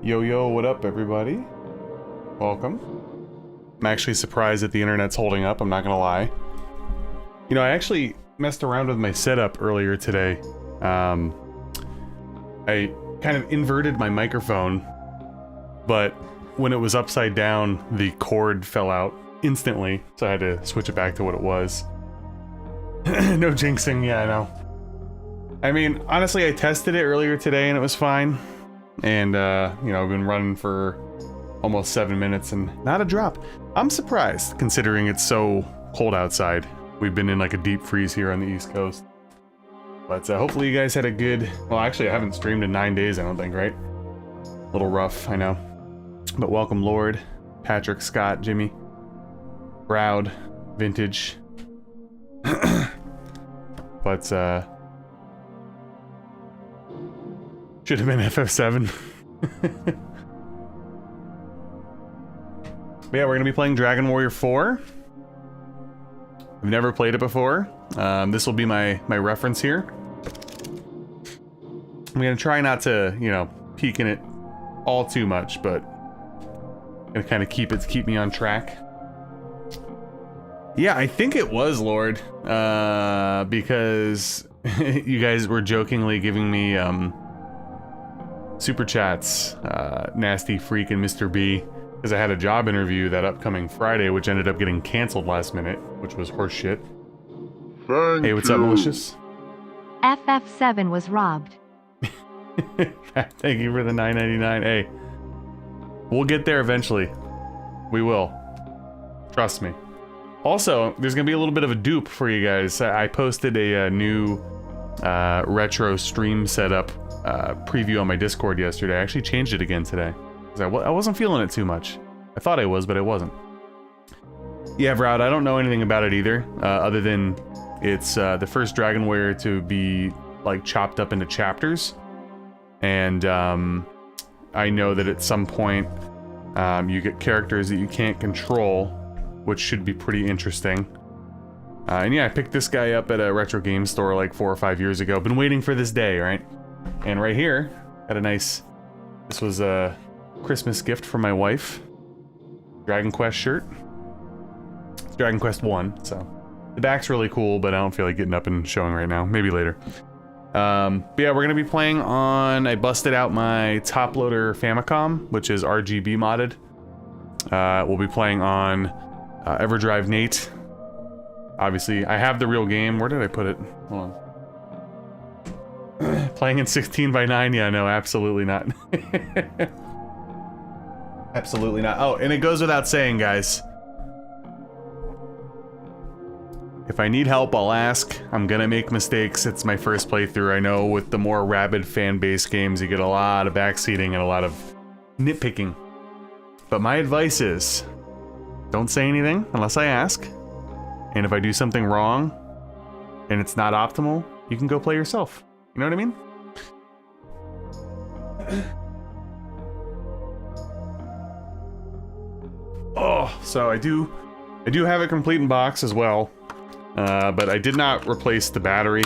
Yo, yo, what up, everybody? Welcome. I'm actually surprised that the internet's holding up, I'm not gonna lie. You know, I actually messed around with my setup earlier today. I kind of inverted my microphone, but when it was upside down, the cord fell out instantly, so I had to switch it back to what it was. No jinxing, yeah, I know. I mean, honestly, I tested it earlier today and it was fine. And, you know, I've been running for almost 7 minutes and not a drop. I'm surprised, considering it's so cold outside. We've been in like a deep freeze here on the East Coast. But hopefully you guys had a good... Well, actually, I haven't streamed in 9 days, I don't think, right? A little rough, I know. But welcome, Lord, Patrick, Scott, Jimmy, Browd, Vintage. But, should have been FF7. But yeah, we're gonna be playing Dragon Warrior 4. I've never played it before. This will be my reference here. I'm gonna try not to, you know, peek in it all too much, but gonna kind of keep me on track. Yeah, I think it was Lord, because you guys were jokingly giving me super chats, Nasty Freak and Mr. B, because I had a job interview that upcoming Friday, which ended up getting canceled last minute, which was horseshit. Hey, what's up, Malicious? FF7 was robbed. Thank you for the $9.99. Hey, we'll get there eventually. We will. Trust me. Also, there's gonna be a little bit of a dupe for you guys. I posted a new retro stream setup preview on my Discord yesterday. I actually changed it again today. I wasn't feeling it too much. I thought I was, but I wasn't. Yeah, Brad, I don't know anything about it either, other than it's the first Dragon Warrior to be like chopped up into chapters. And I know that at some point you get characters that you can't control, which should be pretty interesting. And yeah, I picked this guy up at a retro game store like 4 or 5 years ago. Been waiting for this day, right? And right here, got a nice... This was a Christmas gift from my wife. Dragon Quest shirt. It's Dragon Quest 1, so... The back's really cool, but I don't feel like getting up and showing right now. Maybe later. But yeah, we're gonna be playing on... I busted out my top loader Famicom, which is RGB modded. We'll be playing on Everdrive N8. Obviously, I have the real game. Where did I put it? Hold on. Playing in 16:9? Yeah, no, absolutely not. Absolutely not. Oh, and it goes without saying, guys. If I need help, I'll ask. I'm gonna make mistakes. It's my first playthrough. I know with the more rabid fan-based games, you get a lot of backseating and a lot of nitpicking. But my advice is, don't say anything unless I ask. And if I do something wrong and it's not optimal, you can go play yourself. You know what I mean? Oh, so I do have a complete in box as well. But I did not replace the battery.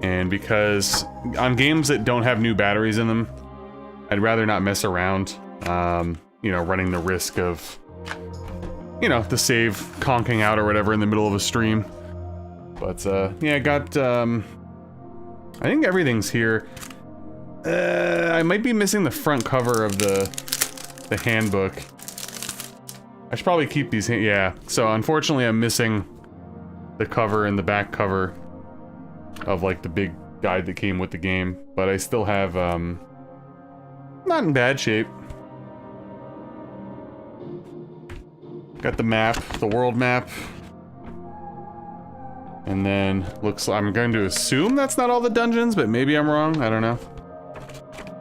And because on games that don't have new batteries in them, I'd rather not mess around, you know, running the risk of, you know, the save conking out or whatever in the middle of a stream. But, yeah, I got, I think everything's here. I might be missing the front cover of the handbook. I should probably keep these, yeah. So, unfortunately, I'm missing the cover and the back cover of, like, the big guide that came with the game. But I still have, not in bad shape. Got the map, the world map. And then, I'm going to assume that's not all the dungeons, but maybe I'm wrong, I don't know.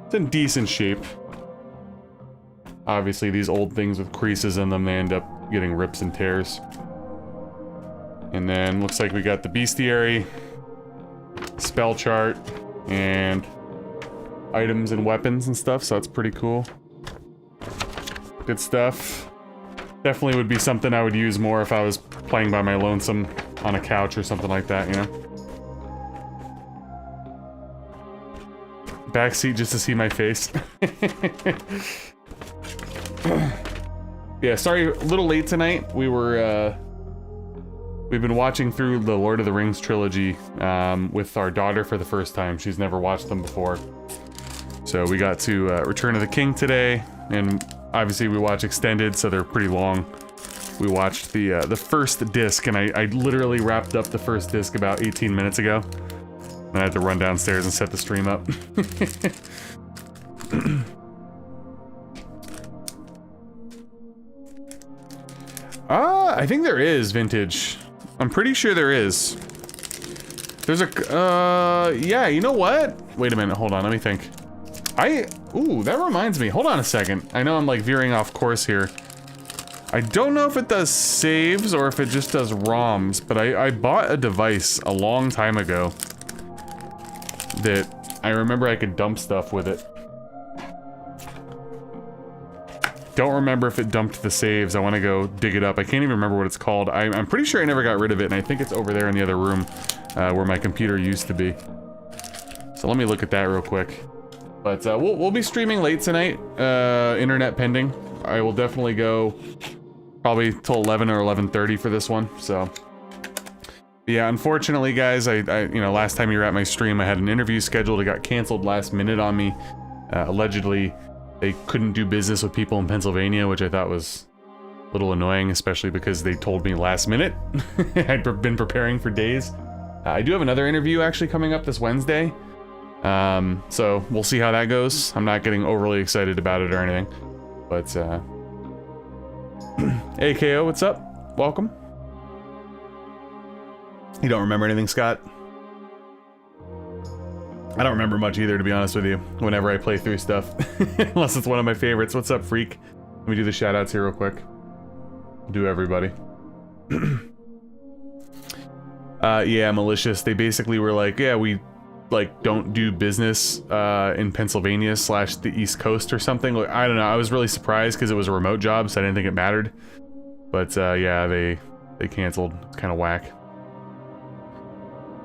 It's in decent shape. Obviously, these old things with creases in them, they end up getting rips and tears. And then, looks like we got the bestiary, spell chart, and items and weapons and stuff, so that's pretty cool. Good stuff. Definitely would be something I would use more if I was playing by my lonesome on a couch or something like that, you know? backseat just to see my face. Yeah, sorry, a little late tonight. We've been watching through the Lord of the Rings trilogy with our daughter for the first time. She's never watched them before. So we got to Return of the King today, and obviously we watch extended, so they're pretty long. We watched the first disc, and I literally wrapped up the first disc about 18 minutes ago. And I had to run downstairs and set the stream up. I think there is vintage. I'm pretty sure there is. There's a, yeah, you know what? Wait a minute, hold on, let me think. Ooh, that reminds me. Hold on a second. I know I'm like veering off course here. I don't know if it does saves or if it just does ROMs, but I bought a device a long time ago that I remember I could dump stuff with it. Don't remember if it dumped the saves. I want to go dig it up. I can't even remember what it's called. I'm pretty sure I never got rid of it, and I think it's over there in the other room where my computer used to be. So let me look at that real quick. But we'll be streaming late tonight, internet pending. I will definitely go probably till 11 or 11:30 for this one. So yeah, unfortunately, guys, I you know, last time you were at my stream, I had an interview scheduled. It got canceled last minute on me. Allegedly, they couldn't do business with people in Pennsylvania, which I thought was a little annoying, especially because they told me last minute. I'd been preparing for days. I do have another interview actually coming up this Wednesday. So we'll see how that goes. I'm not getting overly excited about it or anything. But, AKO, what's up? Welcome. You don't remember anything, Scott? I don't remember much either, to be honest with you, whenever I play through stuff. Unless it's one of my favorites. What's up, Freak? Let me do the shoutouts here real quick. Do everybody. Yeah, Malicious. They basically were like, yeah, we like don't do business in Pennsylvania / the East Coast or something. Like, I don't know. I was really surprised because it was a remote job, so I didn't think it mattered. But yeah, they canceled. It's kind of whack.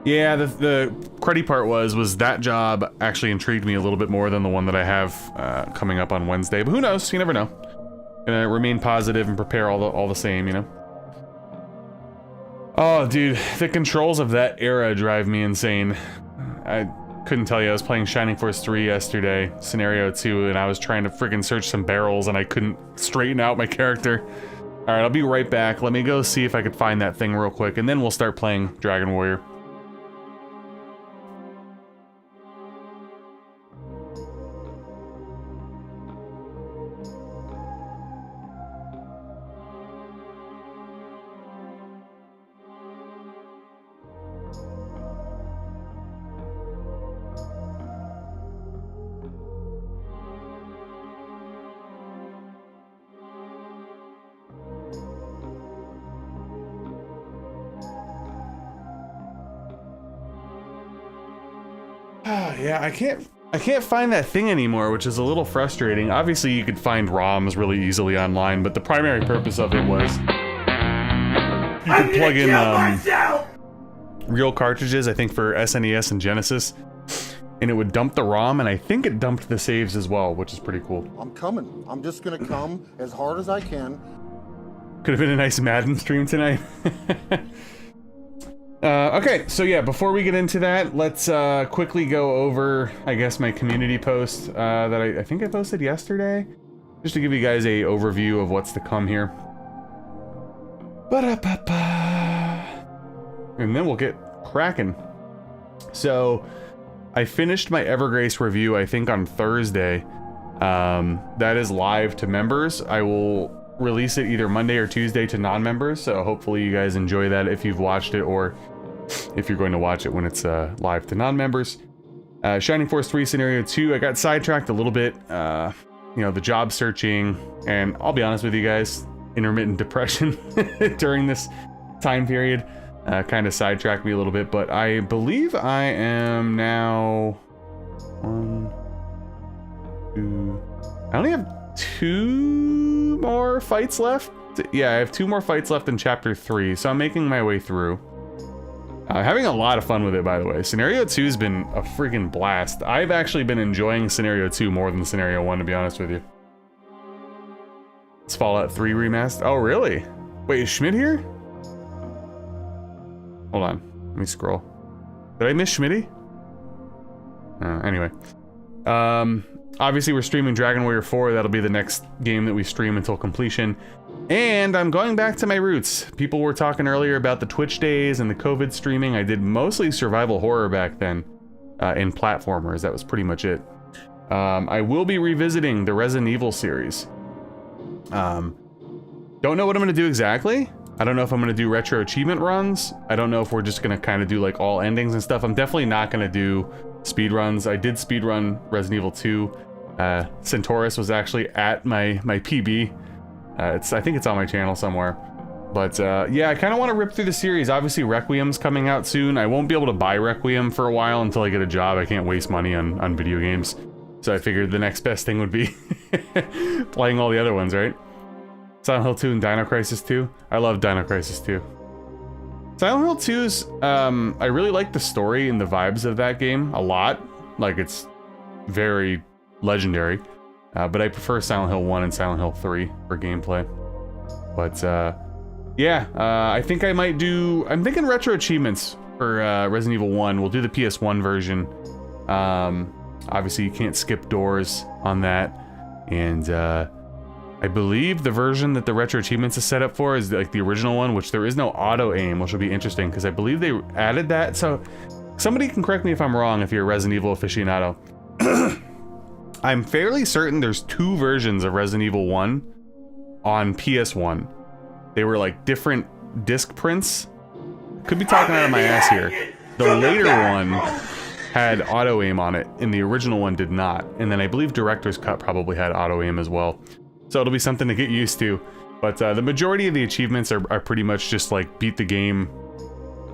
Yeah, the cruddy part was that job actually intrigued me a little bit more than the one that I have coming up on Wednesday. But who knows? You never know. Gonna remain positive and prepare all the same, you know. Oh, dude, the controls of that era drive me insane. I couldn't tell you. I was playing Shining Force 3 yesterday, Scenario 2, and I was trying to freaking search some barrels, and I couldn't straighten out my character. All right, I'll be right back. Let me go see if I could find that thing real quick, and then we'll start playing Dragon Warrior. Yeah, I can't find that thing anymore, which is a little frustrating. Obviously, you could find ROMs really easily online, but the primary purpose of it was you could plug in real cartridges, I think for SNES and Genesis, and it would dump the ROM, and I think it dumped the saves as well, which is pretty cool. I'm coming. I'm just gonna come as hard as I can. Could have been a nice Madden stream tonight. Okay, so yeah, before we get into that, let's quickly go over, I guess, my community post that I think I posted yesterday, just to give you guys a overview of what's to come here. And then we'll get cracking. So, I finished my Evergrace review, I think, on Thursday. That is live to members. I will release it either Monday or Tuesday to non-members, so hopefully you guys enjoy that if you've watched it, or if you're going to watch it when it's live to non-members. Shining Force 3 Scenario 2, I got sidetracked a little bit, you know, the job searching, and I'll be honest with you guys, intermittent depression during this time period kind of sidetracked me a little bit, but I believe I am now 1, 2, I only have 2 more fights left. Yeah, I have 2 more fights left in chapter 3, so I'm making my way through. Having a lot of fun with it, by the way. Scenario 2 has been a freaking blast. I've actually been enjoying Scenario 2 more than Scenario 1, to be honest with you. It's Fallout 3 remastered. Oh, really? Wait, is Schmidt here? Hold on. Let me scroll. Did I miss Schmitty? Anyway. Obviously, we're streaming Dragon Warrior 4. That'll be the next game that we stream until completion. And I'm going back to my roots. People were talking earlier about the Twitch days and the COVID streaming. I did mostly survival horror back then in platformers. That was pretty much it. I will be revisiting the Resident Evil series. Don't know what I'm going to do exactly. I don't know if I'm going to do retro achievement runs. I don't know if we're just going to kind of do like all endings and stuff. I'm definitely not going to do speed runs. I did speed run Resident Evil 2. Centaurus was actually at my PB. I think it's on my channel somewhere. But yeah, I kind of want to rip through the series. Obviously, Requiem's coming out soon. I won't be able to buy Requiem for a while until I get a job. I can't waste money on video games. So I figured the next best thing would be playing all the other ones, right? Silent Hill 2 and Dino Crisis 2. I love Dino Crisis 2. Silent Hill 2's, I really like the story and the vibes of that game a lot. Like, it's very legendary. But I prefer Silent Hill 1 and Silent Hill 3 for gameplay. But, yeah, I think I might do... I'm thinking retro achievements for Resident Evil 1. We'll do the PS1 version. Obviously, you can't skip doors on that. And, I believe the version that the retro achievements is set up for is like the original one, which there is no auto aim, which will be interesting because I believe they added that. So somebody can correct me if I'm wrong if you're a Resident Evil aficionado. I'm fairly certain there's 2 versions of Resident Evil 1 on PS1. They were like different disc prints. Could be talking out of my ass here. The later one had auto aim on it and the original one did not. And then I believe Director's Cut probably had auto aim as well. So it'll be something to get used to. But the majority of the achievements are pretty much just like beat the game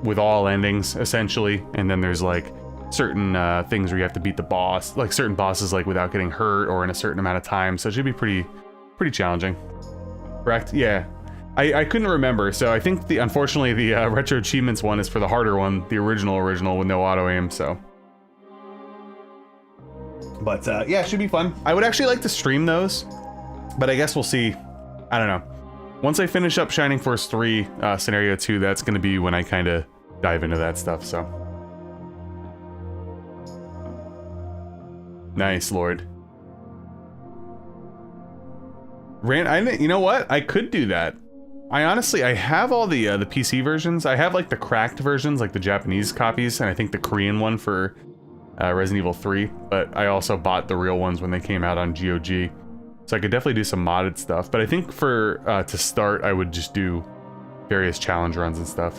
with all endings, essentially. And then there's like certain things where you have to beat the boss, like certain bosses like without getting hurt or in a certain amount of time. So it should be pretty challenging. Correct? Yeah. I couldn't remember. So I think unfortunately the retro achievements one is for the harder one, the original with no auto aim, so. But yeah, it should be fun. I would actually like to stream those. But I guess we'll see. I don't know. Once I finish up Shining Force 3 Scenario 2, that's going to be when I kind of dive into that stuff, so. Nice, Lord. You know what? I could do that. I have all the PC versions. I have like the cracked versions, like the Japanese copies, and I think the Korean one for Resident Evil 3. But I also bought the real ones when they came out on GOG. So I could definitely do some modded stuff, but I think for to start, I would just do various challenge runs and stuff.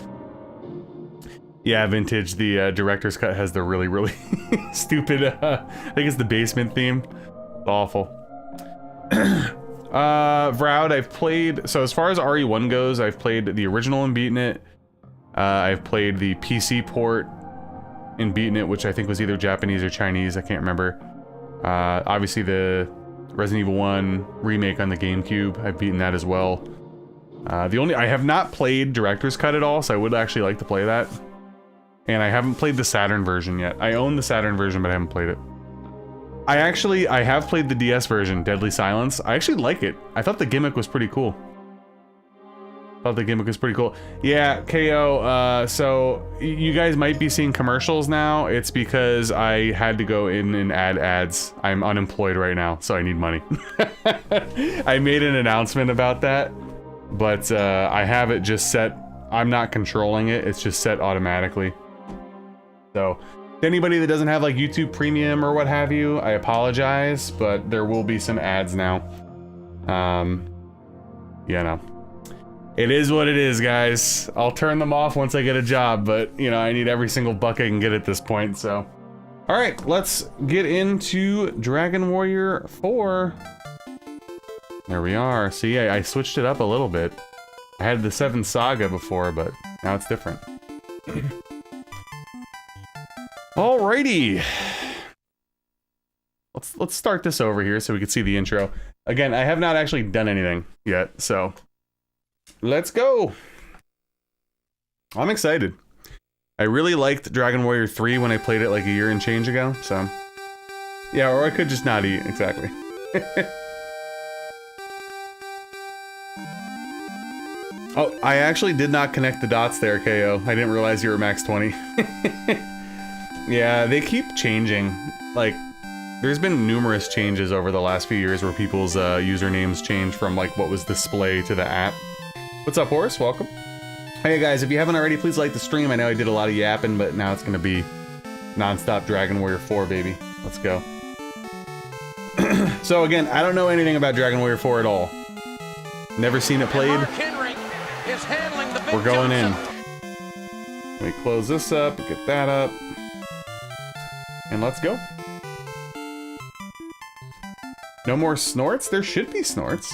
Yeah, Vintage, the Director's Cut has the really stupid, I think it's the basement theme. It's awful. Vroud, I've played, so as far as RE1 goes, I've played the original and beaten it. I've played the PC port and beaten it, which I think was either Japanese or Chinese, I can't remember. Obviously the Resident Evil 1 remake on the GameCube, I've beaten that as well. I have not played Director's Cut at all, so I would actually like to play that. And I haven't played the Saturn version yet. I own the Saturn version, but I haven't played it. I have played the DS version, Deadly Silence. I actually like it. I thought the gimmick was pretty cool. Yeah, KO, so you guys might be seeing commercials now. It's because I had to go in and add ads. I'm unemployed right now, so I need money. I made an announcement about that, but I have it just set. I'm not controlling it. It's just set automatically. So anybody that doesn't have like YouTube Premium or what have you, I apologize, but there will be some ads now. Yeah, no. It is what it is, guys. I'll turn them off once I get a job, but, you know, I need every single buck I can get at this point, so. Alright, let's get into Dragon Warrior 4. There we are. See, I switched it up a little bit. I had the 7 Saga before, but now it's different. Alrighty. Let's start this over here so we can see the intro. Again, I have not actually done anything yet, so let's go. I'm excited. I really liked Dragon Warrior 3 when I played it like a year and change ago, so... Yeah, or I could just not eat, exactly. Oh, I actually did not connect the dots there, KO. I didn't realize you were max 20. Yeah, they keep changing. Like, there's been numerous changes over the last few years where people's usernames change from, like, what was displayed to the app. What's up, Horace? Welcome. Hey, guys, if you haven't already, please like the stream. I know I did a lot of yapping, but now it's gonna be non-stop Dragon Warrior 4, baby. Let's go. So, again, I don't know anything about Dragon Warrior 4 at all. Never seen it played. We're going in. Let me close this up, get that up. And let's go. No more snorts? There should be snorts.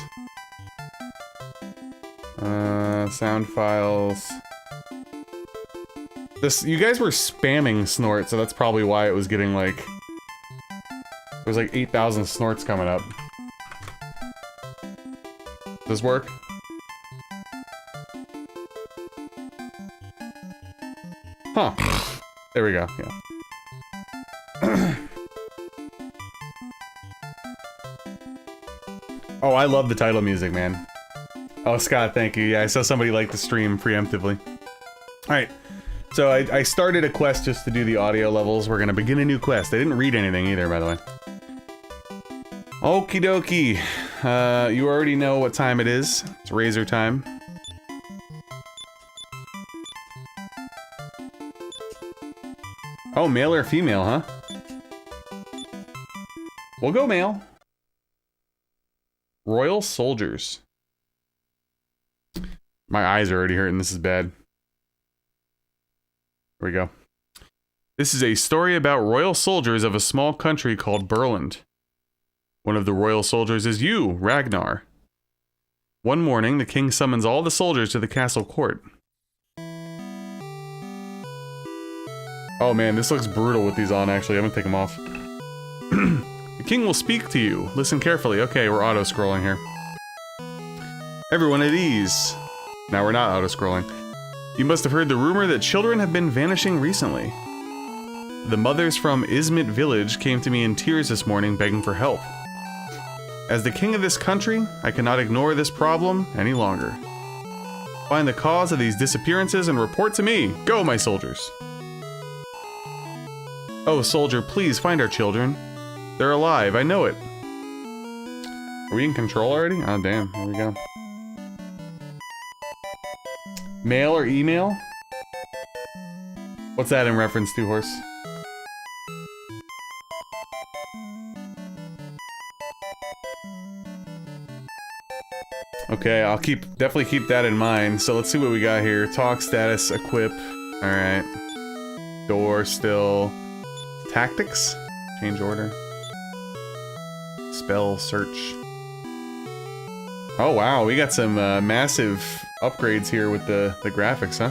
Sound files. You guys were spamming snort, so that's probably why it was getting like... There's like 8,000 snorts coming up. Does this work? Huh. There we go, yeah. Oh, I love the title music, man. Oh, Scott, thank you. Yeah, I saw somebody like the stream preemptively. Alright, so I started a quest just to do the audio levels. We're gonna begin a new quest. I didn't read anything either, by the way. Okie dokie. You already know what time it is. It's razor time. Oh, male or female, huh? We'll go male. Royal soldiers. My eyes are already hurting. This is bad. Here we go. This is a story about royal soldiers of a small country called Burland. One of the royal soldiers is you, Ragnar. One morning, the king summons all the soldiers to the castle court. Oh man, this looks brutal with these on, actually. I'm gonna take them off. The king will speak to you. Listen carefully. Okay, we're auto-scrolling here. Everyone at ease. Now we're not auto-scrolling. You must have heard the rumor that children have been vanishing recently. The mothers from Izmit village came to me in tears this morning begging for help. As the king of this country, I cannot ignore this problem any longer. Find the cause of these disappearances and report to me. Go, my soldiers. Oh, soldier, please find our children. They're alive, I know it. Are we in control already? Oh, damn. Here we go. Mail or email? What's that in reference to, Horse? Okay, I'll definitely keep that in mind. So let's see what we got here. Talk status, equip. Alright. Door still. Tactics? Change order. Spell search. Oh wow, we got some massive upgrades here with the graphics, huh?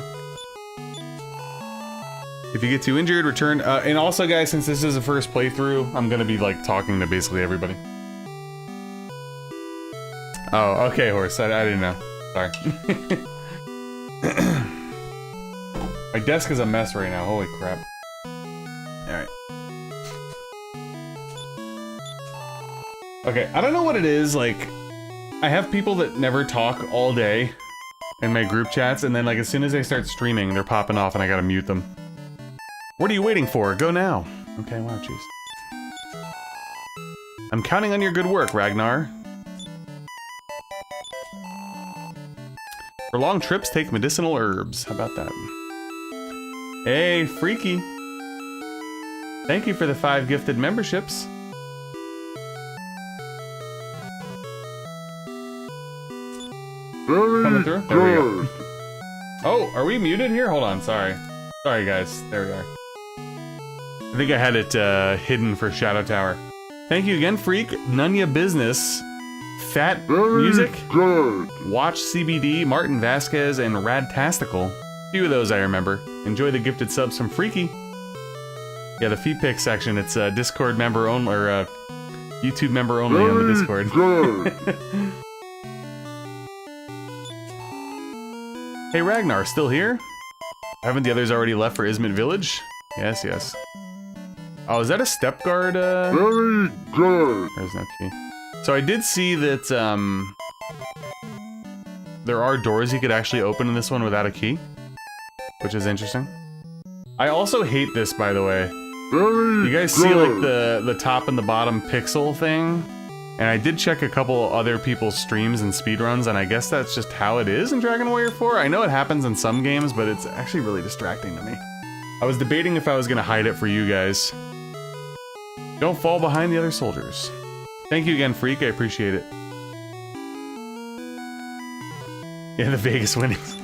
If you get too injured, return. And also, guys, since this is the first playthrough, I'm gonna be like talking to basically everybody. Oh, okay, Horse. I didn't know. Sorry. My desk is a mess right now. Holy crap. Alright. Okay, I don't know what it is, like, I have people that never talk all day in my group chats, and then, like, as soon as I start streaming, they're popping off and I gotta mute them. What are you waiting for? Go now. Okay, wow, jeez. I'm counting on your good work, Ragnar. For long trips, take medicinal herbs. How about that? Hey, Freaky. Thank you for the 5 gifted memberships. Coming through? There we go. Oh, are we muted here? Hold on, sorry. Sorry, guys. There we are. I think I had it hidden for Shadow Tower. Thank you again, Freak. Nunya Business. Fat Music. Watch CBD, Martin Vasquez, and Radtastical. A few of those I remember. Enjoy the gifted subs from Freaky. Yeah, the feed pick section, it's Discord member only, or YouTube member only on the Discord. Hey Ragnar, still here? Haven't the others already left for Ismet Village? Yes, yes. Oh, is that a step guard? Very good. There's no key. So I did see that there are doors you could actually open in this one without a key, which is interesting. I also hate this, by the way. You guys see like the top and the bottom pixel thing? And I did check a couple other people's streams and speedruns, and I guess that's just how it is in Dragon Warrior 4. I know it happens in some games, but it's actually really distracting to me. I was debating if I was gonna hide it for you guys. Don't fall behind the other soldiers. Thank you again, Freak, I appreciate it. Yeah, the Vegas winnings.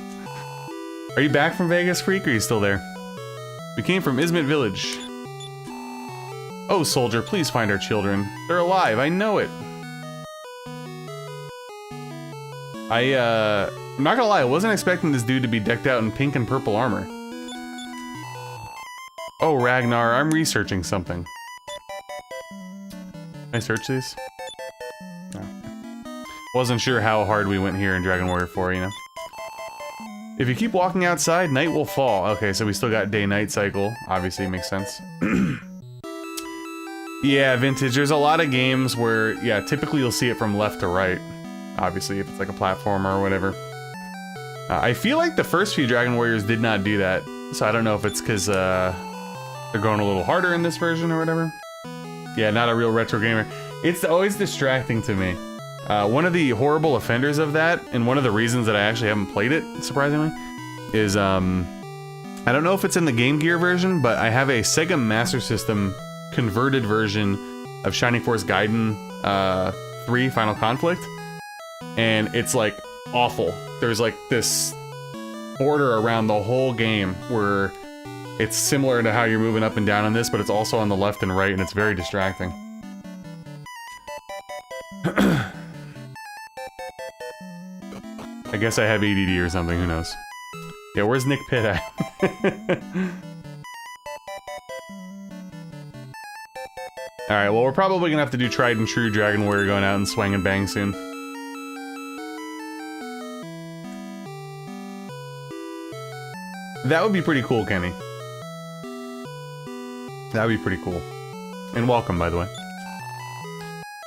Are you back from Vegas, Freak, or are you still there? We came from Ismet Village. Oh, soldier, please find our children. They're alive, I know it. I'm not gonna lie, I wasn't expecting this dude to be decked out in pink and purple armor. Oh, Ragnar, I'm researching something. Can I search these? No. Wasn't sure how hard we went here in Dragon Warrior 4, you know? If you keep walking outside, night will fall. Okay, so we still got day-night cycle. Obviously, it makes sense. Yeah, Vintage, there's a lot of games where, yeah, typically you'll see it from left to right. Obviously, if it's like a platformer or whatever. I feel like the first few Dragon Warriors did not do that. So I don't know if it's because they're going a little harder in this version or whatever. Yeah, not a real retro gamer. It's always distracting to me. One of the horrible offenders of that, and one of the reasons that I actually haven't played it, surprisingly, is, I don't know if it's in the Game Gear version, but I have a Sega Master System converted version of Shining Force Gaiden 3 Final Conflict, and it's like awful. There's like this border around the whole game where it's similar to how you're moving up and down on this, but it's also on the left and right, and it's very distracting. I guess I have ADD or something, who knows. Yeah, where's Nick Pitt at? Alright, well, we're probably gonna have to do tried and true Dragon Warrior going out and swing and bang soon. That would be pretty cool, Kenny. That would be pretty cool. And welcome, by the way.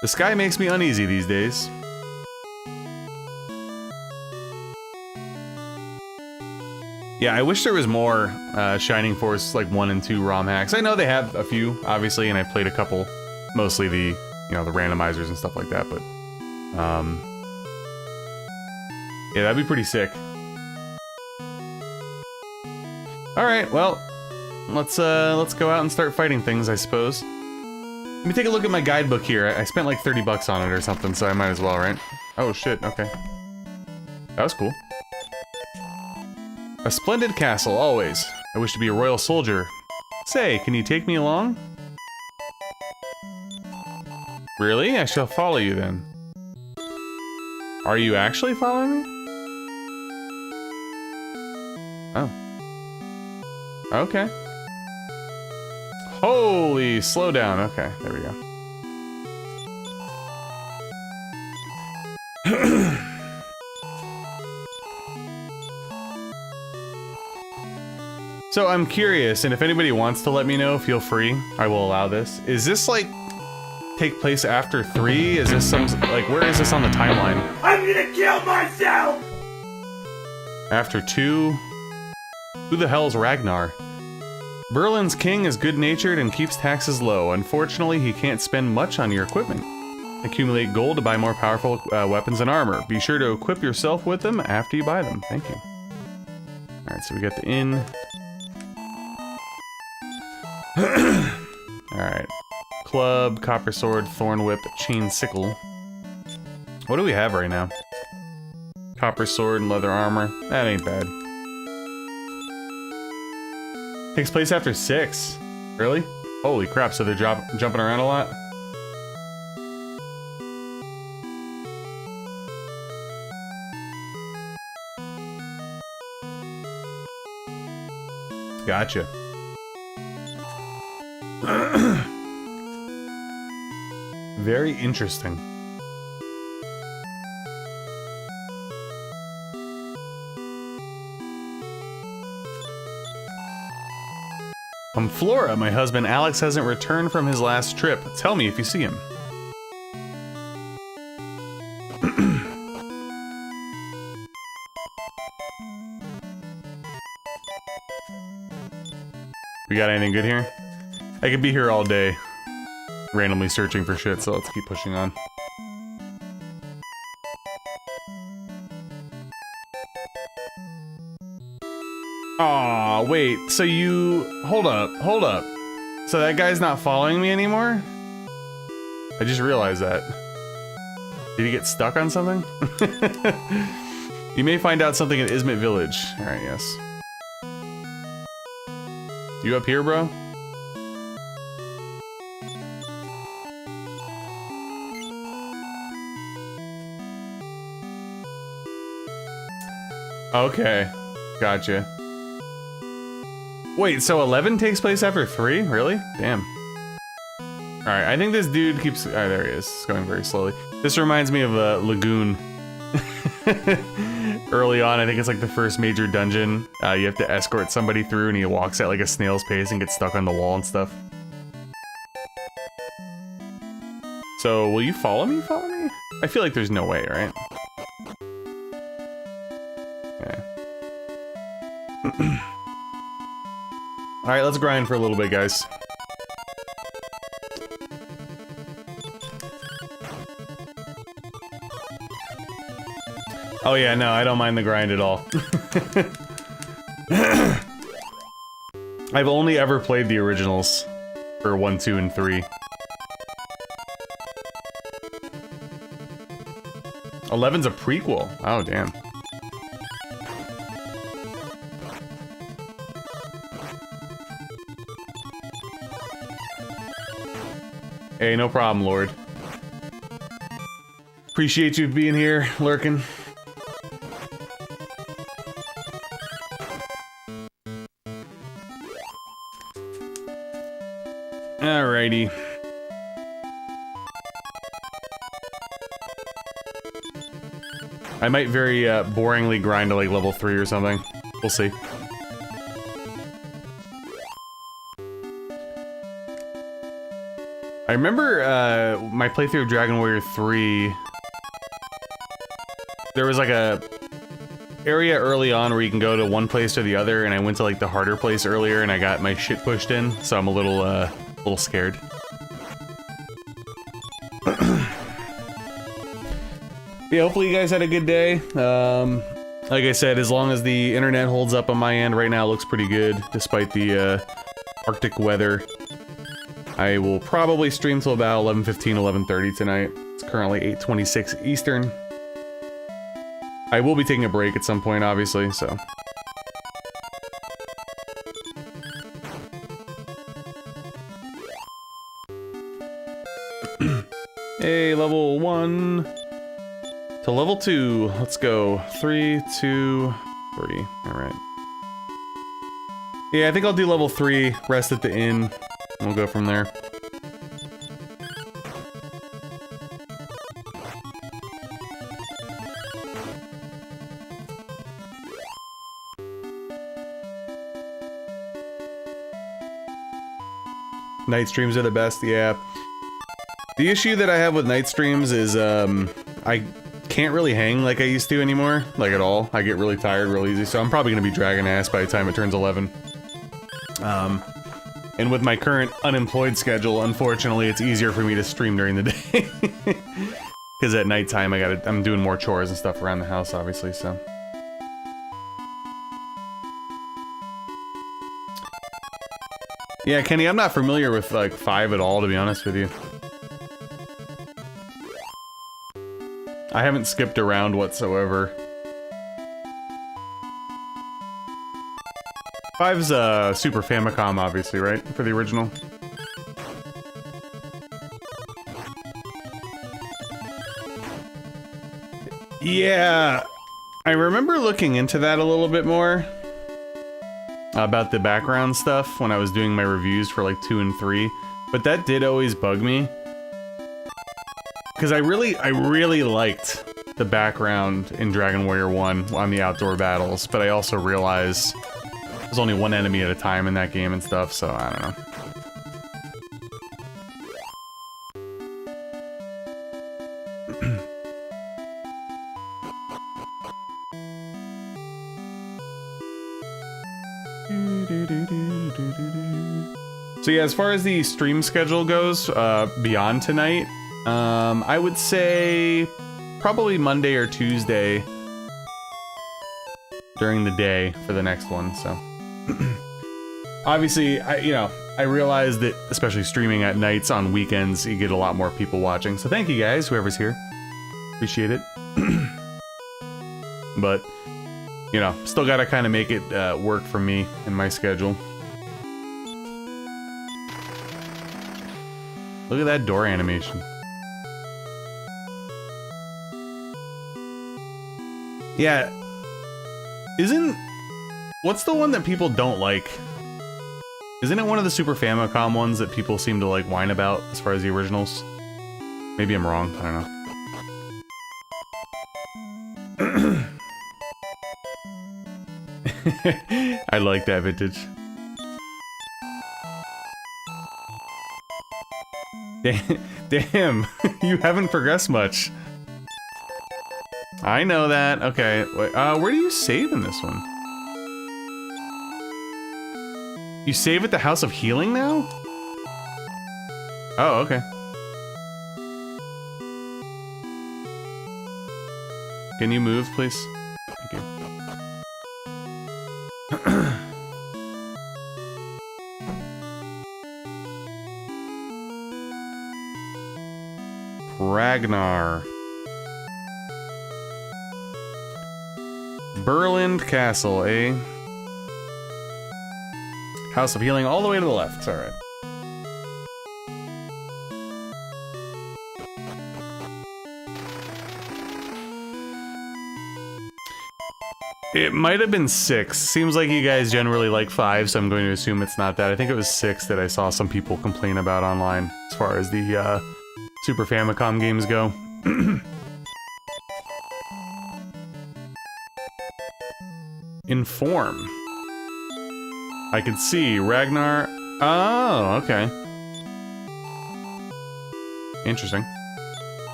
The sky makes me uneasy these days. Yeah, I wish there was more Shining Force like 1 and 2 ROM hacks. I know they have a few, obviously, and I played a couple. Mostly the, you know, the randomizers and stuff like that, but yeah, that'd be pretty sick. Alright, well, let's go out and start fighting things, I suppose. Let me take a look at my guidebook here. I spent like 30 bucks on it or something, so I might as well, right? Oh shit, okay. That was cool. A splendid castle, always. I wish to be a royal soldier. Say, can you take me along? Really? I shall follow you then. Are you actually following me? Oh. Okay. Holy, slow down. Okay, there we go. So I'm curious, and if anybody wants to let me know, feel free. I will allow this. Is this like take place after 3? Is this some like where is this on the timeline? I'm gonna kill myself! After 2? Who the hell's Ragnar? Berlin's king is good-natured and keeps taxes low. Unfortunately, he can't spend much on your equipment. Accumulate gold to buy more powerful weapons and armor. Be sure to equip yourself with them after you buy them. Thank you. Alright, so we got the inn. Alright. Club, copper sword, thorn whip, chain sickle. What do we have right now? Copper sword and leather armor. That ain't bad. Takes place after 6. Really? Holy crap, so they're jumping around a lot? Gotcha. Very interesting. Flora, my husband Alex hasn't returned from his last trip. Tell me if you see him. We got anything good here? I could be here all day, randomly searching for shit, so let's keep pushing on. Aw, wait, so you... Hold up. So that guy's not following me anymore? I just realized that. Did he get stuck on something? You may find out something at Ismet Village. Alright, yes. You up here, bro? Okay, gotcha. Wait, so 11 takes place after 3? Really? Damn. Alright, I think this dude keeps... Oh, there he is. It's going very slowly. This reminds me of a Lagoon. Early on, I think it's like the first major dungeon. You have to escort somebody through and he walks at like a snail's pace and gets stuck on the wall and stuff. So, will you follow me? I feel like there's no way, right? Okay. Alright, let's grind for a little bit, guys. Oh yeah, no, I don't mind the grind at all. I've only ever played the originals for 1, 2, and 3. 11's a prequel. Oh, damn. Hey, no problem, Lord. Appreciate you being here, lurking. Alrighty. I might very boringly grind to like level 3 or something. We'll see. I remember my playthrough of Dragon Warrior 3. There was like a area early on where you can go to one place or the other, and I went to like the harder place earlier and I got my shit pushed in, so I'm a little scared. Yeah, hopefully you guys had a good day. Like I said, as long as the internet holds up on my end right now, it looks pretty good, despite the Arctic weather. I will probably stream till about 11:15, 11:30 tonight. It's currently 8:26 Eastern. I will be taking a break at some point, obviously, so... Hey, level 1 to level 2. Let's go. 3, 2, 3. Alright. Yeah, I think I'll do level 3, rest at the inn. We'll go from there. Night streams are the best, yeah. The issue that I have with night streams is, I can't really hang like I used to anymore, like at all. I get really tired real easy, so I'm probably gonna be dragging ass by the time it turns 11. And with my current unemployed schedule, unfortunately, it's easier for me to stream during the day. Because at nighttime, I'm doing more chores and stuff around the house, obviously, so. Yeah, Kenny, I'm not familiar with, like, 5 at all, to be honest with you. I haven't skipped around whatsoever. 5's Super Famicom, obviously, right? For the original. Yeah, I remember looking into that a little bit more. About the background stuff when I was doing my reviews for like 2 and 3. But that did always bug me. Because I really liked the background in Dragon Warrior 1 on the outdoor battles, but I also realized There's only one enemy at a time in that game and stuff, so I don't know. So yeah, as far as the stream schedule goes, beyond tonight, I would say probably Monday or Tuesday during the day for the next one, so. Obviously, I realize that, especially streaming at nights on weekends, you get a lot more people watching, so thank you guys, whoever's here. Appreciate it. But, you know, still gotta kind of make it work for me and my schedule. Look at that door animation. Yeah. What's the one that people don't like? Isn't it one of the Super Famicom ones that people seem to like whine about as far as the originals? Maybe I'm wrong, I don't know. I like that vintage. Damn, you haven't progressed much. I know that. Okay, wait, where do you save in this one? You save at the House of Healing now? Oh, okay. Can you move, please? Thank you. Ragnar. Berland Castle, eh? House of Healing all the way to the left, alright. It might have been 6. Seems like you guys generally like 5, so I'm going to assume it's not that. I think it was 6 that I saw some people complain about online as far as the Super Famicom games go. Inform. I can see Ragnar. Oh, okay. Interesting.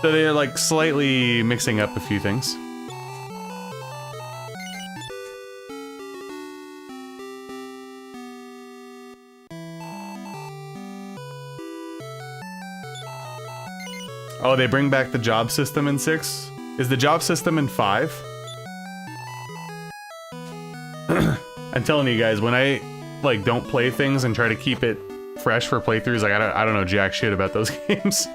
So they're like slightly mixing up a few things. Oh, they bring back the job system in 6? Is the job system in 5? I'm telling you guys, when I like don't play things and try to keep it fresh for playthroughs, like I don't know jack shit about those games.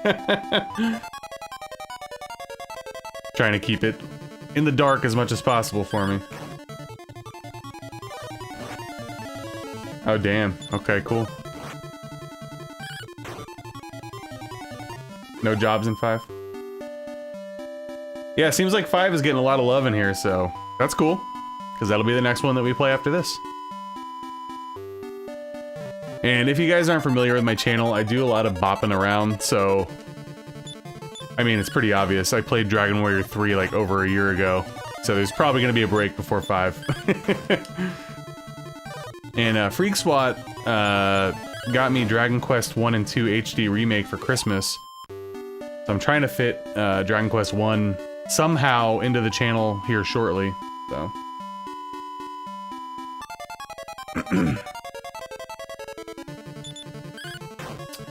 Trying to keep it in the dark as much as possible for me. Oh damn. Okay, cool. No jobs in 5? Yeah, seems like 5 is getting a lot of love in here, so that's cool. Because that'll be the next one that we play after this. And if you guys aren't familiar with my channel, I do a lot of bopping around, so... I mean, it's pretty obvious. I played Dragon Warrior 3 like over a year ago, so there's probably going to be a break before 5. And Freak SWAT got me Dragon Quest 1 and 2 HD Remake for Christmas. So I'm trying to fit Dragon Quest 1 somehow into the channel here shortly, so...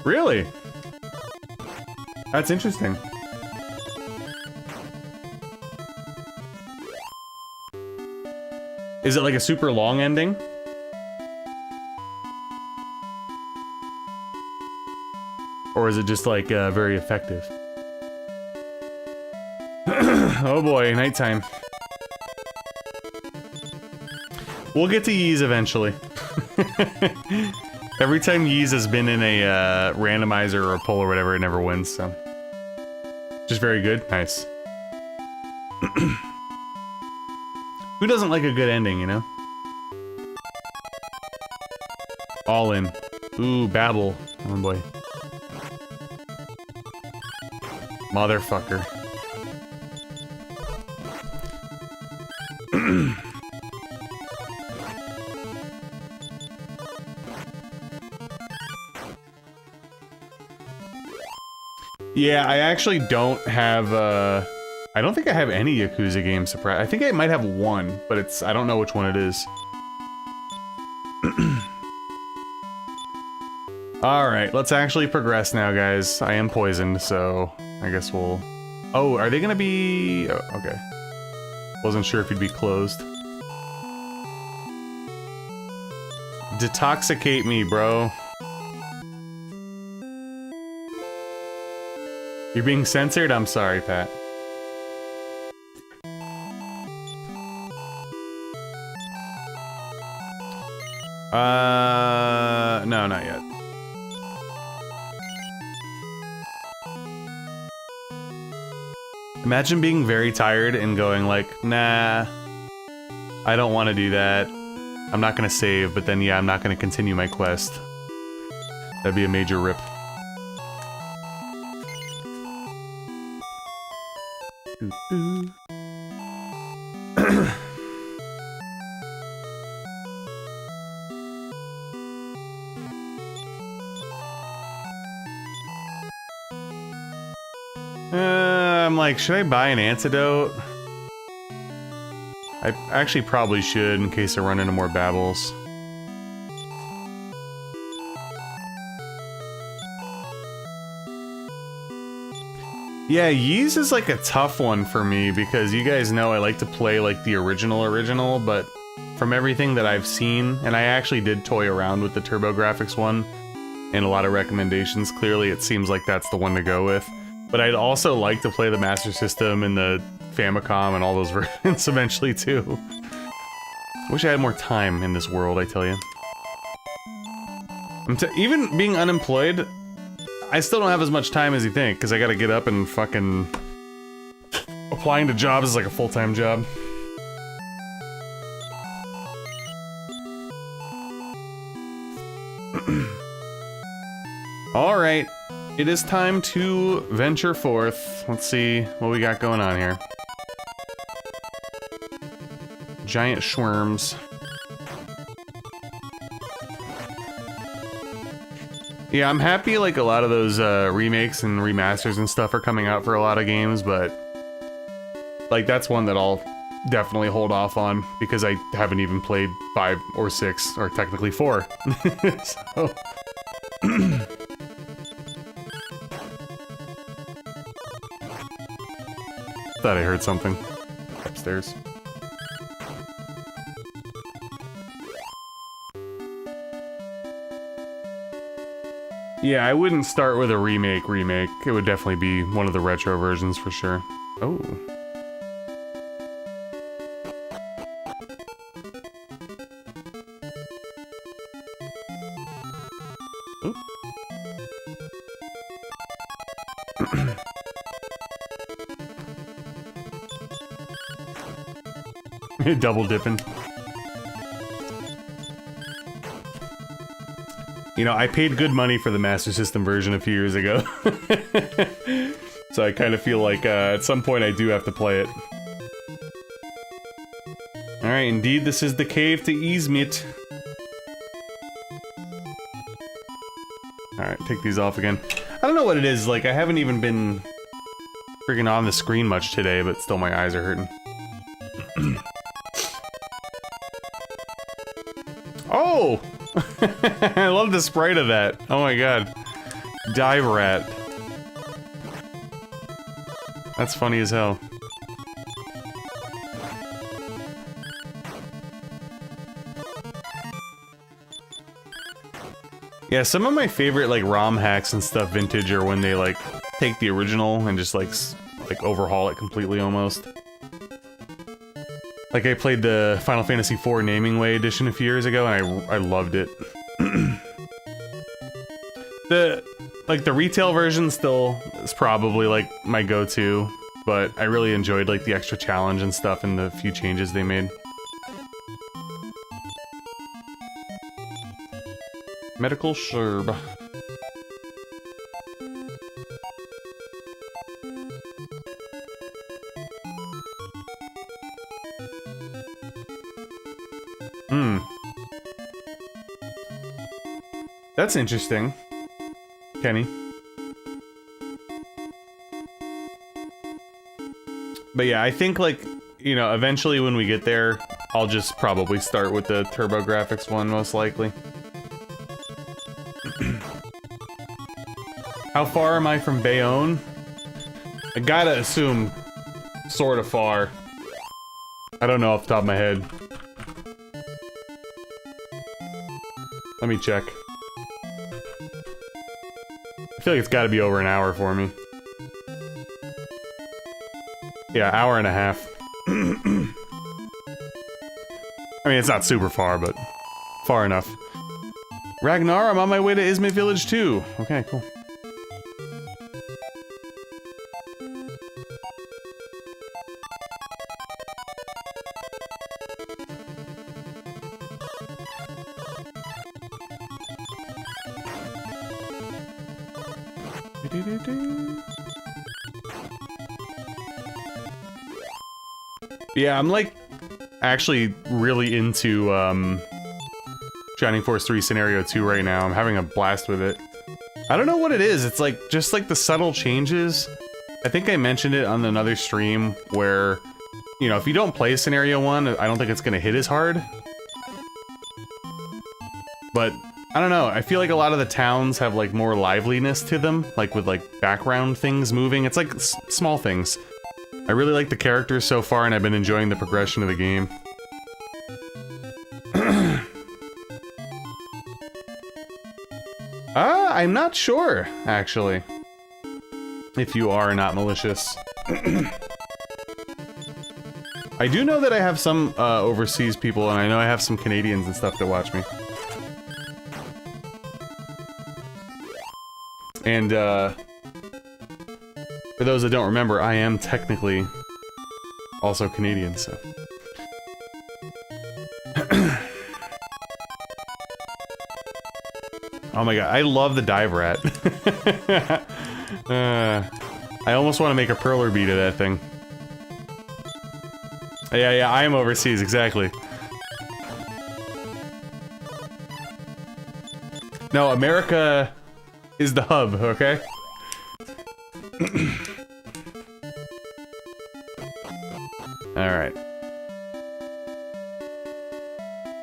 Really? That's interesting. Is it like a super long ending? Or is it just like very effective? Oh boy, nighttime. We'll get to Ys eventually. Every time Ys has been in a randomizer or a poll or whatever, it never wins, so. Just very good. Nice. Who doesn't like a good ending, you know? All in. Ooh, Babel. Oh boy. Motherfucker. Yeah, I actually don't have, I don't think I have any Yakuza games, surprise. I think I might have one, but I don't know which one it is. Alright, let's actually progress now, guys. I am poisoned, so I guess we'll... Oh, are they gonna be... Oh, okay. Wasn't sure if he'd be closed. Detoxicate me, bro. You're being censored? I'm sorry, Pat. No, not yet. Imagine being very tired and going like, nah, I don't want to do that. I'm not gonna save, but then yeah, I'm not gonna continue my quest. That'd be a major rip. I'm like, should I buy an antidote? I actually probably should in case I run into more babbles. Yeah, Ys is like a tough one for me because you guys know I like to play like the original, but from everything that I've seen, and I actually did toy around with the TurboGrafx one and a lot of recommendations, clearly it seems like that's the one to go with. But I'd also like to play the Master System and the Famicom and all those versions eventually too. Wish I had more time in this world, I tell you. Even being unemployed, I still don't have as much time as you think, because I gotta get up and fucking... Applying to jobs is like a full-time job. Alright, it is time to venture forth. Let's see what we got going on here. Giant schworms. Yeah, I'm happy like a lot of those remakes and remasters and stuff are coming out for a lot of games, but like that's one that I'll definitely hold off on because I haven't even played 5 or 6 or technically 4. So thought I heard something upstairs. Yeah, I wouldn't start with a remake. It would definitely be one of the retro versions for sure. Oh. Double dipping. You know, I paid good money for the Master System version a few years ago. So I kind of feel like at some point I do have to play it. Alright, indeed this is the cave to Izmit. Alright, take these off again. I don't know what it is, like I haven't even been freaking on the screen much today, but still my eyes are hurting. Oh! I love the sprite of that. Oh my god. Dive rat. That's funny as hell. Yeah, some of my favorite like ROM hacks and stuff vintage are when they like take the original and just like overhaul it completely almost. Like I played the Final Fantasy IV Naming Way edition a few years ago and I loved it. The retail version still is probably like my go-to, but I really enjoyed like the extra challenge and stuff and the few changes they made. Medical sherb. That's interesting, Kenny. But yeah, I think like, you know, eventually when we get there, I'll just probably start with the TurboGrafx one, most likely. How far am I from Bayonne? I gotta assume sort of far. I don't know off the top of my head. Let me check. I feel like it's gotta be over an hour for me. Yeah, hour and a half. I mean, it's not super far, but far enough. Ragnar, I'm on my way to Izmit Village too. Okay, cool. Yeah, I'm like actually really into Shining Force 3 Scenario 2 right now. I'm having a blast with it. I don't know what it is. It's like just like the subtle changes. I think I mentioned it on another stream where, you know, if you don't play Scenario 1, I don't think it's gonna hit as hard. But I don't know, I feel like a lot of the towns have like more liveliness to them, like with like background things moving. It's like small things. I really like the characters so far, and I've been enjoying the progression of the game. I'm not sure, actually. If you are not malicious. I do know that I have some overseas people, and I know I have some Canadians and stuff that watch me. And, for those that don't remember, I am technically also Canadian, so... Oh my god, I love the dive rat. I almost want to make a perler bead of that thing. Yeah, I am overseas, exactly. No, America is the hub, okay? Alright.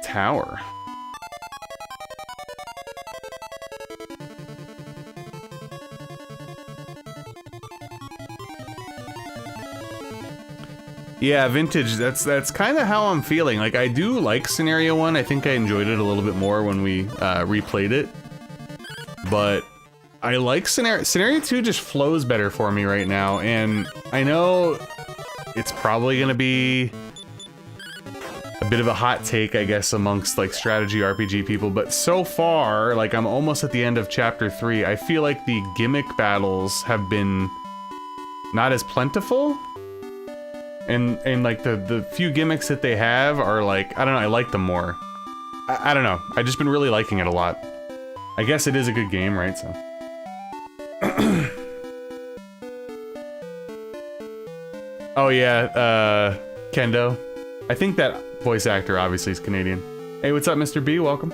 Tower. Yeah, vintage, that's kind of how I'm feeling. Like, I do like Scenario 1. I think I enjoyed it a little bit more when we replayed it. But I like Scenario 2 just flows better for me right now, and I know it's probably gonna be a bit of a hot take, I guess, amongst like strategy RPG people, but so far, like I'm almost at the end of chapter 3, I feel like the gimmick battles have been not as plentiful. And like the few gimmicks that they have are like, I don't know, I like them more. I don't know, I've just been really liking it a lot. I guess it is a good game, right, so. Oh yeah, Kendo. I think that voice actor obviously is Canadian. Hey, what's up, Mr. B? Welcome.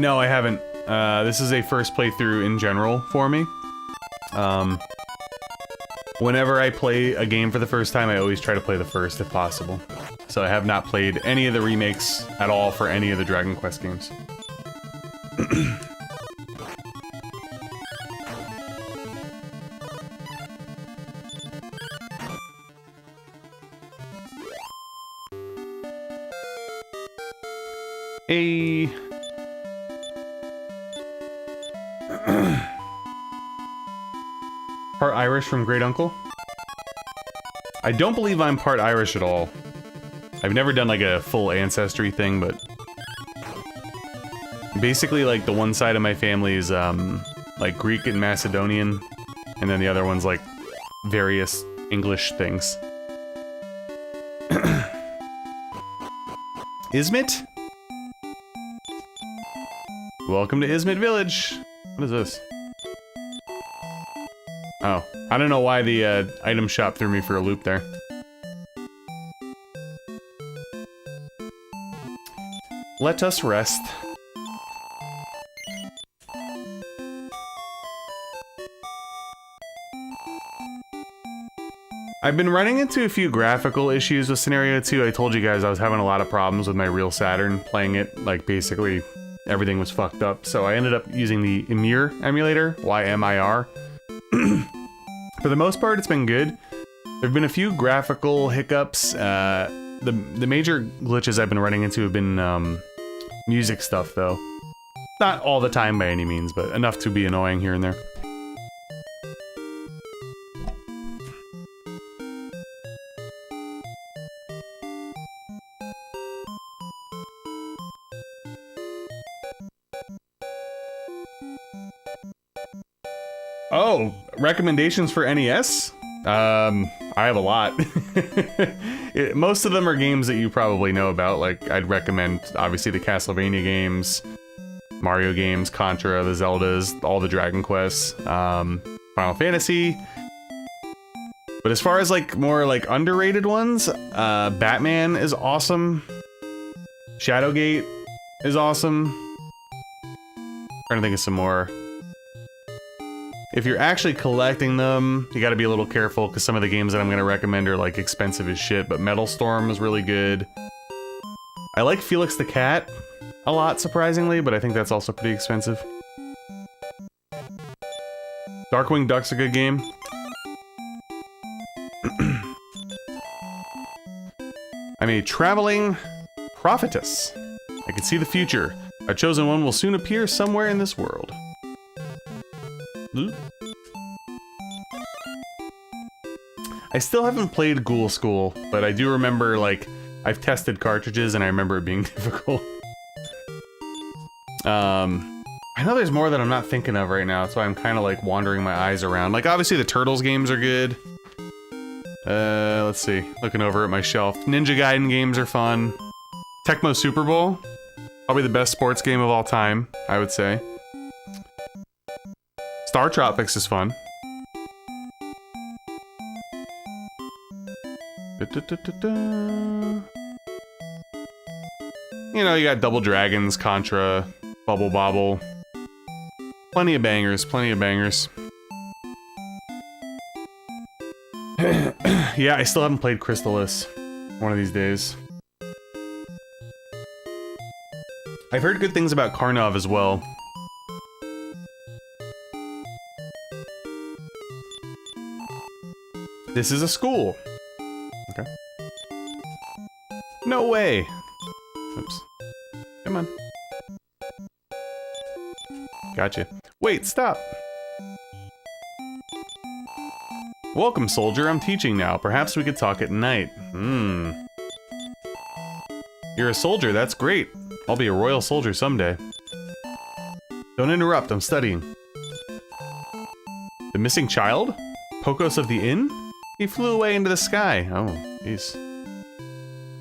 No, I haven't. This is a first playthrough in general for me. Whenever I play a game for the first time, I always try to play the first if possible. So I have not played any of the remakes at all for any of the Dragon Quest games. Hey. Part Irish from Great Uncle? I don't believe I'm part Irish at all. I've never done like a full ancestry thing, but basically like the one side of my family is like Greek and Macedonian, and then the other one's like various English things. Izmit? Welcome to Izmit Village. What is this? Oh, I don't know why the item shop threw me for a loop there. Let us rest. I've been running into a few graphical issues with Scenario 2. I told you guys I was having a lot of problems with my real Saturn playing it. Like, basically, everything was fucked up. So I ended up using the Ymir emulator, Y-M-I-R. For the most part, it's been good. There have been a few graphical hiccups. The major glitches I've been running into have been music stuff, though. Not all the time by any means, but enough to be annoying here and there. Oh, recommendations for NES? I have a lot. Most of them are games that you probably know about. Like, I'd recommend, obviously, the Castlevania games, Mario games, Contra, the Zeldas, all the Dragon Quests, Final Fantasy. But as far as, like, more, like, underrated ones, Batman is awesome. Shadowgate is awesome. Trying to think of some more. If you're actually collecting them, you gotta be a little careful because some of the games that I'm gonna recommend are like expensive as shit, but Metal Storm is really good. I like Felix the Cat a lot, surprisingly, but I think that's also pretty expensive. Darkwing Duck's a good game. I'm a traveling prophetess. I can see the future. A chosen one will soon appear somewhere in this world. I still haven't played Ghoul School, but I do remember, like, I've tested cartridges and I remember it being difficult. I know there's more that I'm not thinking of right now, so I'm kind of like wandering my eyes around. Like, obviously the Turtles games are good. Let's see, looking over at my shelf. Ninja Gaiden games are fun. Tecmo Super Bowl, probably the best sports game of all time, I would say. Star Tropics is fun. You know, you got Double Dragons, Contra, Bubble Bobble. Plenty of bangers, plenty of bangers. Yeah, I still haven't played Crystalis one of these days. I've heard good things about Karnov as well. This is a school. Okay. No way. Oops. Come on. Gotcha. Wait, stop. Welcome, soldier. I'm teaching now. Perhaps we could talk at night. You're a soldier. That's great. I'll be a royal soldier someday. Don't interrupt. I'm studying. The missing child? Pocos of the Inn? He flew away into the sky. Oh, jeez.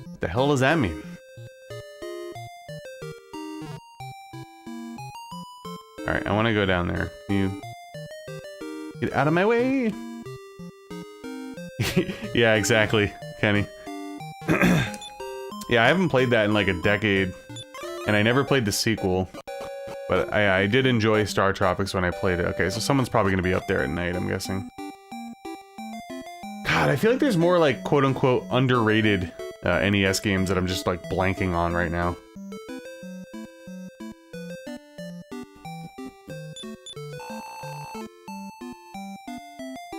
What the hell does that mean? Alright, I want to go down there. Can you get out of my way? Yeah, exactly, Kenny. Yeah, I haven't played that in like a decade. And I never played the sequel. But I did enjoy Star Tropics when I played it. Okay, so someone's probably going to be up there at night, I'm guessing. God, I feel like there's more like quote-unquote underrated NES games that I'm just like blanking on right now.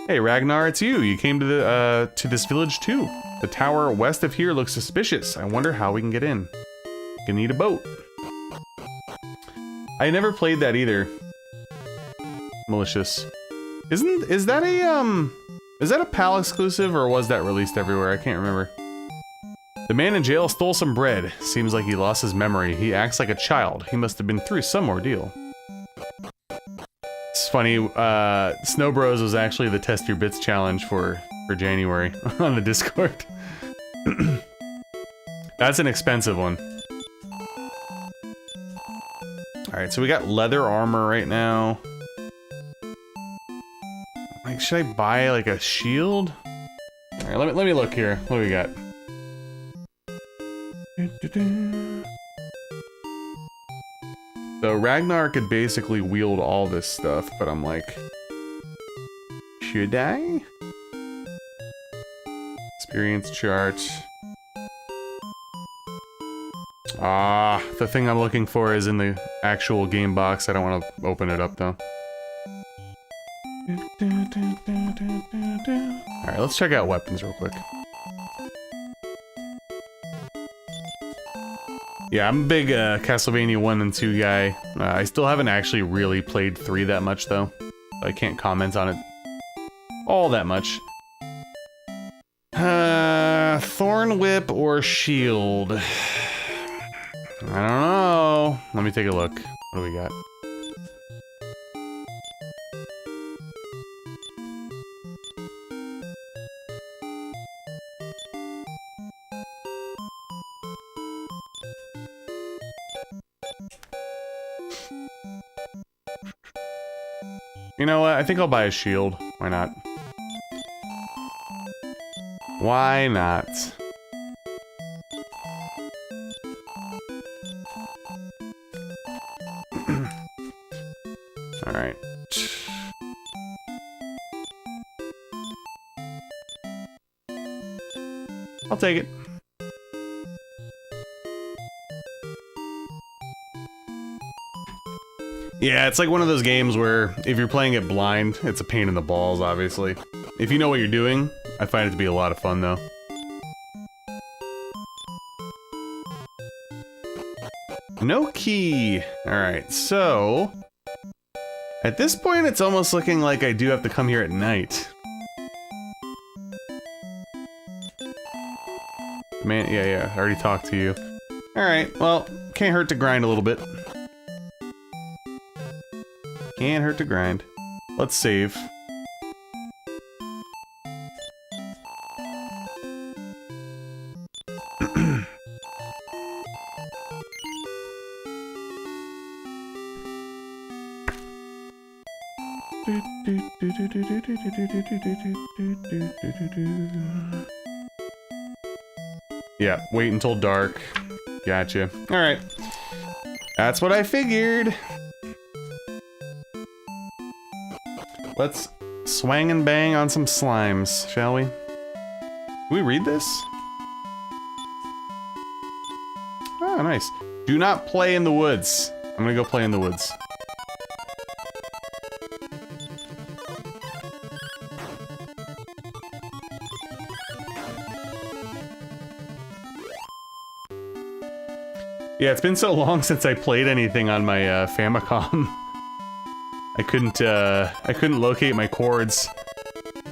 Hey Ragnar, it's you. You came to this village too. The tower west of here looks suspicious. I wonder how we can get in. Gonna need a boat. I never played that either. Malicious. Is that a PAL exclusive or was that released everywhere? I can't remember. The man in jail stole some bread. Seems like he lost his memory. He acts like a child. He must have been through some ordeal. It's funny, Snow Bros was actually the Test Your Bits challenge for January on the Discord. That's an expensive one. Alright, so we got leather armor right now. Like, should I buy, like, a shield? Alright, let me look here. What do we got? So Ragnar could basically wield all this stuff, but I'm like... Should I? Experience chart. Ah, the thing I'm looking for is in the actual game box. I don't want to open it up though. Alright, let's check out weapons real quick. Yeah, I'm a big Castlevania 1 and 2 guy. I still haven't actually really played 3 that much though. I can't comment on it all that much. Thorn Whip or Shield? I don't know. Let me take a look. What do we got? You know what? I think I'll buy a shield. Why not? Why not? Alright. I'll take it. Yeah, it's like one of those games where if you're playing it blind, it's a pain in the balls, obviously. If you know what you're doing, I find it to be a lot of fun, though. No key. Alright, so... at this point, it's almost looking like I do have to come here at night. Man, yeah, I already talked to you. Alright, well, can't hurt to grind a little bit. Can't hurt to grind. Let's save. Yeah, wait until dark. Gotcha. Alright. That's what I figured. Let's swang and bang on some slimes, shall we? Can we read this? Oh, nice. Do not play in the woods. I'm gonna go play in the woods. Yeah, it's been so long since I played anything on my Famicom. I couldn't locate my chords.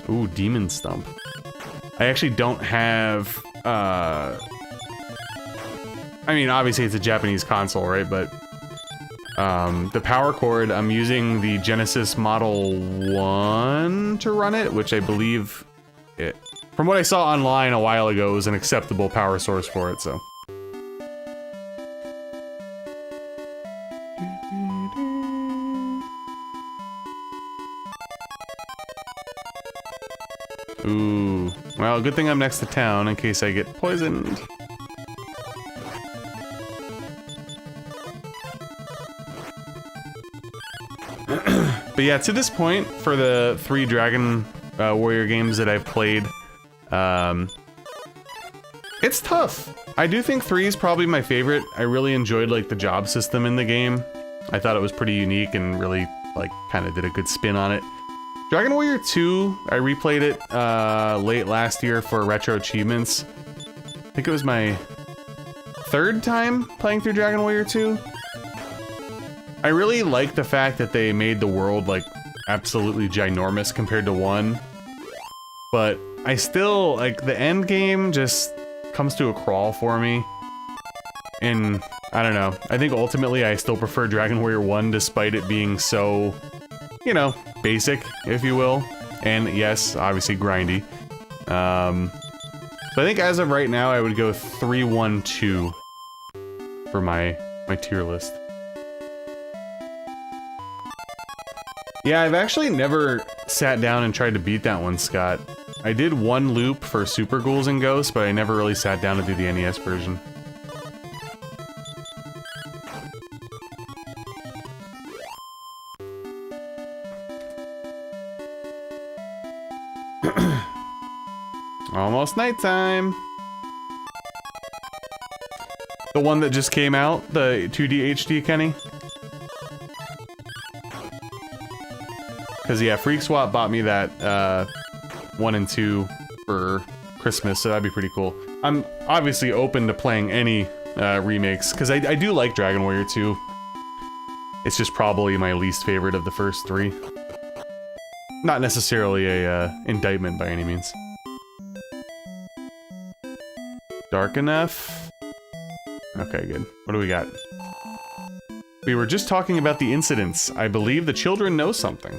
Ooh, Demon Stump. I actually don't have, I mean, obviously it's a Japanese console, right? But, the power cord, I'm using the Genesis Model 1 to run it, which I believe, from what I saw online a while ago, was an acceptable power source for it, so. Ooh. Well, good thing I'm next to town in case I get poisoned. But yeah, to this point, for the 3 Dragon Warrior games that I've played, it's tough. I do think 3 is probably my favorite. I really enjoyed, like, the job system in the game. I thought it was pretty unique and really, like, kind of did a good spin on it. Dragon Warrior 2, I replayed it late last year for Retro Achievements. I think it was my 3rd time playing through Dragon Warrior 2. I really like the fact that they made the world, like, absolutely ginormous compared to 1. But I still, like, the end game just comes to a crawl for me. And, I don't know, I think ultimately I still prefer Dragon Warrior 1 despite it being so, you know, basic, if you will. And yes, obviously grindy. So I think as of right now, I would go 3-1-2 for my tier list. Yeah, I've actually never sat down and tried to beat that one, Scott. I did one loop for Super Ghouls and Ghosts, but I never really sat down to do the NES version. almost nighttime. The one that just came out, the 2D HD, Kenny? Because, yeah, Freak Swap bought me that 1 and 2 for Christmas, so that'd be pretty cool. I'm obviously open to playing any remakes, because I do like Dragon Warrior 2. It's just probably my least favorite of the first 3. Not necessarily a indictment by any means. Dark enough? Okay, good. What do we got? We were just talking about the incidents. I believe the children know something.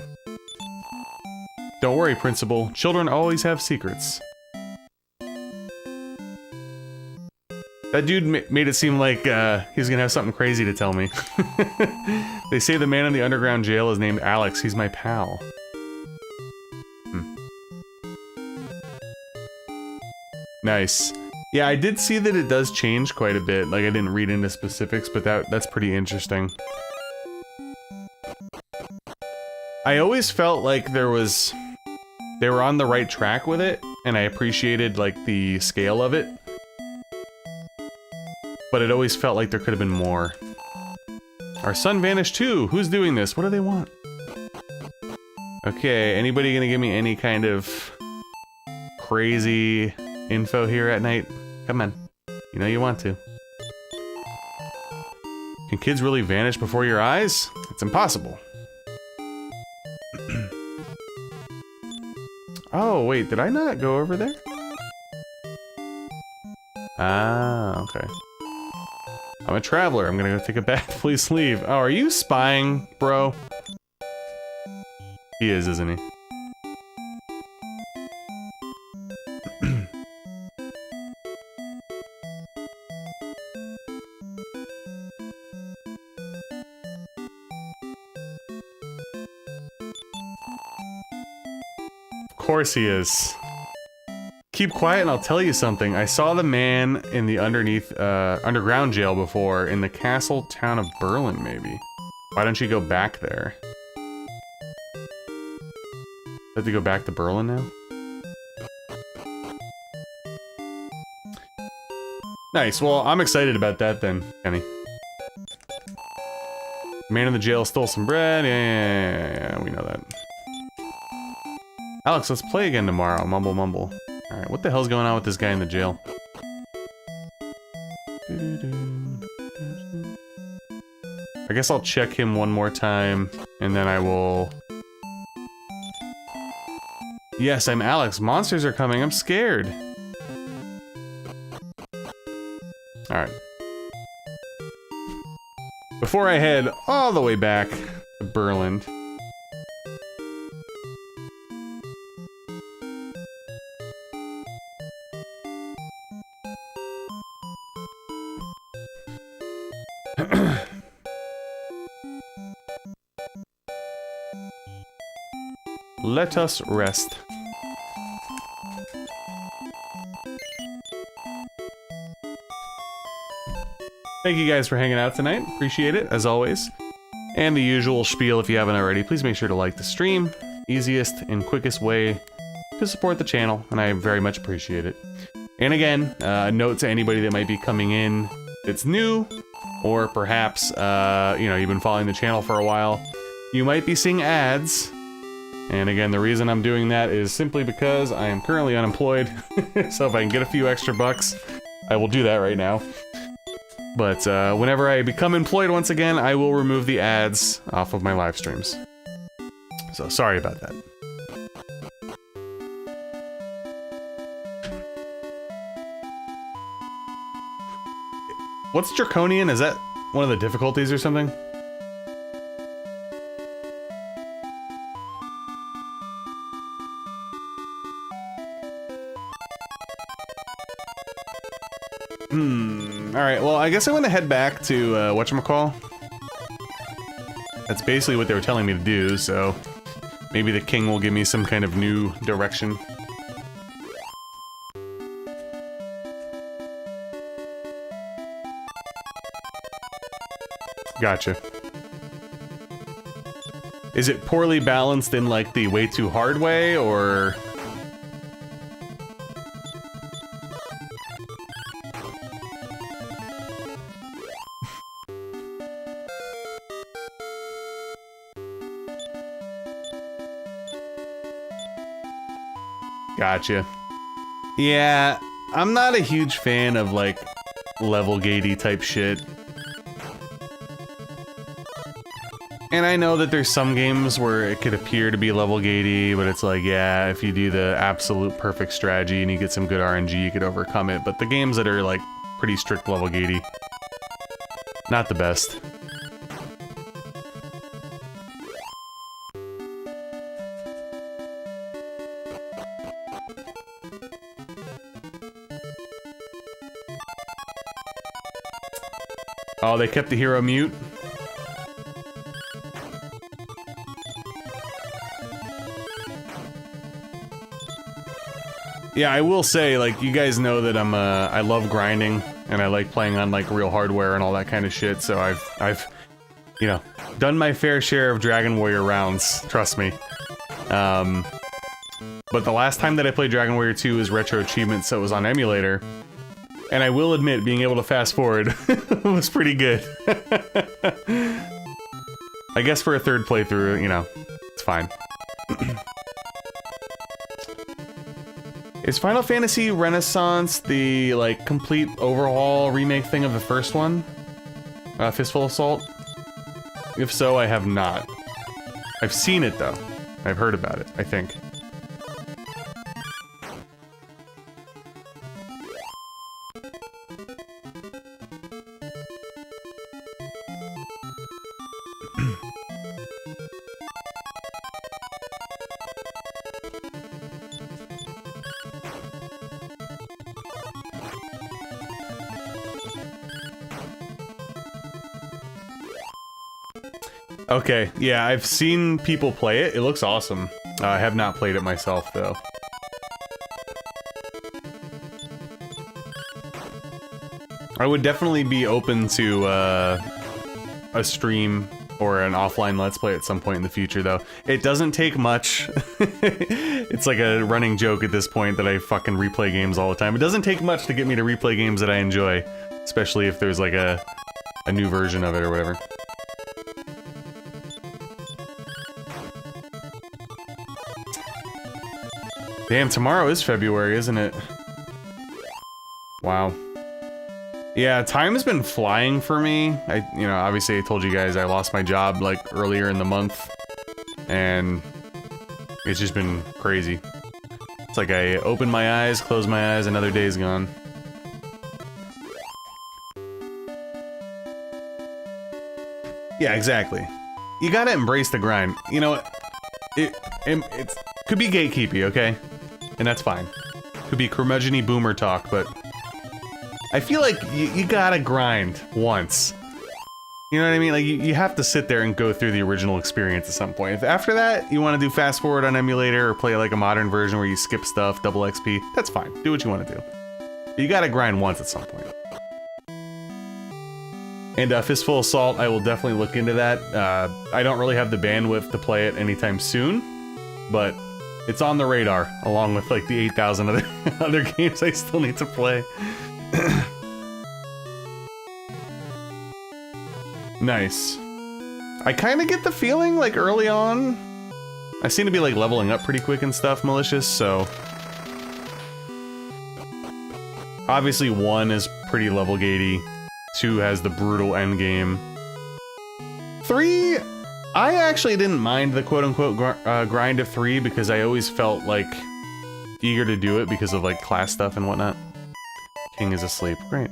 Don't worry, Principal. Children always have secrets. That dude made it seem like he's gonna have something crazy to tell me. They say the man in the underground jail is named Alex. He's my pal. Nice. Yeah, I did see that it does change quite a bit. Like, I didn't read into specifics, but that's pretty interesting. I always felt like they were on the right track with it, and I appreciated, like, the scale of it. But it always felt like there could have been more. Our son vanished too! Who's doing this? What do they want? Okay, anybody gonna give me any kind of crazy info here at night? Come on. You know you want to. Can kids really vanish before your eyes? It's impossible. Oh, wait, did I not go over there? Ah, okay. I'm a traveler. I'm gonna go take a bath. Please leave. Oh, are you spying, bro? He is, isn't he? Of course he is. Keep quiet and I'll tell you something. I saw the man in the underground jail before, in the castle town of Berlin, maybe. Why don't you go back there? Have to go back to Berlin now? Nice, well, I'm excited about that then, Kenny. Man in the jail stole some bread. Yeah, we know that. Alex, let's play again tomorrow. Mumble, mumble. Alright, what the hell's going on with this guy in the jail? I guess I'll check him one more time, and then I will... Yes, I'm Alex. Monsters are coming. I'm scared. Alright. Before I head all the way back to Berlin... Let us rest. Thank you guys for hanging out tonight. Appreciate it, as always. And the usual spiel, if you haven't already, please make sure to like the stream. Easiest and quickest way to support the channel, and I very much appreciate it. And again, a note to anybody that might be coming in that's new, or perhaps, you know, you've been following the channel for a while. You might be seeing ads. And again, the reason I'm doing that is simply because I am currently unemployed. So if I can get a few extra bucks, I will do that right now. But whenever I become employed once again, I will remove the ads off of my live streams. So sorry about that. What's Draconian? Is that one of the difficulties or something? Alright, well, I guess I'm gonna head back to, whatchamacall. That's basically what they were telling me to do, so... maybe the king will give me some kind of new direction. Gotcha. Is it poorly balanced in, like, the way too hard way, or... Gotcha. Yeah, I'm not a huge fan of, like, level gatey type shit. And I know that there's some games where it could appear to be level gatey, but it's like, yeah, if you do the absolute perfect strategy and you get some good RNG, you could overcome it. But the games that are, like, pretty strict level gatey, not the best. Oh, they kept the hero mute? Yeah, I will say, like, you guys know that I love grinding, and I like playing on, like, real hardware and all that kind of shit, so I've, you know, done my fair share of Dragon Warrior rounds, trust me. But the last time that I played Dragon Warrior 2 was Retro Achievement, so it was on emulator. And I will admit, being able to fast forward was pretty good. I guess for a third playthrough, you know, it's fine. Is Final Fantasy Renaissance the, like, complete overhaul remake thing of the first one? Fistful Assault? If so, I have not. I've seen it, though. I've heard about it, I think. Okay, yeah, I've seen people play it. It looks awesome. I have not played it myself, though. I would definitely be open to a stream or an offline Let's Play at some point in the future, though. It doesn't take much. It's like a running joke at this point that I fucking replay games all the time. It doesn't take much to get me to replay games that I enjoy, especially if there's like a new version of it or whatever. Damn, tomorrow is February, isn't it? Wow. Yeah, time has been flying for me. You know, obviously I told you guys I lost my job, like, earlier in the month. And it's just been crazy. It's like I open my eyes, close my eyes, another day's gone. Yeah, exactly. You gotta embrace the grind. You know, it could be gatekeepy, okay? And that's fine. Could be curmudgeon-y boomer talk, but I feel like you gotta grind once. You know what I mean? Like, you have to sit there and go through the original experience at some point. If after that, you want to do fast forward on emulator or play like a modern version where you skip stuff, double XP, that's fine. Do what you want to do. But you gotta grind once at some point. And Fistful Assault, I will definitely look into that. I don't really have the bandwidth to play it anytime soon, but it's on the radar, along with like the 8,000 other games I still need to play. Nice. I kind of get the feeling, like, early on, I seem to be, like, leveling up pretty quick and stuff, Malicious, so... Obviously, 1 is pretty level gatey. 2 has the brutal endgame. 3... I actually didn't mind the quote-unquote grind of 3 because I always felt, like, eager to do it because of, like, class stuff and whatnot. King is asleep. Great.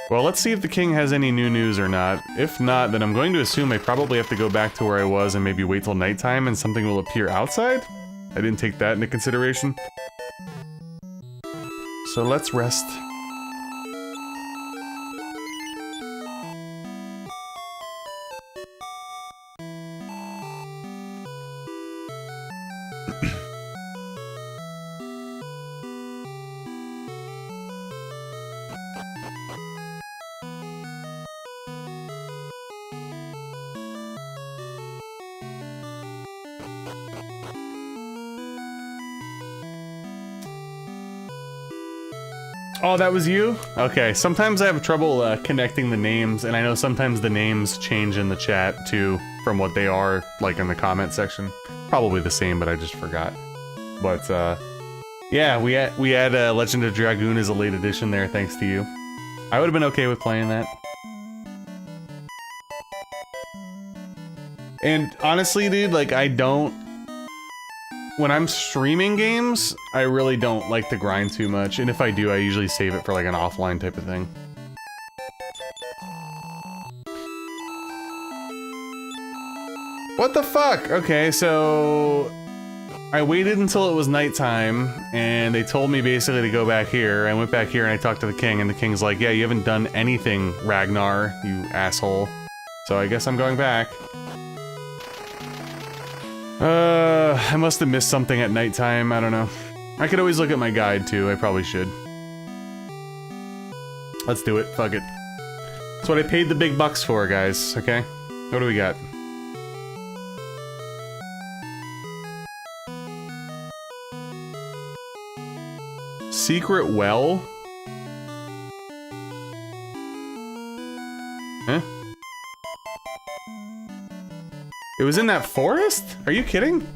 Well, let's see if the king has any new news or not. If not, then I'm going to assume I probably have to go back to where I was and maybe wait till nighttime and something will appear outside? I didn't take that into consideration. So let's rest. Oh, that was you? Okay, sometimes I have trouble connecting the names, and I know sometimes the names change in the chat, too, from what they are, like, in the comment section. Probably the same, but I just forgot. But yeah, we had Legend of Dragoon as a late edition there, thanks to you. I would have been okay with playing that. And honestly, dude, like I don't. When I'm streaming games, I really don't like to grind too much, and if I do, I usually save it for like an offline type of thing. What the fuck? Okay, so I waited until it was nighttime, and they told me basically to go back here. I went back here and I talked to the king, and the king's like, yeah, you haven't done anything, Ragnar, you asshole. So I guess I'm going back. I must have missed something at nighttime, I don't know. I could always look at my guide too, I probably should. Let's do it, fuck it. That's what I paid the big bucks for, guys, okay? What do we got? Secret well? Huh? It was in that forest? Are you kidding?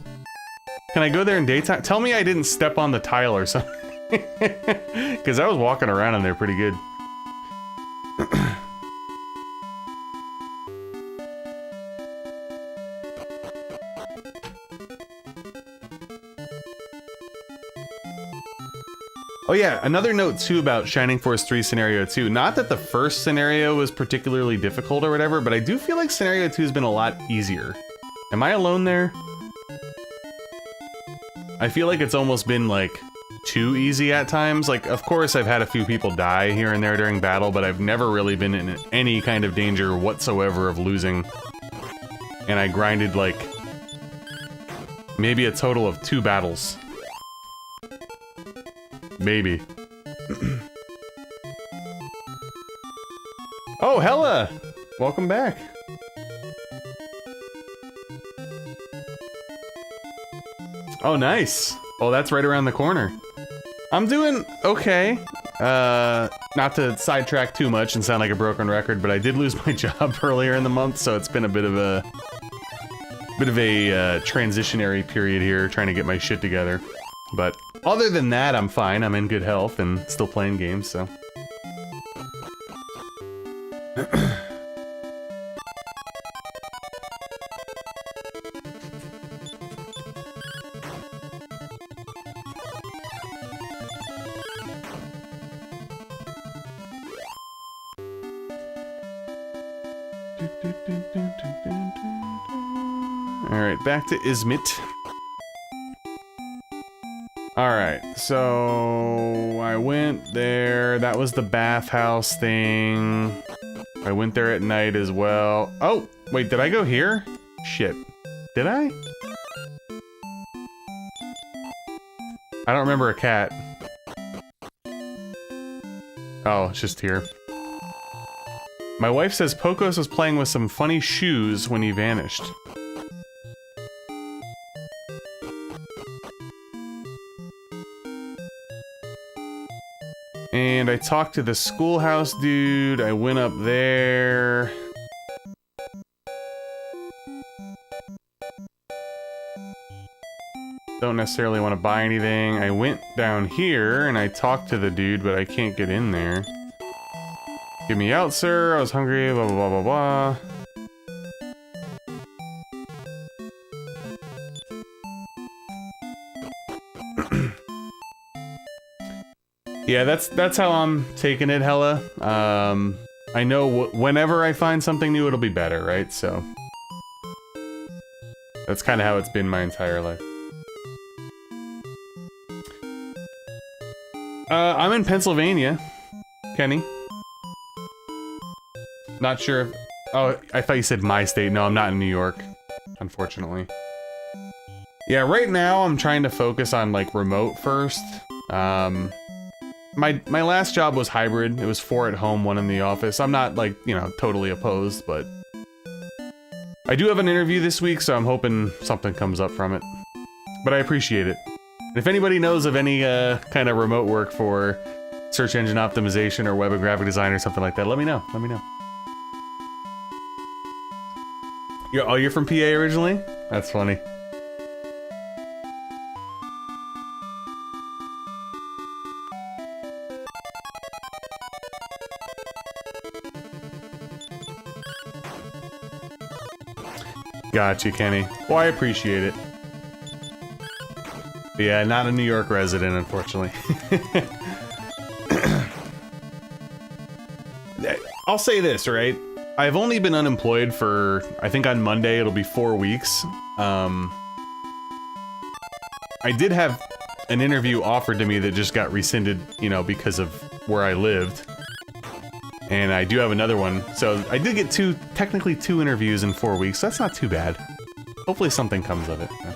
Can I go there in daytime? Tell me I didn't step on the tile or something. Because I was walking around in there pretty good. Oh yeah, another note too about Shining Force 3 Scenario 2. Not that the first scenario was particularly difficult or whatever, but I do feel like Scenario 2 has been a lot easier. Am I alone there? I feel like it's almost been like too easy at times. Like, of course I've had a few people die here and there during battle, but I've never really been in any kind of danger whatsoever of losing. And I grinded like maybe a total of 2 battles. Maybe. Oh, Hella! Welcome back. Oh, nice. Oh, that's right around the corner. I'm doing okay. Not to sidetrack too much and sound like a broken record, but I did lose my job earlier in the month, so it's been a bit of a transitionary period here, trying to get my shit together. But other than that, I'm fine. I'm in good health and still playing games, so. Alright, back to Izmit. Alright, so I went there. That was the bathhouse thing. I went there at night as well. Oh, wait, did I go here? Shit. Did I? I don't remember a cat. Oh, it's just here. My wife says Pocos was playing with some funny shoes when he vanished. And I talked to the schoolhouse dude, I went up there. Don't necessarily want to buy anything. I went down here and I talked to the dude, but I can't get in there. Get me out, sir. I was hungry, blah, blah, blah, blah, blah. Yeah, that's how I'm taking it, Hella. I know whenever I find something new, it'll be better, right? So that's kind of how it's been my entire life. I'm in Pennsylvania, Kenny. Not sure if... Oh, I thought you said my state. No, I'm not in New York, unfortunately. Yeah, right now I'm trying to focus on, like, remote first. My last job was hybrid. It was 4 at home, 1 in the office. I'm not, like, you know, totally opposed, but... I do have an interview this week, so I'm hoping something comes up from it. But I appreciate it. And if anybody knows of any kind of remote work for search engine optimization or web and graphic design or something like that, let me know. Let me know. You're from PA originally? That's funny. Gotcha, Kenny. Well, I appreciate it. But yeah, not a New York resident, unfortunately. I'll say this, right? I've only been unemployed for, I think on Monday it'll be 4 weeks. I did have an interview offered to me that just got rescinded, you know, because of where I lived. And I do have another one. So I did get technically two interviews in 4 weeks. So that's not too bad. Hopefully something comes of it. Yeah.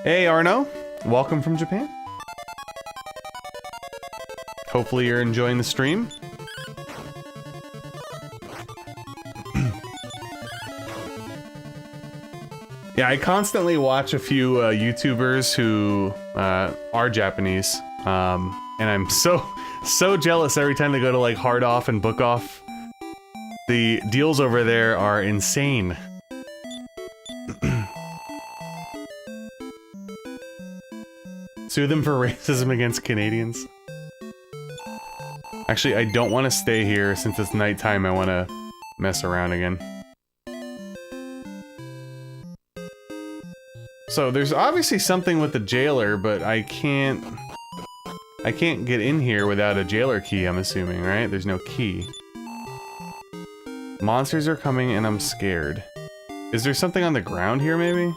Hey, Arno. Welcome from Japan. Hopefully you're enjoying the stream. Yeah, I constantly watch a few YouTubers who are Japanese, and I'm so jealous every time they go to like Hard Off and Book Off. The deals over there are insane. Sue them for racism against Canadians. Actually, I don't want to stay here since it's nighttime. I want to mess around again. So there's obviously something with the jailer, but I can't get in here without a jailer key, I'm assuming, right? There's no key. Monsters are coming and I'm scared. Is there something on the ground here, maybe?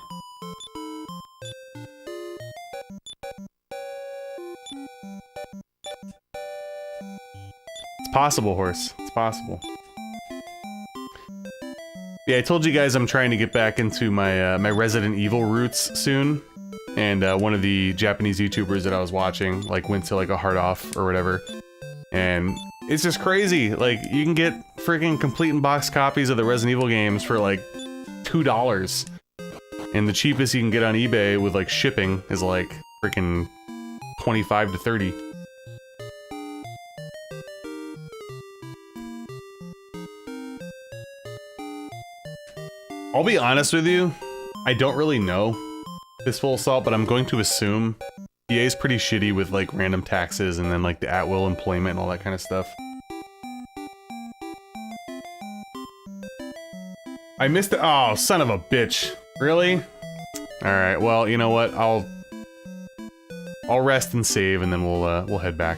It's possible, horse. It's possible. Yeah, I told you guys I'm trying to get back into my my Resident Evil roots soon, and one of the Japanese YouTubers that I was watching like went to like a Hard Off or whatever, and it's just crazy. Like you can get freaking complete in box copies of the Resident Evil games for like $2, and the cheapest you can get on eBay with like shipping is like freaking 25 to 30. I'll be honest with you, I don't really know this Full Assault, but I'm going to assume EA's pretty shitty with like random taxes and then like the at-will employment and all that kind of stuff. I missed it. Oh, son of a bitch. Really? Alright, well, you know what? I'll rest and save and then we'll head back.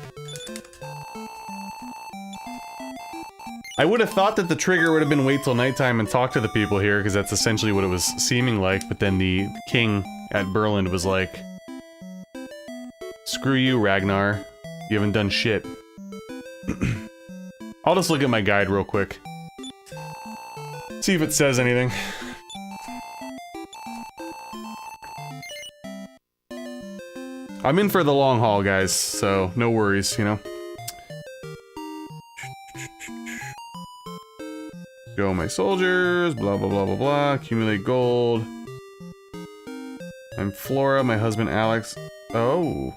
I would have thought that the trigger would have been wait till nighttime and talk to the people here, because that's essentially what it was seeming like, but then the king at Berlin was like, screw you, Ragnar. You haven't done shit. I'll just look at my guide real quick. See if it says anything. I'm in for the long haul, guys, so no worries, you know? Go my soldiers, blah blah blah blah blah, accumulate gold. I'm Flora, my husband Alex. Oh.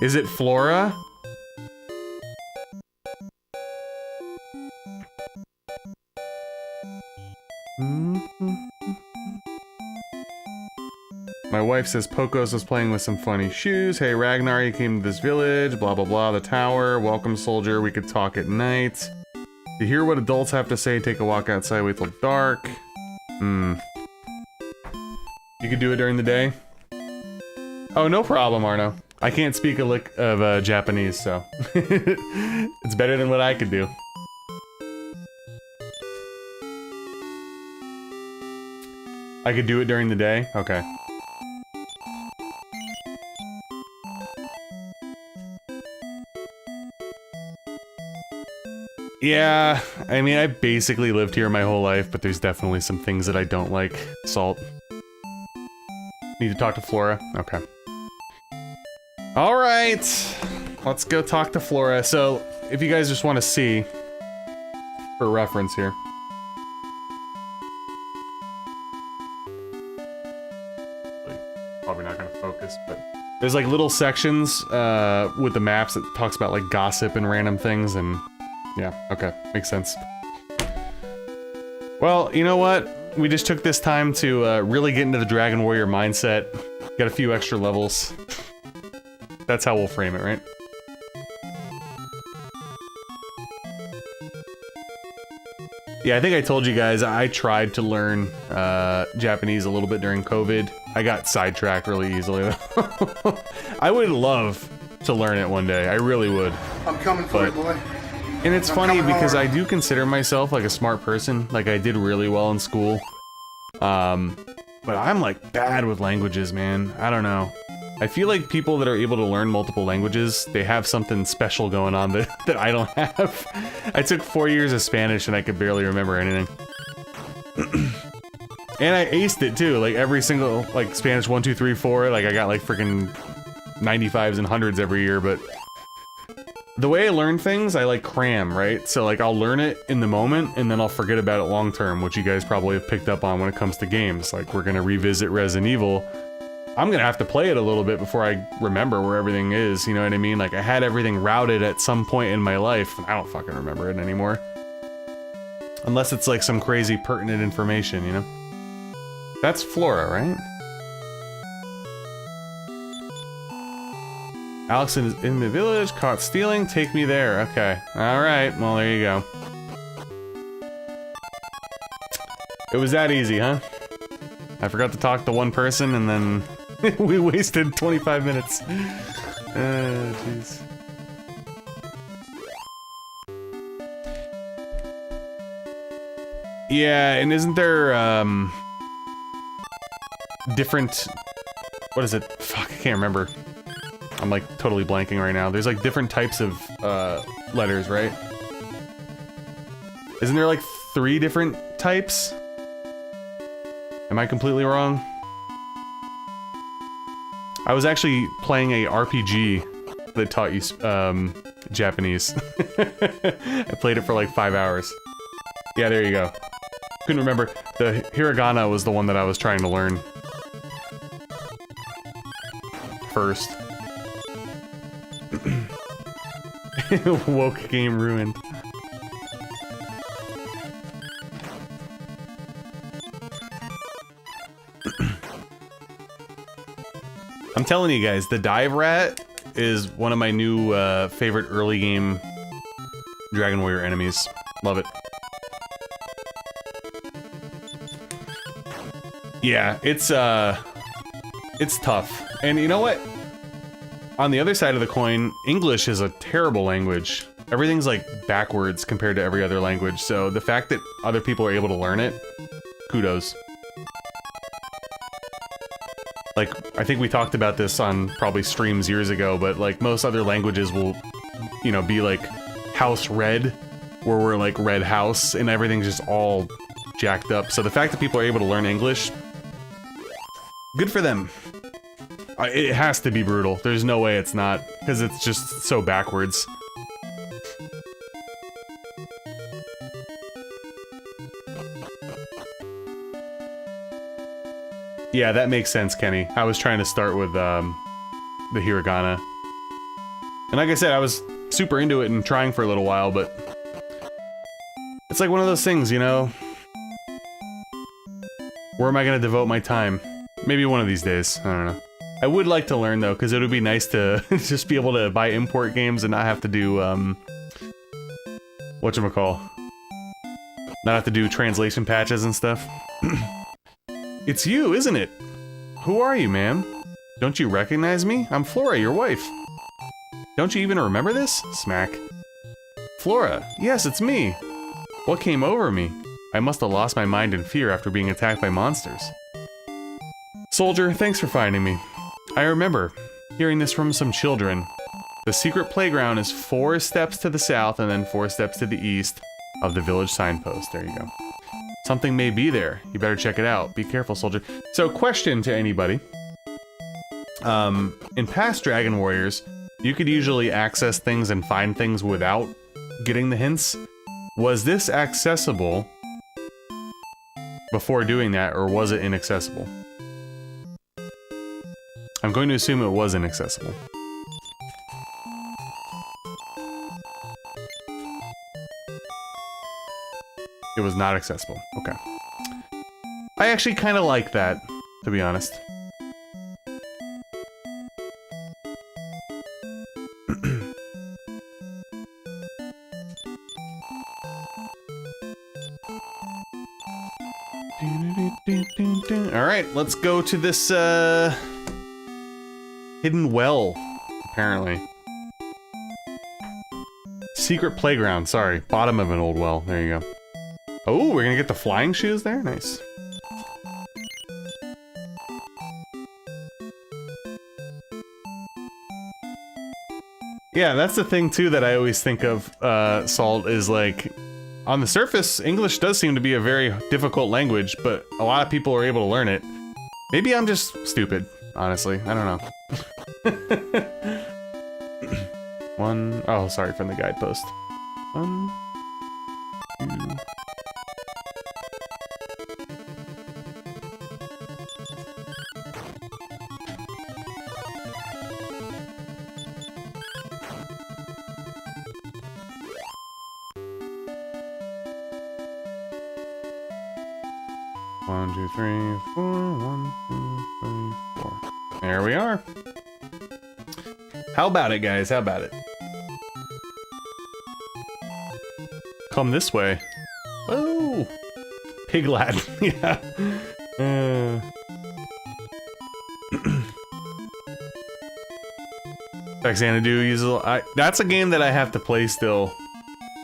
Is it Flora? My wife says Pocos is playing with some funny shoes. Hey Ragnar, you came to this village, blah blah blah, the tower. Welcome soldier, we could talk at night. To hear what adults have to say, take a walk outside, wait till dark. You could do it during the day? Oh, no problem, Arno. I can't speak a lick of Japanese, so... it's better than what I could do. I could do it during the day? Okay. Yeah, I mean, I basically lived here my whole life, but there's definitely some things that I don't like. Salt. Need to talk to Flora? Okay. Alright! Let's go talk to Flora. So, if you guys just want to see, for reference here. Probably not going to focus, but... There's like little sections with the maps that talks about like gossip and random things, and... Yeah, okay. Makes sense. Well, you know what? We just took this time to really get into the Dragon Warrior mindset. Got a few extra levels. That's how we'll frame it, right? Yeah, I think I told you guys I tried to learn Japanese a little bit during COVID. I got sidetracked really easily. I would love to learn it one day. I really would. I'm coming for you, boy. And it's funny because I do consider myself like a smart person. Like I did really well in school. But I'm like bad with languages, man. I don't know. I feel like people that are able to learn multiple languages, they have something special going on that I don't have. I took 4 years of Spanish and I could barely remember anything. And I aced it too, like every single, like Spanish 1, 2, 3, 4, like I got like freaking 95s and 100s every year, but the way I learn things, I like cram, right? So like I'll learn it in the moment and then I'll forget about it long term, which you guys probably have picked up on when it comes to games. Like we're gonna revisit Resident Evil. I'm gonna have to play it a little bit before I remember where everything is, you know what I mean? Like I had everything routed at some point in my life, and I don't fucking remember it anymore. Unless it's like some crazy pertinent information, you know? That's Flora, right? Alex is in the village, caught stealing, take me there. Okay, alright, well there you go. It was that easy, huh? I forgot to talk to one person and then we wasted 25 minutes. Jeez. Yeah, and isn't there, different... What is it? Fuck, I can't remember. I'm like totally blanking right now. There's like different types of, letters, right? Isn't there like 3 different types? Am I completely wrong? I was actually playing a RPG that taught you, Japanese. I played it for like 5 hours. Yeah, there you go. Couldn't remember. The hiragana was the one that I was trying to learn first. Woke game ruined. I'm telling you guys, the dive rat is one of my new favorite early game Dragon Warrior enemies. Love it. Yeah, it's tough. And you know what? On the other side of the coin, English is a terrible language. Everything's like backwards compared to every other language, so the fact that other people are able to learn it, kudos. Like, I think we talked about this on probably streams years ago, but like most other languages will, you know, be like house red, where we're like red house, and everything's just all jacked up. So the fact that people are able to learn English, good for them. It has to be brutal. There's no way it's not, because it's just so backwards. Yeah, that makes sense, Kenny. I was trying to start with the hiragana. And like I said, I was super into it and trying for a little while, but it's like one of those things, you know? Where am I gonna devote my time? Maybe one of these days. I don't know. I would like to learn though, because it would be nice to just be able to buy import games and not have to do, whatchamacall? Not have to do translation patches and stuff. It's you, isn't it? Who are you, ma'am? Don't you recognize me? I'm Flora, your wife. Don't you even remember this? Smack. Flora, yes, it's me. What came over me? I must have lost my mind in fear after being attacked by monsters. Soldier, thanks for finding me. I remember hearing this from some children. The secret playground is 4 steps to the south and then 4 steps to the east of the village signpost. There you go. Something may be there. You better check it out. Be careful, soldier. So, question to anybody. In past Dragon Warriors, you could usually access things and find things without getting the hints. Was this accessible before doing that, or was it inaccessible? I'm going to assume it was inaccessible. It was not accessible. Okay. I actually kind of like that, to be honest. Alright, let's go to this, hidden well, apparently. Secret playground, sorry. Bottom of an old well, there you go. Oh, we're gonna get the flying shoes there? Nice. Yeah, that's the thing too that I always think of, Salt, is like, on the surface, English does seem to be a very difficult language, but a lot of people are able to learn it. Maybe I'm just stupid, honestly. I don't know. Oh, sorry, from the guidepost. 1, 2. One, two, three, four. 1, 2, 3, 4. There we are. How about it, guys? How about it? Come this way. Oh, pig lad. Yeah. Xanadu uses. That's a game that I have to play still.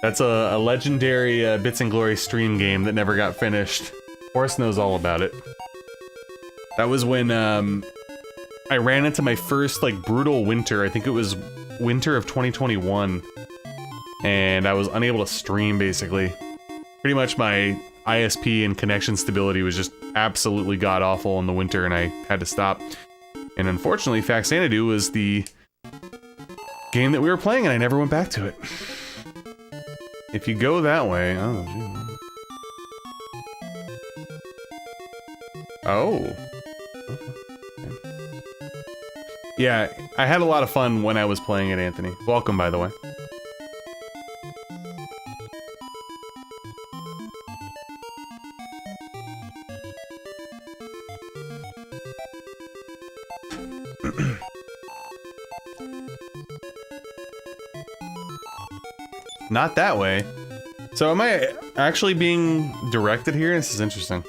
That's a legendary Bits and Glory stream game that never got finished. Horace knows all about it. That was when I ran into my first like brutal winter. I think it was winter of 2021, and I was unable to stream basically. Pretty much my ISP and connection stability was just absolutely god awful in the winter, and I had to stop. And unfortunately, Faxanadu was the game that we were playing, and I never went back to it. If you go that way, oh, gee. Oh. Yeah, I had a lot of fun when I was playing it, Anthony. Welcome, by the way. Not that way. So am I actually being directed here? This is interesting.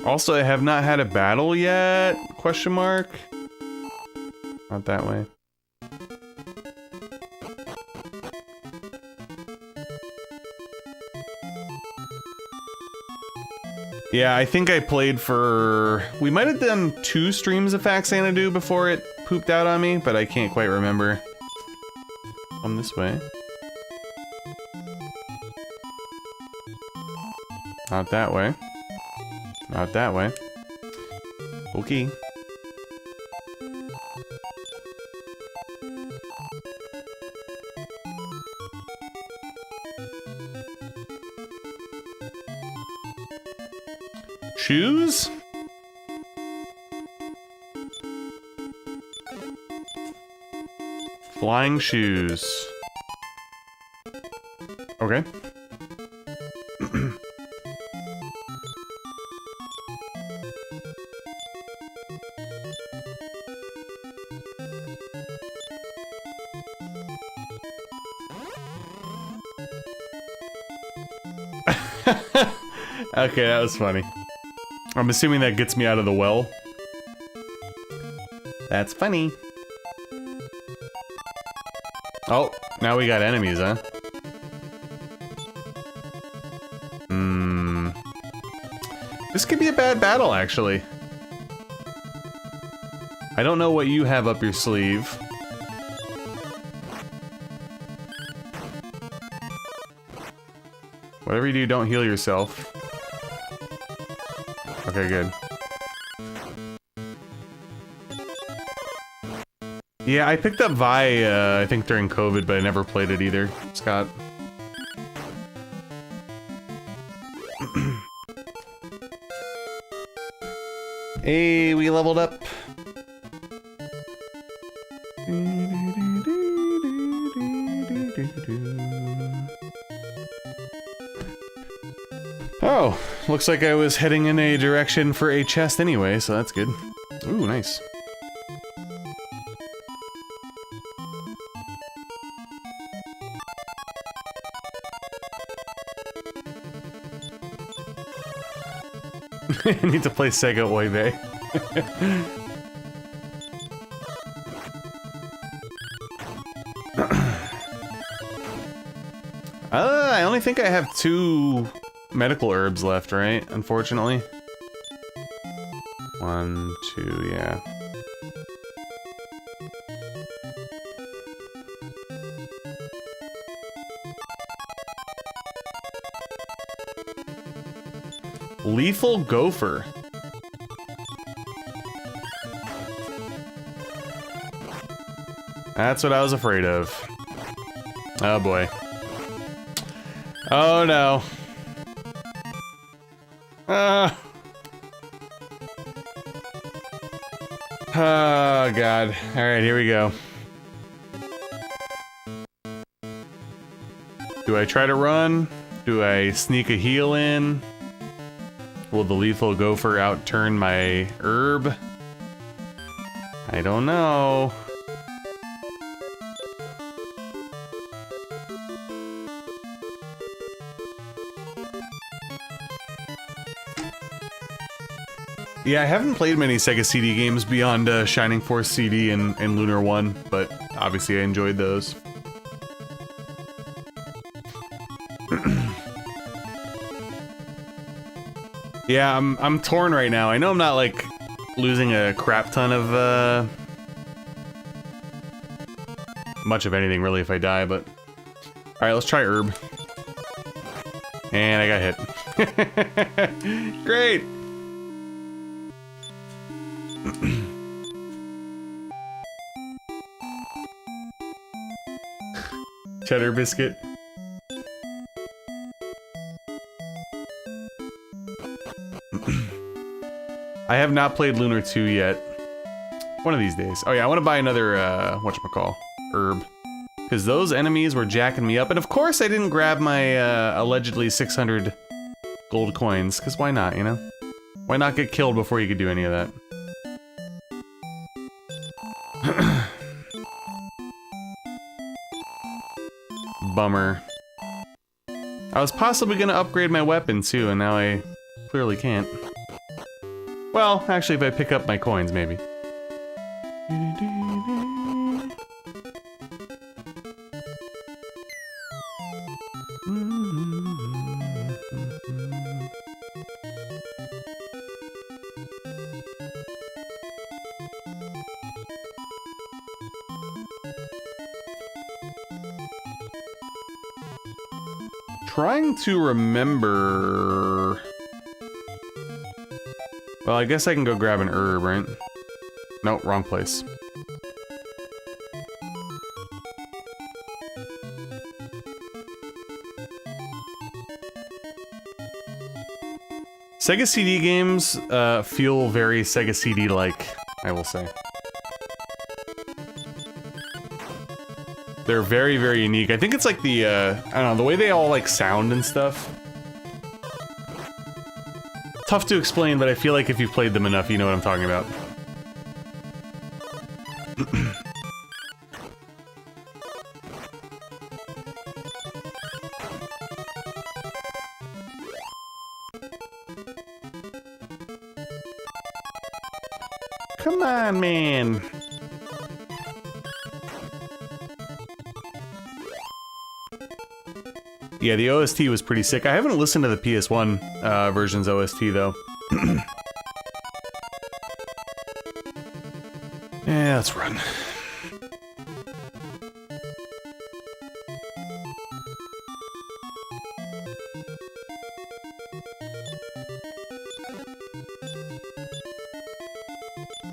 Also, I have not had a battle yet? Question mark? Not that way. Yeah, I think I played for... We might have done 2 streams of Faxanadu before it pooped out on me, but I can't quite remember. Come this way. Not that way. Not that way. Okay. Shoes? Flying shoes. Okay. Okay, that was funny. I'm assuming that gets me out of the well. That's funny. Oh, now we got enemies, huh? This could be a bad battle, actually. I don't know what you have up your sleeve. Whatever you do, don't heal yourself. Okay, good. Yeah, I picked up Vi, I think during COVID, but I never played it either, Scott. Hey, we leveled up. Oh, looks like I was heading in a direction for a chest anyway, so that's good. Ooh, nice. I need to play Sega Oibe. I only think I have 2 medical herbs left, right? Unfortunately. 1, 2, yeah. Lethal Gopher. That's what I was afraid of. Oh boy. Oh no. Oh god. Alright, here we go. Do I try to run? Do I sneak a heal in? Will the Lethal Gopher outturn my herb? I don't know. Yeah, I haven't played many Sega CD games beyond Shining Force CD and Lunar 1, but obviously I enjoyed those. Yeah, I'm torn right now. I know I'm not, like, losing a crap ton of, much of anything, really, if I die, but... Alright, let's try herb. And I got hit. Great! Cheddar biscuit. I have not played Lunar 2 yet. One of these days. Oh yeah, I want to buy another, whatchamacall, herb. Because those enemies were jacking me up. And of course I didn't grab my, allegedly 600 gold coins. Because why not, you know? Why not get killed before you could do any of that? Bummer. I was possibly gonna upgrade my weapon too, and now I clearly can't. Well, actually, if I pick up my coins, maybe. Trying to remember... Well, I guess I can go grab an herb, right? Nope, wrong place. Sega CD games feel very Sega CD-like, I will say. They're very, very unique. I think it's like the, I don't know, the way they all, like, sound and stuff. Tough to explain, but I feel like if you've played them enough, you know what I'm talking about. Come on, man. Yeah, the OST was pretty sick. I haven't listened to the PS1 version's OST, though. Yeah, let's run.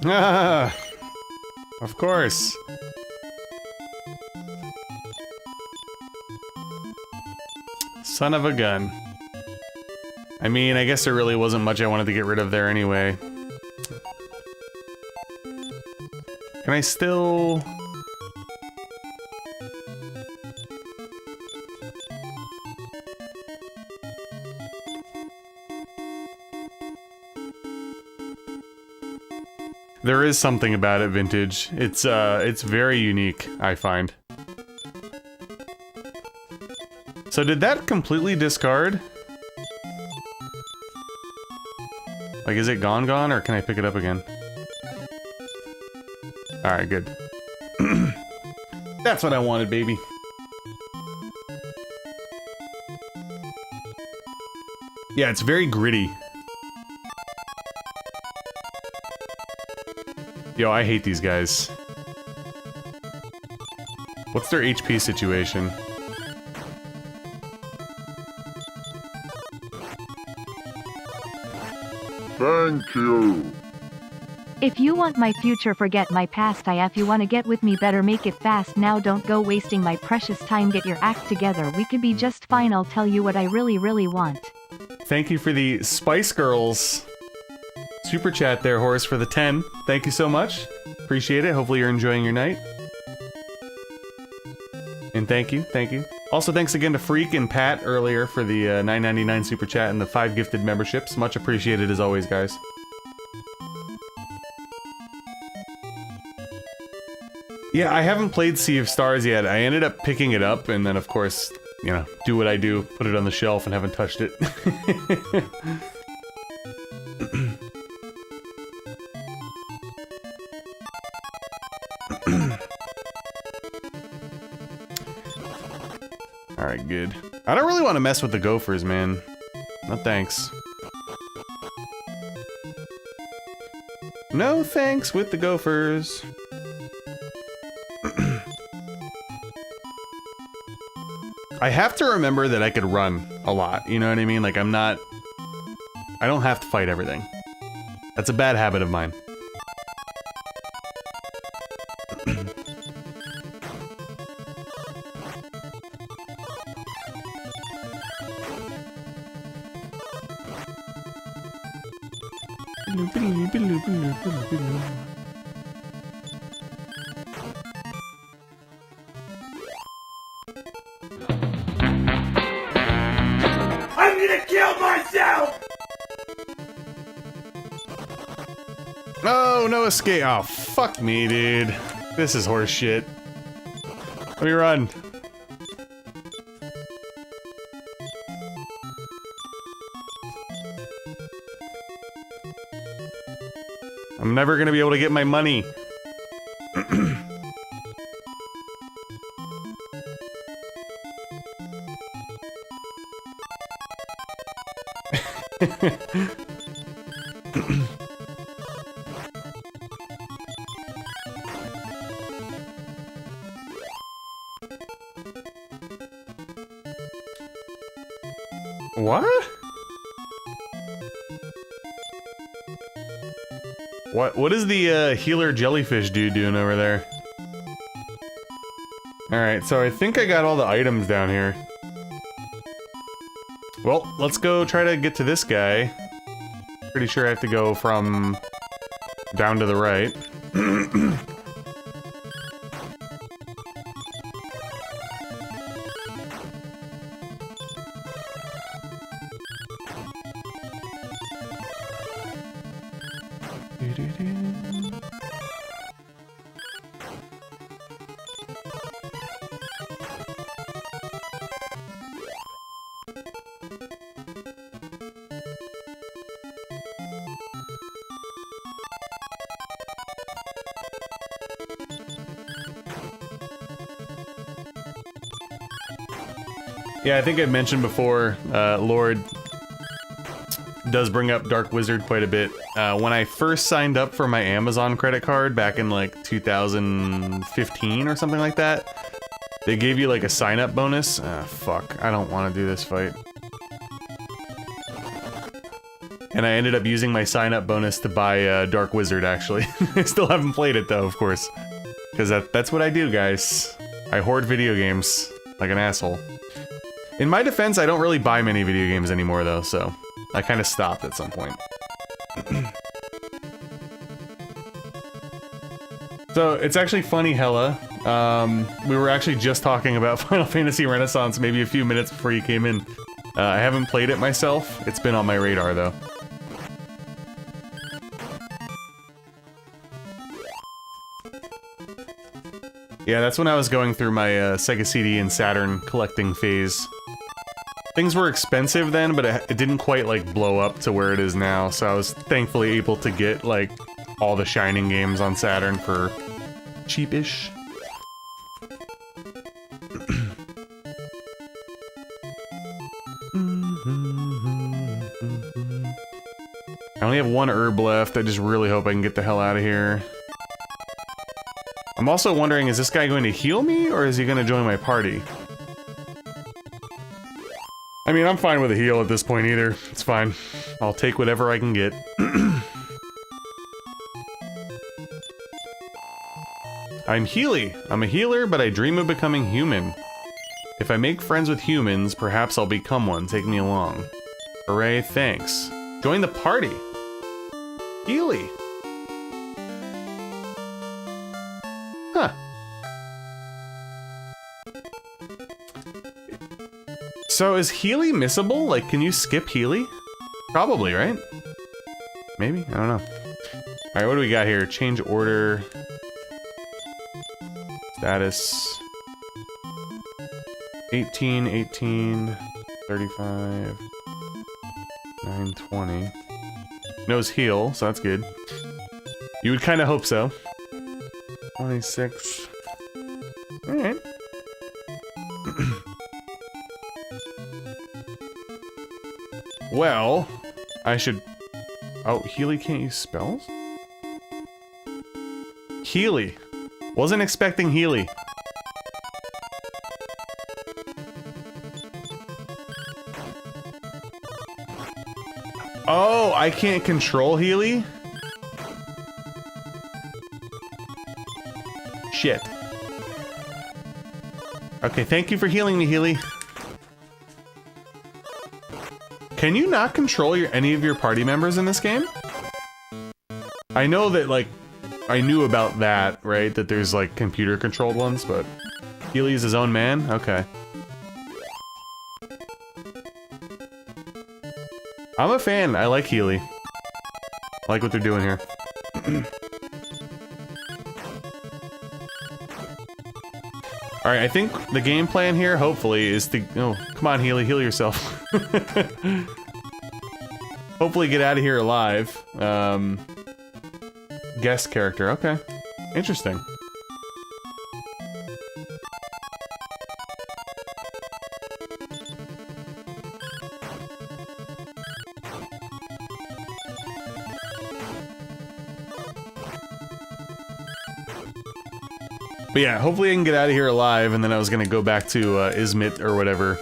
Ah, of course. Son of a gun. I mean, I guess there really wasn't much I wanted to get rid of there anyway. Can I still... There is something about it, Vintage. It's very unique, I find. So did that completely discard? Like, is it gone, or can I pick it up again? Alright, good. That's what I wanted, baby. Yeah, it's very gritty. Yo, I hate these guys. What's their HP situation? Thank you. If you want my future, forget my past. If you wanna get with me, better make it fast now. Don't go wasting my precious time. Get your act together. We could be just fine. I'll tell you what I really, really want. Thank you for the Spice Girls super chat there, Horace, for the 10. Thank you so much. Appreciate it. Hopefully you're enjoying your night. And thank you, thank you. Also, thanks again to Freak and Pat earlier for the $9.99 super chat and the 5 gifted memberships. Much appreciated as always, guys. Yeah, I haven't played Sea of Stars yet. I ended up picking it up and then, of course, you know, do what I do, put it on the shelf and haven't touched it. Alright, good. I don't really want to mess with the gophers, man. No thanks. No thanks with the gophers. I have to remember that I could run a lot, you know what I mean? Like, I don't have to fight everything. That's a bad habit of mine. I'm gonna kill myself! Oh, no escape. Oh, fuck me, dude. This is horse shit. Let me run. I'm never gonna be able to get my money. What? What is the healer jellyfish dude doing over there? Alright, so I think I got all the items down here. Well, let's go try to get to this guy. Pretty sure I have to go from down to the right. Yeah, I think I mentioned before, Lord does bring up Dark Wizard quite a bit. When I first signed up for my Amazon credit card back in like 2015 or something like that, they gave you like a sign-up bonus. Fuck, I don't want to do this fight. And I ended up using my sign-up bonus to buy Dark Wizard, actually. I still haven't played it though, of course. Because that's what I do, guys. I hoard video games like an asshole. In my defense, I don't really buy many video games anymore, though, so I kind of stopped at some point. So, it's actually funny, Hella. We were actually just talking about Final Fantasy Renaissance maybe a few minutes before you came in. I haven't played it myself. It's been on my radar, though. Yeah, that's when I was going through my Sega CD and Saturn collecting phase. Things were expensive then, but it didn't quite like blow up to where it is now, so I was thankfully able to get like all the Shining games on Saturn for cheapish. I only have one herb left. I just really hope I can get the hell out of here. I'm also wondering, is this guy going to heal me, or is he going to join my party? I mean, I'm fine with a heal at this point either. It's fine. I'll take whatever I can get. I'm Healy. I'm a healer, but I dream of becoming human. If I make friends with humans, perhaps I'll become one. Take me along. Hooray, thanks. Join the party. Healy. Huh. So is Healy missable? Like, can you skip Healy? Probably, right? Maybe? I don't know. Alright, what do we got here? Change order. Status. 18, 18, 35, 920. Knows heal, so that's good. You would kind of hope so. 26. Alright. Well, I should... Oh, Healy can't use spells? Healy. Wasn't expecting Healy. Oh, I can't control Healy? Shit. Okay, thank you for healing me, Healy. Can you not control any of your party members in this game? I know that, like, I knew about that, right? That there's, like, computer-controlled ones, but... Healy is his own man? Okay. I'm a fan. I like Healy. I like what they're doing here. Alright, I think the game plan here, hopefully, is to... Oh, come on, Healy, heal yourself. Hopefully get out of here alive. Guest character, okay. Interesting. But yeah, hopefully I can get out of here alive, and then I was gonna go back to Izmit or whatever,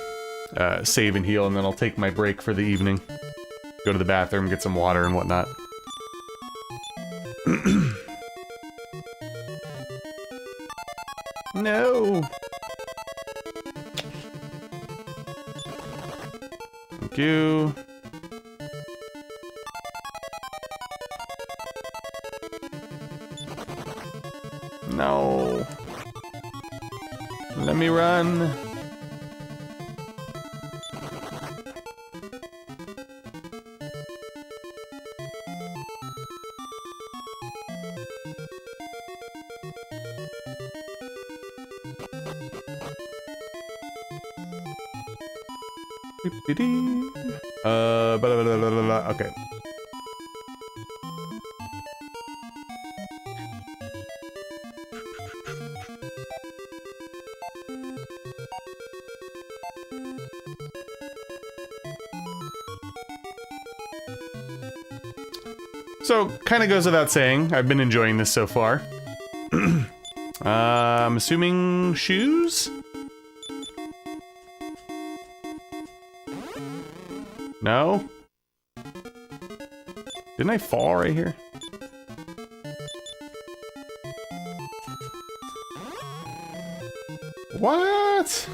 save and heal, and then I'll take my break for the evening. Go to the bathroom, get some water and whatnot. No! Thank you. No. Let me run. Okay. So, kind of goes without saying, I've been enjoying this so far. I'm assuming shoes? No? Didn't I fall right here? What?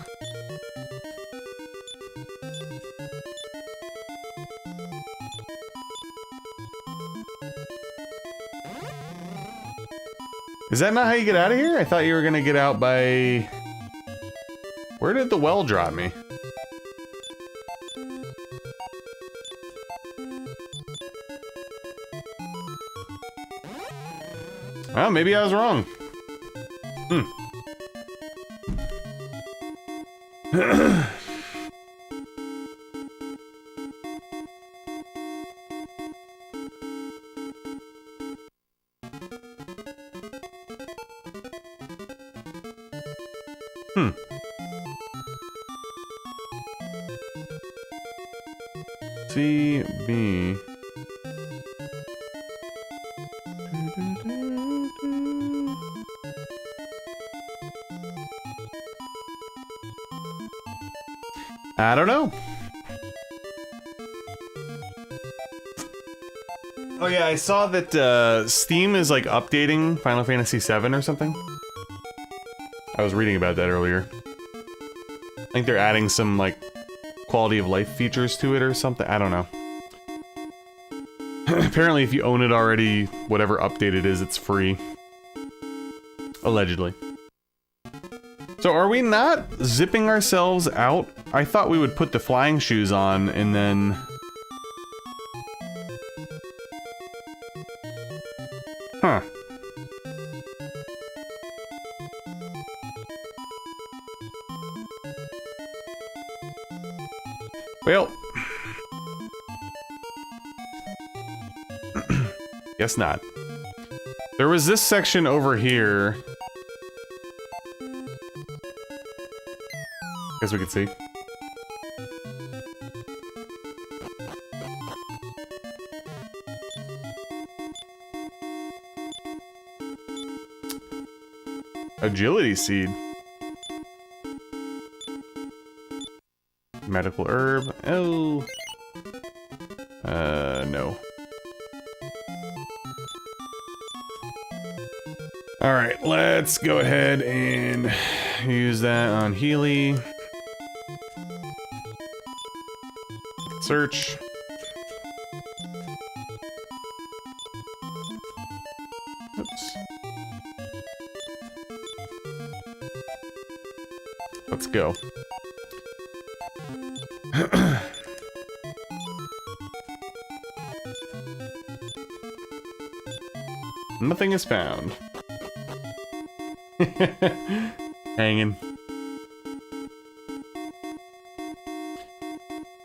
Is that not how you get out of here? I thought you were gonna get out by... Where did the well drop me? Well, maybe I was wrong. CB. I don't know. Oh yeah, I saw that Steam is like updating Final Fantasy VII or something. I was reading about that earlier. I think they're adding some like quality of life features to it or something. I don't know. Apparently if you own it already, whatever update it is, it's free. Allegedly. So are we not zipping ourselves out? I thought we would put the flying shoes on and then... Huh. Well... Guess not. There was this section over here. Guess we could see. Agility seed. Medical herb. Oh. No. Alright, let's go ahead and use that on Healy. Search. Oops. Let's go. Nothing is found. Hanging.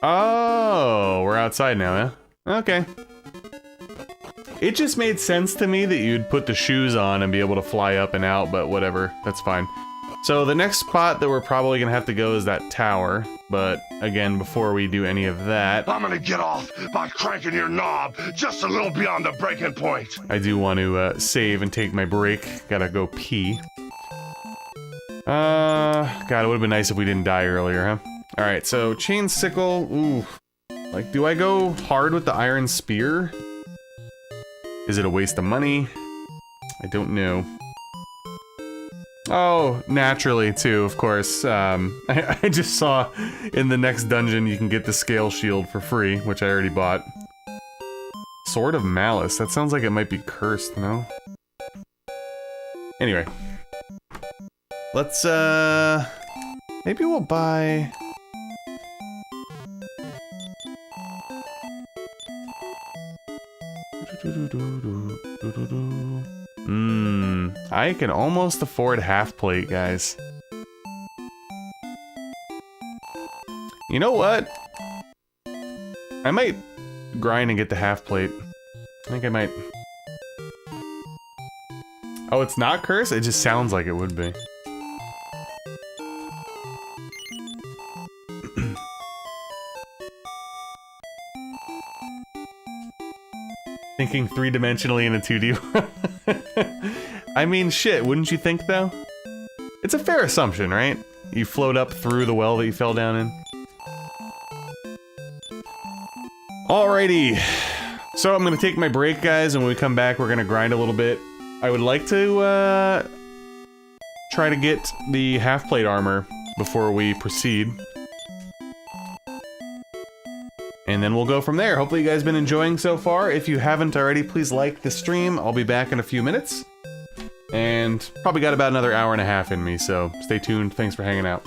Oh, we're outside now, huh? Okay. It just made sense to me that you'd put the shoes on and be able to fly up and out, but whatever, that's fine. So the next spot that we're probably gonna have to go is that tower, but again, before we do any of that... I'm gonna get off by cranking your knob just a little beyond the breaking point. I do want to save and take my break. Gotta go pee. God, it would've been nice if we didn't die earlier, huh? Alright, so chain sickle, ooh. Like, do I go hard with the iron spear? Is it a waste of money? I don't know. Oh, naturally, too, of course. I just saw in the next dungeon you can get the scale shield for free, which I already bought. Sword of Malice, that sounds like it might be cursed, no? Anyway. Let's, maybe we'll buy... I can almost afford half plate, guys. You know what? I might grind and get the half plate. I think I might. Oh, it's not cursed? It just sounds like it would be. Thinking three-dimensionally in a 2D. I mean, shit, wouldn't you think, though? It's a fair assumption, right? You float up through the well that you fell down in. Alrighty. So I'm gonna take my break, guys, and when we come back, we're gonna grind a little bit. I would like to, try to get the half-plate armor before we proceed. And then we'll go from there. Hopefully you guys have been enjoying so far. If you haven't already, please like the stream. I'll be back in a few minutes. And probably got about another hour and a half in me, so stay tuned. Thanks for hanging out.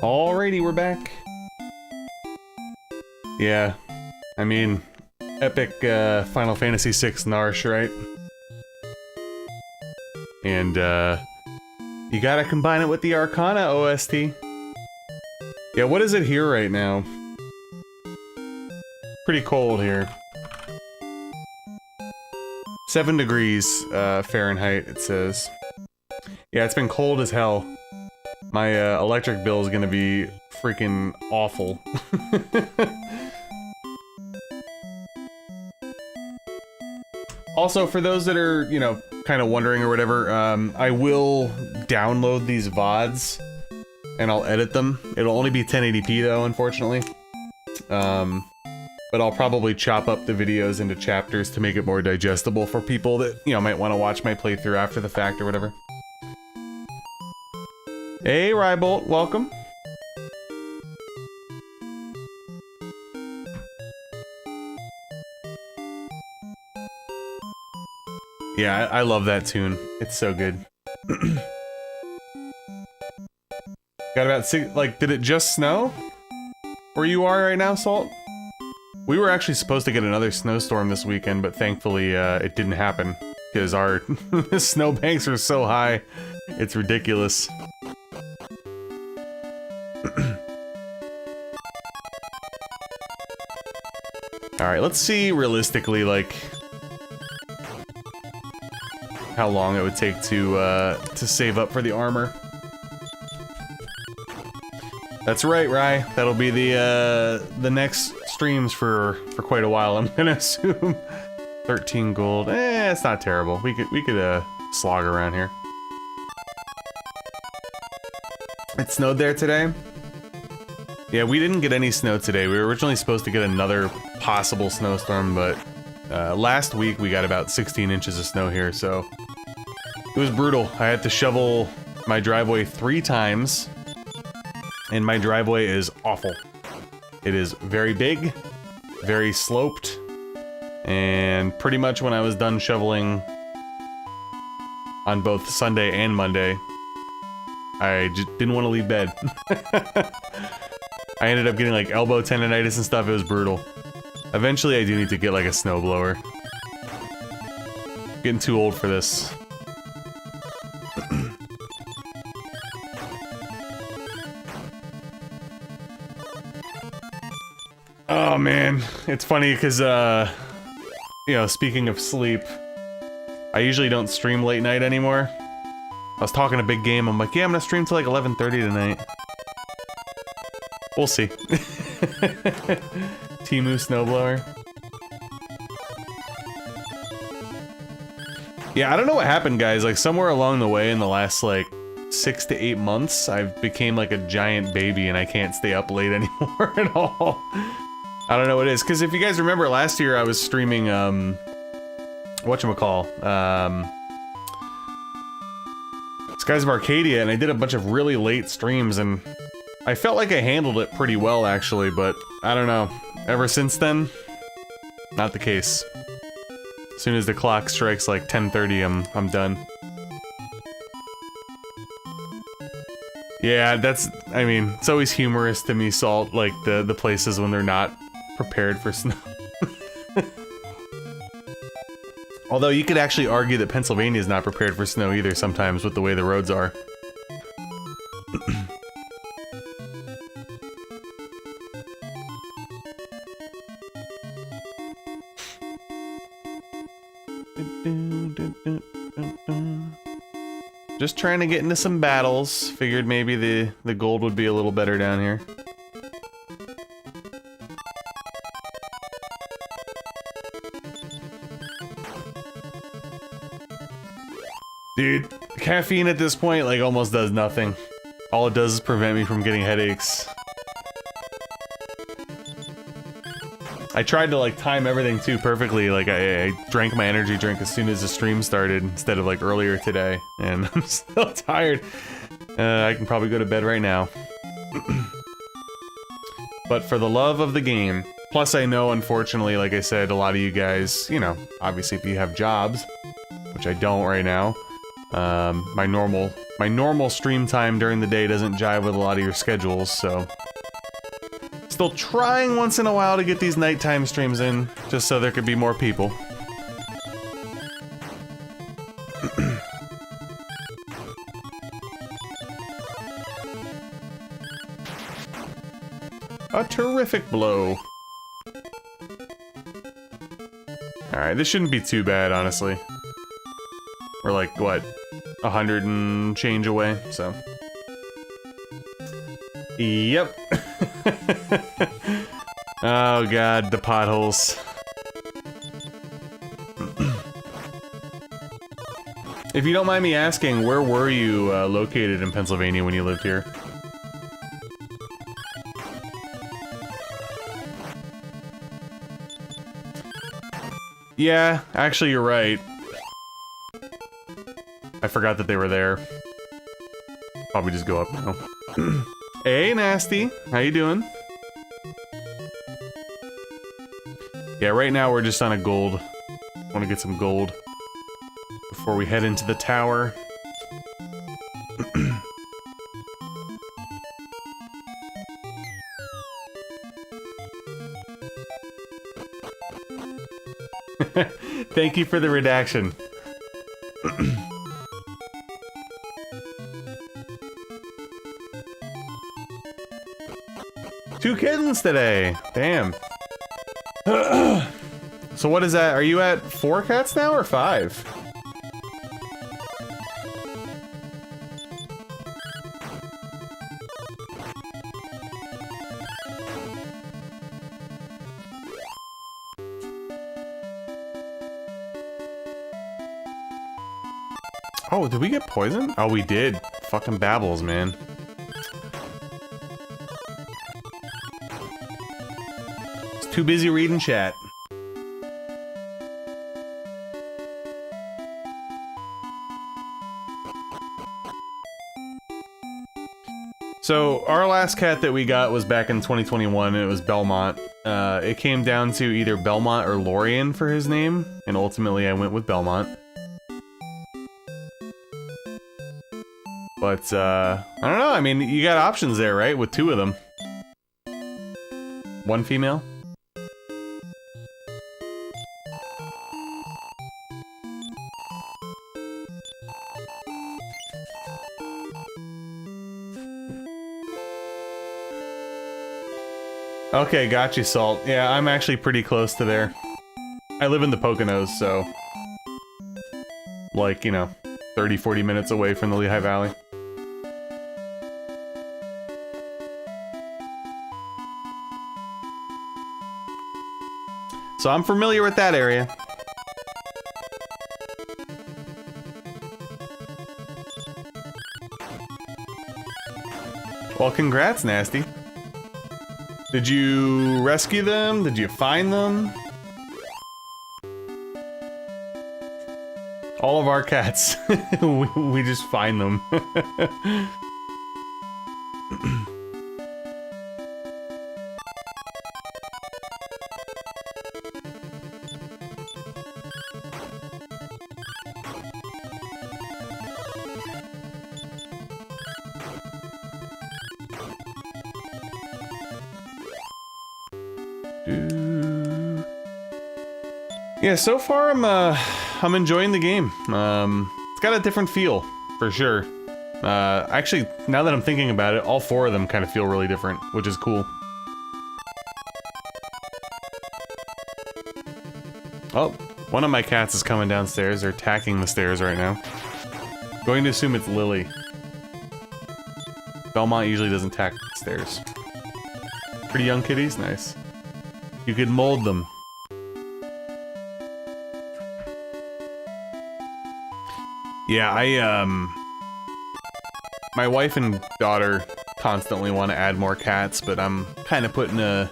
Alrighty, we're back. Yeah, I mean, epic Final Fantasy VI Narsh, right? And you gotta combine it with the Arcana OST. Yeah, what is it here right now? Pretty cold here. 7 degrees Fahrenheit, it says. Yeah, it's been cold as hell. My electric bill is gonna be freaking awful. Also, for those that are, you know, kind of wondering or whatever, I will download these VODs and I'll edit them. It'll only be 1080p though, unfortunately. But I'll probably chop up the videos into chapters to make it more digestible for people that, you know, might want to watch my playthrough after the fact or whatever. Hey, Rybolt, welcome. Yeah, I love that tune. It's so good. Got about 6, like, did it just snow? Where you are right now, Salt? We were actually supposed to get another snowstorm this weekend, but thankfully, it didn't happen. Because our snowbanks are so high, it's ridiculous. Alright, let's see realistically, like, how long it would take to save up for the armor. That's right, Rye. That'll be the next streams for quite a while, I'm gonna assume. 13 gold. It's not terrible. We could slog around here. It snowed there today? Yeah, we didn't get any snow today. We were originally supposed to get another possible snowstorm, but last week we got about 16 inches of snow here, so it was brutal. I had to shovel my driveway 3 times, and my driveway is awful. It is very big, very sloped, and pretty much when I was done shoveling on both Sunday and Monday, I just didn't want to leave bed. I ended up getting like elbow tendonitis and stuff. It was brutal. Eventually I do need to get like a snowblower. Getting too old for this. Oh man, it's funny because you know, speaking of sleep, I usually don't stream late night anymore. I was talking a big game, I'm like, yeah, I'm gonna stream till like 11:30 tonight. We'll see. Temu snowblower. Yeah, I don't know what happened, guys. Like, somewhere along the way in the last, like, 6 to 8 months, I've became like a giant baby and I can't stay up late anymore at all. I don't know what it is. Because if you guys remember last year, I was streaming, whatchamacall, Skies of Arcadia, and I did a bunch of really late streams, and I felt like I handled it pretty well, actually, but I don't know. Ever since then, not the case. As soon as the clock strikes like 10:30, I'm done. Yeah, that's, I mean, it's always humorous to me, Salt, like the places when they're not prepared for snow. Although you could actually argue that Pennsylvania is not prepared for snow either sometimes with the way the roads are. Just trying to get into some battles. Figured maybe the gold would be a little better down here. Dude, caffeine at this point, like, almost does nothing. All it does is prevent me from getting headaches. I tried to, like, time everything, too, perfectly. Like, I drank my energy drink as soon as the stream started, instead of, like, earlier today. And I'm still tired. I can probably go to bed right now. But for the love of the game, plus I know, unfortunately, like I said, a lot of you guys, you know, obviously if you have jobs, which I don't right now. My normal stream time during the day doesn't jive with a lot of your schedules, so still trying once in a while to get these nighttime streams in, just so there could be more people. A terrific blow. Alright, this shouldn't be too bad, honestly. We're like, what, 100 and change away, so. Yep. Oh god, the potholes. If you don't mind me asking, where were you located in Pennsylvania when you lived here? Yeah, actually you're right. I forgot that they were there. Probably just go up now. Hey, Nasty. How you doing? Yeah, right now we're just on a gold. Want to get some gold before we head into the tower. Thank you for the redaction. Two kittens today. Damn. So what is that? Are you at 4 cats now or 5? Oh, did we get poisoned? Oh, we did. Fucking babbles, man. It's too busy reading chat. So, our last cat that we got was back in 2021, and it was Belmont. It came down to either Belmont or Lorian for his name, and ultimately I went with Belmont. But, I don't know, I mean, you got options there, right? With 2 of them. 1 female? Okay, got you, Salt. Yeah, I'm actually pretty close to there. I live in the Poconos, so... like, you know, 30-40 minutes away from the Lehigh Valley. So I'm familiar with that area. Well, congrats, Nasty. Did you rescue them? Did you find them? All of our cats. we just find them. Yeah, so far I'm enjoying the game. It's got a different feel, for sure. Actually, now that I'm thinking about it, all 4 of them kind of feel really different, which is cool. Oh, one of my cats is coming downstairs. They're attacking the stairs right now. Going to assume it's Lily. Belmont usually doesn't attack the stairs. Pretty young kitties? Nice. You could mold them. Yeah, my wife and daughter constantly want to add more cats, but I'm kind of putting a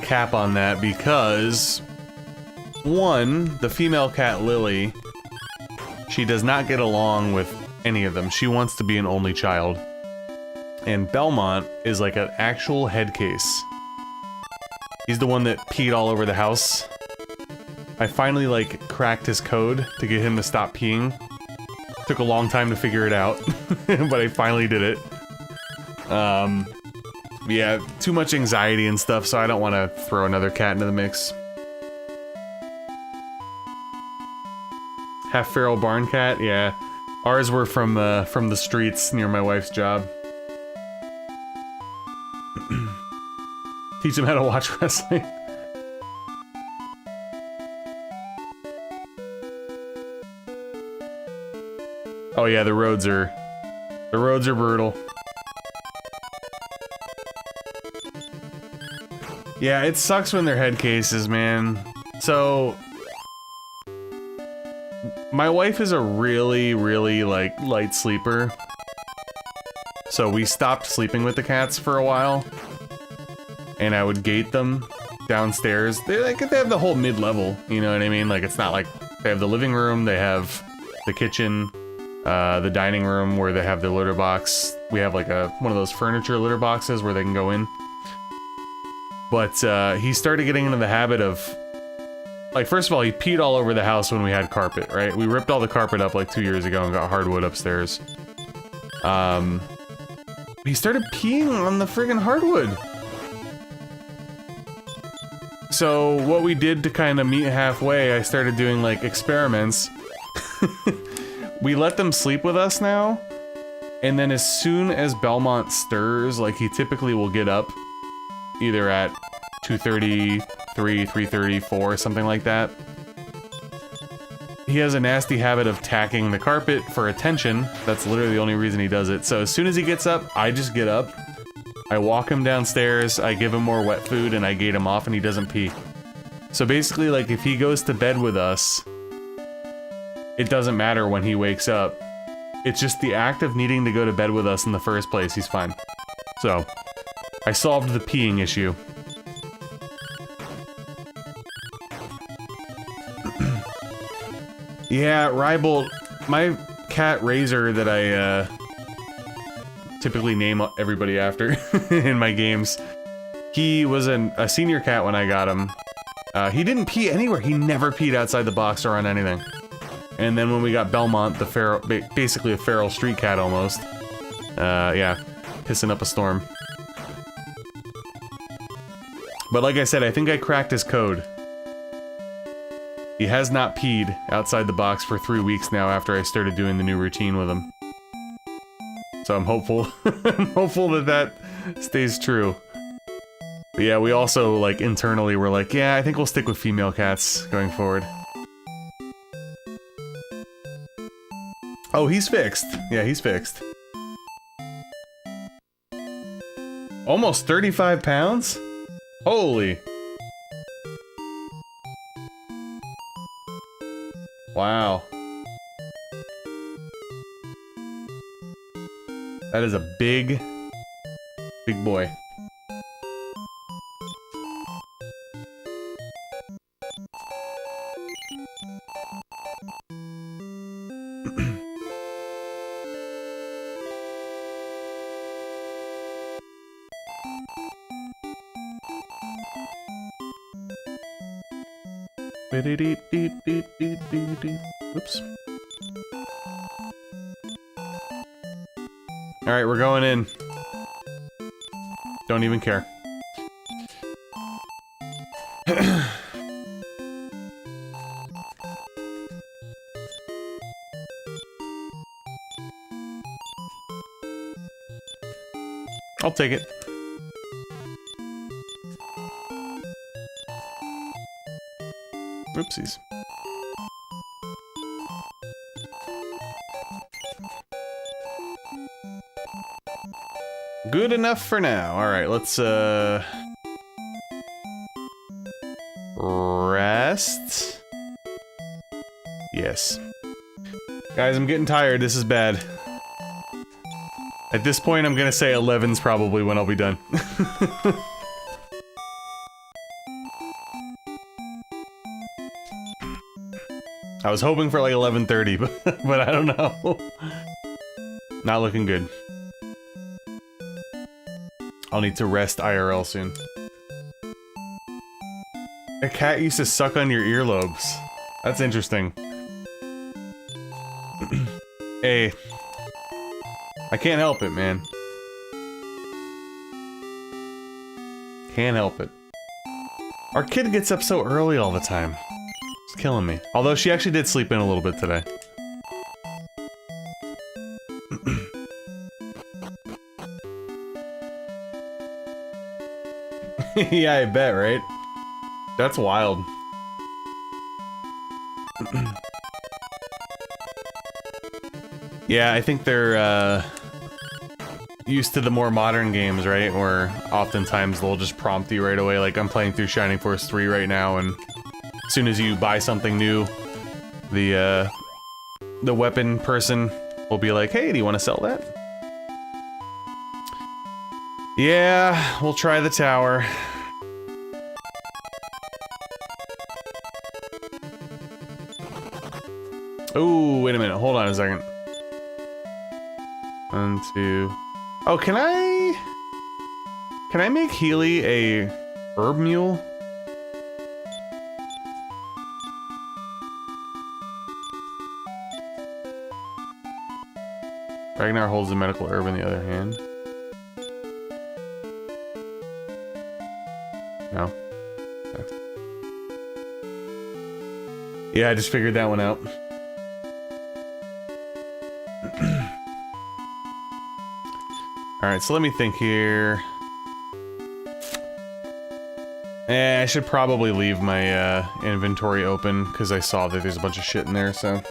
cap on that because, 1, the female cat Lily, she does not get along with any of them. She wants to be an only child. And Belmont is like an actual head case. He's the one that peed all over the house. I finally, like, cracked his code to get him to stop peeing. Took a long time to figure it out, but I finally did it. Yeah, too much anxiety and stuff, so I don't want to throw another cat into the mix. Half feral barn cat, yeah. Ours were from the streets near my wife's job. Teach him how to watch wrestling. Oh yeah, the roads are brutal. Yeah, it sucks when they're head cases, man. So my wife is a really, really, like, light sleeper. So we stopped sleeping with the cats for a while. And I would gate them downstairs. They have the whole mid-level, you know what I mean? Like, it's not like they have the living room, they have the kitchen, the dining room where they have their litter box. We have like one of those furniture litter boxes where they can go in. But he started getting into the habit of, like, first of all, he peed all over the house when we had carpet, right? We ripped all the carpet up like 2 years ago and got hardwood upstairs. He started peeing on the friggin' hardwood. So what we did to kind of meet halfway, I started doing, like, experiments. We let them sleep with us now, and then as soon as Belmont stirs, like, he typically will get up either at 2:30, 3, 3:30, 4, something like that. He has a nasty habit of tacking the carpet for attention. That's literally the only reason he does it. So as soon as he gets up, I just get up. I walk him downstairs, I give him more wet food, and I gate him off, and he doesn't pee. So basically, like, if he goes to bed with us, it doesn't matter when he wakes up. It's just the act of needing to go to bed with us in the first place, he's fine. So, I solved the peeing issue. Yeah, Rybolt, my cat Razor that I typically name everybody after in my games, he was a senior cat when I got him. He didn't pee anywhere. He never peed outside the box or on anything. And then when we got Belmont, the feral, basically a feral street cat almost, yeah, pissing up a storm. But like I said, I think I cracked his code. He has not peed outside the box for 3 weeks now after I started doing the new routine with him. So I'm hopeful, I'm hopeful that that stays true. But yeah, we also, like, internally were like, yeah, I think we'll stick with female cats going forward. Oh, he's fixed. Yeah, he's fixed. Almost 35 pounds? Holy. Wow. That is a big boy. Oops. Alright, we're going in. Don't even care. I'll take it. Oopsies. Good enough for now. Alright, let's, rest? Yes. Guys, I'm getting tired. This is bad. At this point, I'm gonna say 11's probably when I'll be done. I was hoping for like 11:30, but I don't know. Not looking good. I'll need to rest IRL soon. A cat used to suck on your earlobes. That's interesting. Hey. I can't help it, man. Can't help it. Our kid gets up so early all the time. It's killing me. Although she actually did sleep in a little bit today. Yeah, I bet, right? That's wild. Yeah, I think they're, used to the more modern games, right? Where oftentimes they'll just prompt you right away. Like, I'm playing through Shining Force 3 right now, and as soon as you buy something new, the weapon person will be like, hey, do you want to sell that? Yeah, we'll try the tower. Ooh, wait a minute. Hold on a second. 1, 2... Oh, can I make Healy a herb mule? Ragnar holds the medical herb in the other hand. No. Okay. Yeah, I just figured that one out. Alright, so let me think here. I should probably leave my inventory open, because I saw that there's a bunch of shit in there, so...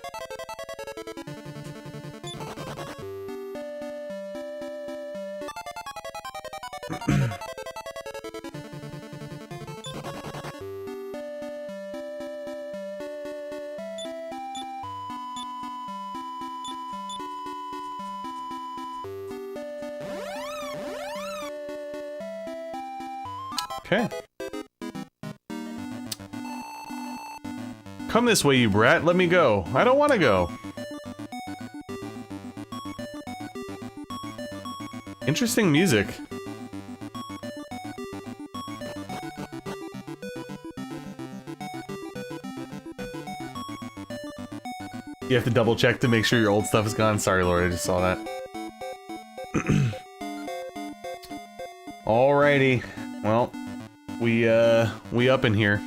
Okay. Come this way, you brat. Let me go. I don't want to go. Interesting music. You have to double check to make sure your old stuff is gone. Sorry, Lord, I just saw that. Alrighty. Well, we up in here.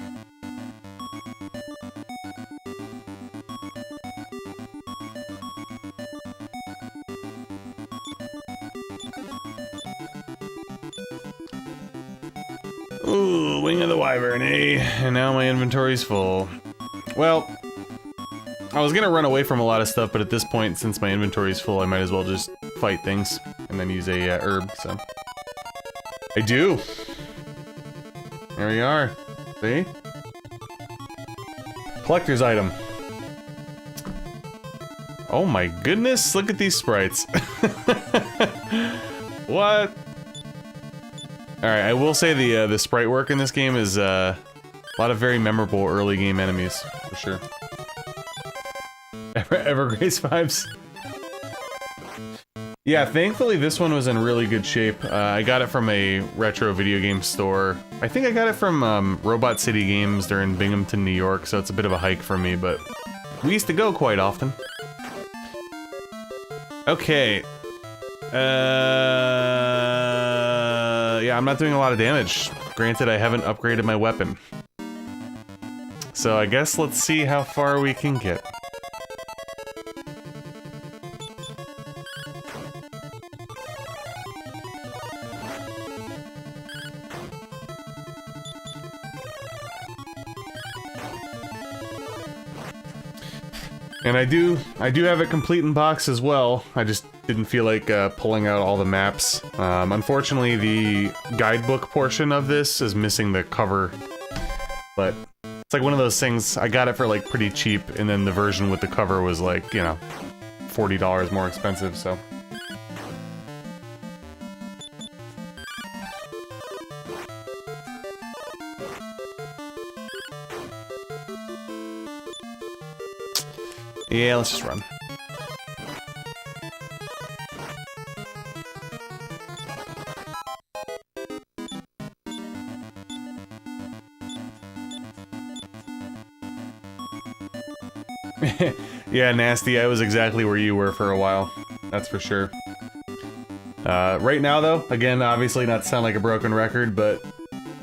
Ooh, Wing of the Wyvern, eh? And now my inventory's full. Well, I was gonna run away from a lot of stuff, but at this point, since my inventory's full, I might as well just fight things and then use a herb, so... I do! There we are. See? Collector's item. Oh my goodness, look at these sprites. What? Alright, I will say the sprite work in this game is a lot of very memorable early game enemies, for sure. Evergrace vibes. Yeah, thankfully this one was in really good shape. I got it from a retro video game store. I think I got it from Robot City Games. They're in Binghamton, New York, so it's a bit of a hike for me, but we used to go quite often. Okay. Yeah, I'm not doing a lot of damage. Granted, I haven't upgraded my weapon. So I guess let's see how far we can get. And I do have it complete in box as well. I just didn't feel like pulling out all the maps. Unfortunately, the guidebook portion of this is missing the cover. But it's like one of those things, I got it for like pretty cheap, and then the version with the cover was like, you know, $40 more expensive, so... Yeah, let's just run. Yeah, Nasty, I was exactly where you were for a while. That's for sure. Right now, though, again, obviously not to sound like a broken record, but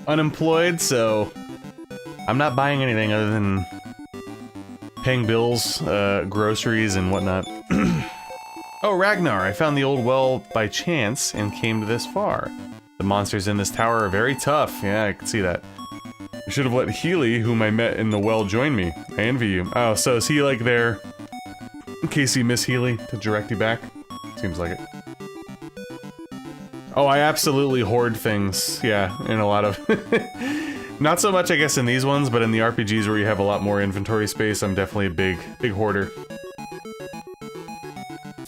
unemployed, so I'm not buying anything other than paying bills, groceries, and whatnot. Oh, Ragnar, I found the old well by chance and came this far. The monsters in this tower are very tough. Yeah, I can see that. I should have let Healy, whom I met in the well, join me. I envy you. Oh, so is he like there in case you miss Healy to direct you back? Seems like it. Oh, I absolutely hoard things. Yeah, in a lot of... Not so much, I guess, in these ones, but in the RPGs where you have a lot more inventory space, I'm definitely a big hoarder.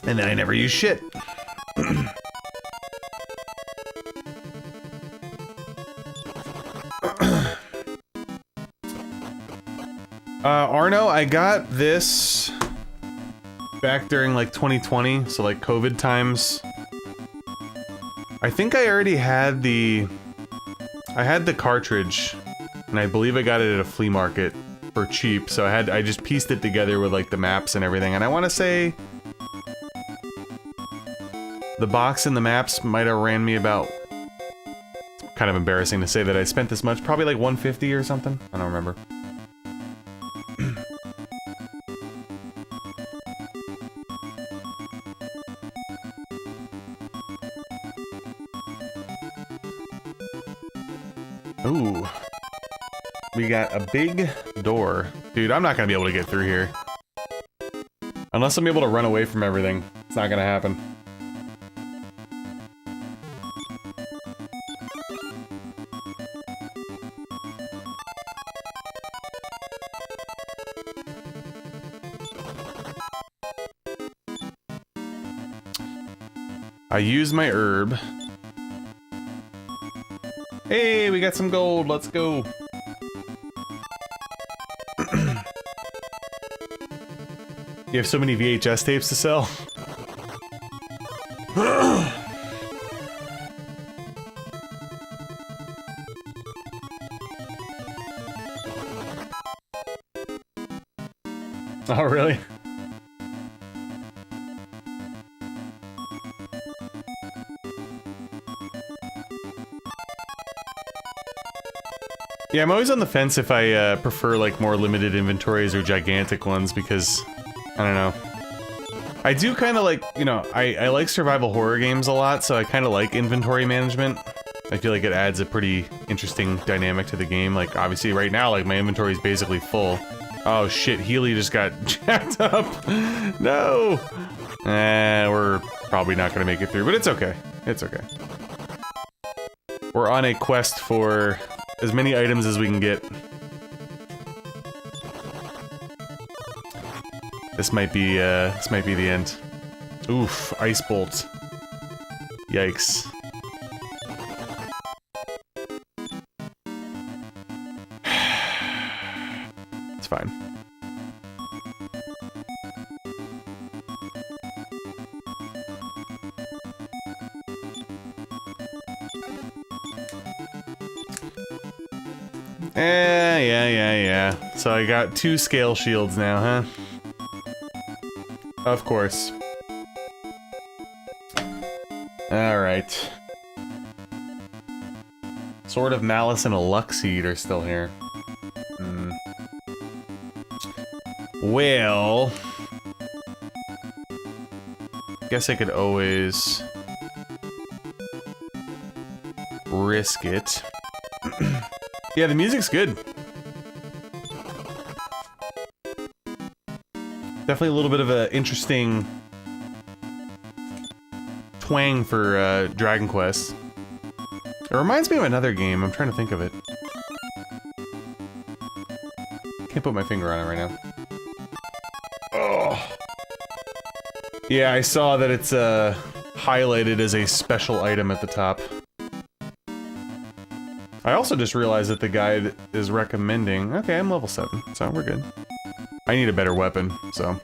And then I never use shit. Arno, I got this back during like 2020, so like COVID times. I think I already had the cartridge, and I believe I got it at a flea market for cheap, so I just pieced it together with like the maps and everything, and I want to say the box and the maps might have ran me about, it's kind of embarrassing to say that I spent this much, probably like 150 or something, I don't remember. Ooh. We got a big door. Dude, I'm not gonna be able to get through here. Unless I'm able to run away from everything. It's not gonna happen. I use my herb. Hey, we got some gold, let's go. You have so many VHS tapes to sell? Oh, really? Yeah, I'm always on the fence if I prefer like more limited inventories or gigantic ones because, I don't know. I do kind of like, you know, I like survival horror games a lot, so I kind of like inventory management. I feel like it adds a pretty interesting dynamic to the game. Like, obviously right now, like, my inventory is basically full. Oh shit, Healy just got jacked up. No! We're probably not gonna make it through, but it's okay. It's okay. We're on a quest for as many items as we can get. This might be the end. Oof, ice bolt. Yikes. It's fine. Yeah. So I got 2 scale shields now, huh? Of course. Alright. Sword of Malice and a Luck Seed are still here. Well... guess I could always... risk it. Yeah, the music's good. Definitely a little bit of an interesting twang for Dragon Quest. It reminds me of another game. I'm trying to think of it. Can't put my finger on it right now. Oh. Yeah, I saw that it's highlighted as a special item at the top. I also just realized that the guide is recommending... okay, I'm level 7, so we're good. I need a better weapon, so...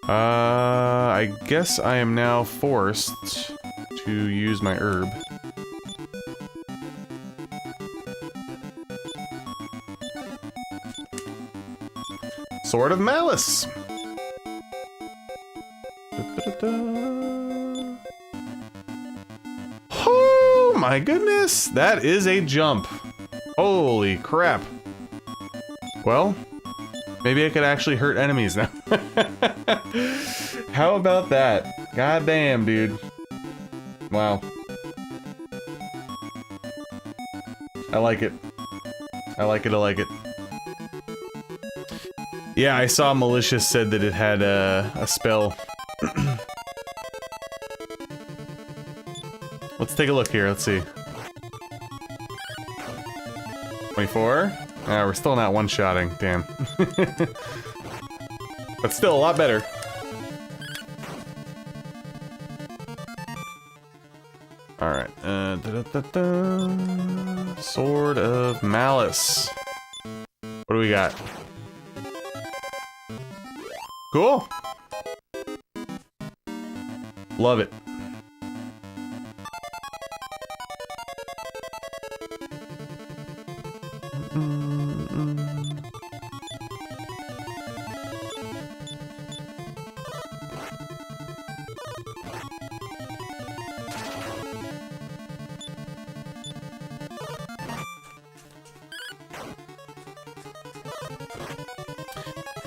I guess I am now forced to use my herb. Sword of Malice. Oh my goodness, that is a jump. Holy crap. Well, maybe I could actually hurt enemies now. How about that? God damn, dude. Wow. I like it. I like it, I like it. Yeah, I saw Malicious said that it had a spell. Let's take a look here, let's see. 24? We're still not one-shotting, damn. But still a lot better. Alright, Sword of Malice. What do we got? Cool! Love it.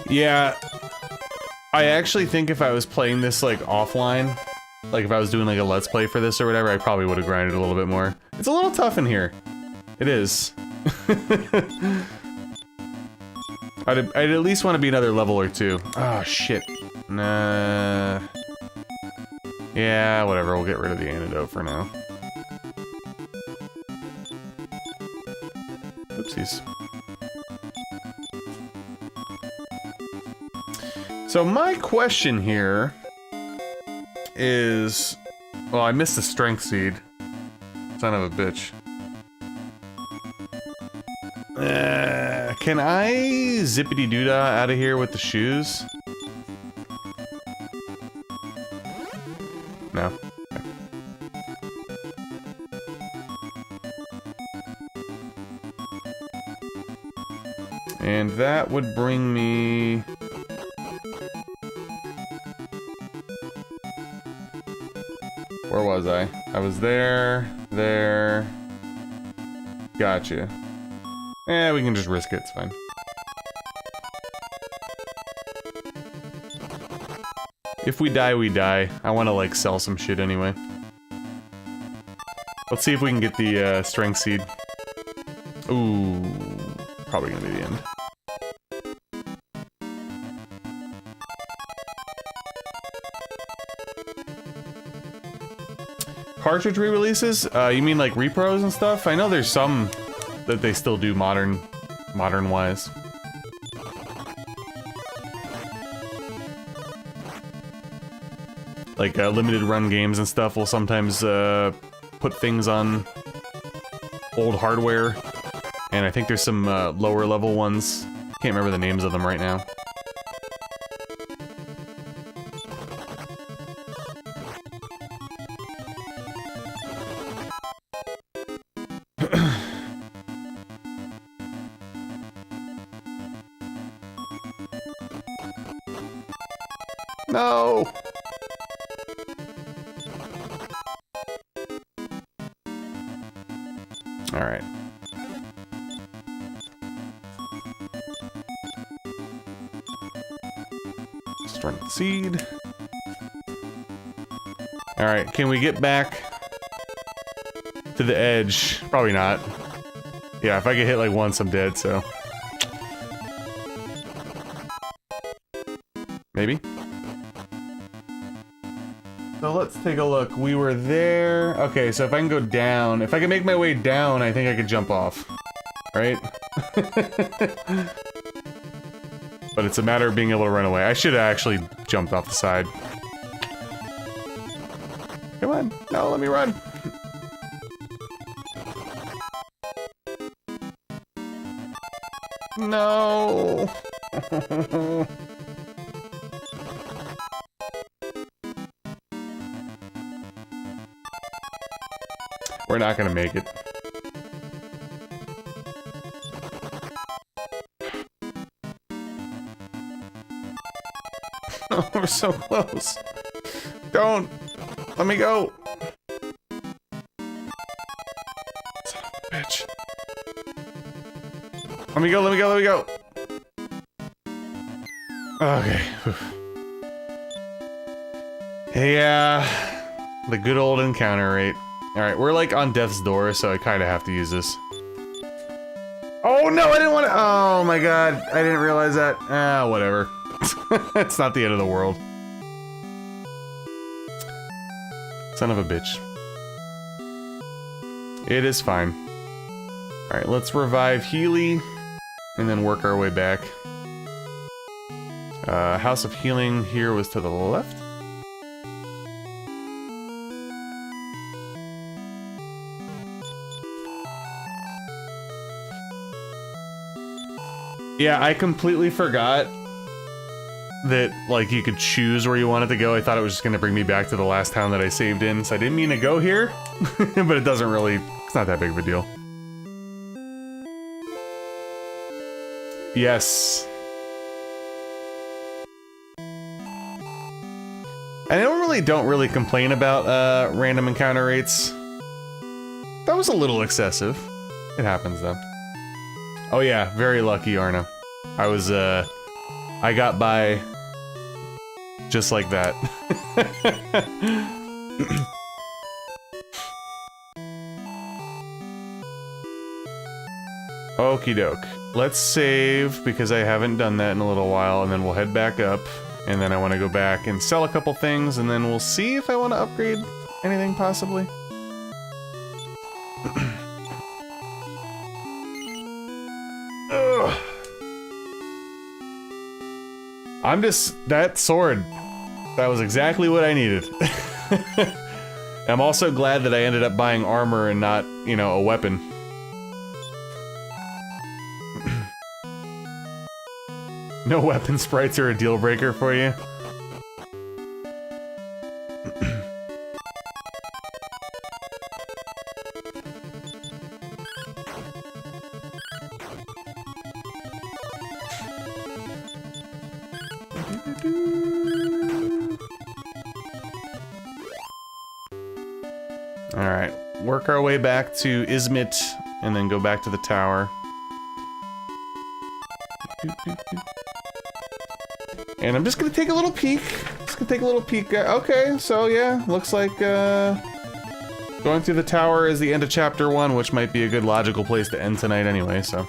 Yeah, I actually think if I was playing this, like, offline, like if I was doing, like, a Let's Play for this or whatever, I probably would have grinded a little bit more. It's a little tough in here. It is. I'd at least want to be another level or two. Oh, shit. Nah. Yeah, whatever, we'll get rid of the antidote for now. Oopsies. So my question here is... Well, I missed the strength seed. Son of a bitch. Can I zippity-doodah out of here with the shoes? No. Okay. And that would bring me... Where was I? I was there, there... Gotcha. Eh, we can just risk it, it's fine. If we die, we die. I want to, like, sell some shit anyway. Let's see if we can get the, strength seed. Ooh, probably gonna be the end. Cartridge re-releases? You mean like repros and stuff? I know there's some that they still do modern-wise. Like limited run games and stuff will sometimes put things on old hardware. And I think there's some lower level ones. Can't remember the names of them right now. No! Alright. Strength seed. Alright, can we get back to the edge? Probably not. Yeah, if I get hit like once, I'm dead, so... Maybe? So let's take a look. We were there. Okay, so if I can go down, if I can make my way down, I think I could jump off. Right? But it's a matter of being able to run away. I should have actually jumped off the side. Come on. No, let me run. No. We're not gonna make it. We're so close. Don't. Let me go. Son of a bitch. Let me go, let me go, let me go. Okay. Yeah. The good old encounter rate. Alright, we're like on death's door, so I kind of have to use this. Oh no, I didn't want to. Oh my god, I didn't realize that. Ah, whatever. It's not the end of the world. Son of a bitch. It is fine. Alright, let's revive Healy and then work our way back. House of Healing here was to the left. Yeah, I completely forgot that, like, you could choose where you wanted to go. I thought it was just gonna bring me back to the last town that I saved in, so I didn't mean to go here. But it doesn't really... it's not that big of a deal. Yes. I don't really complain about, random encounter rates. That was a little excessive. It happens, though. Oh yeah, very lucky, Arna. I was, I got by just like that. Okie doke. Let's save, because I haven't done that in a little while, and then we'll head back up, and then I want to go back and sell a couple things, and then we'll see if I want to upgrade anything, possibly. I'm just... that sword. That was exactly what I needed. I'm also glad that I ended up buying armor and not, you know, a weapon. No weapon sprites are a deal breaker for you. Alright, work our way back to Izmit, and then go back to the tower. And I'm just gonna take a little peek. Okay, so yeah, looks like, going through the tower is the end of chapter 1, which might be a good logical place to end tonight anyway, so.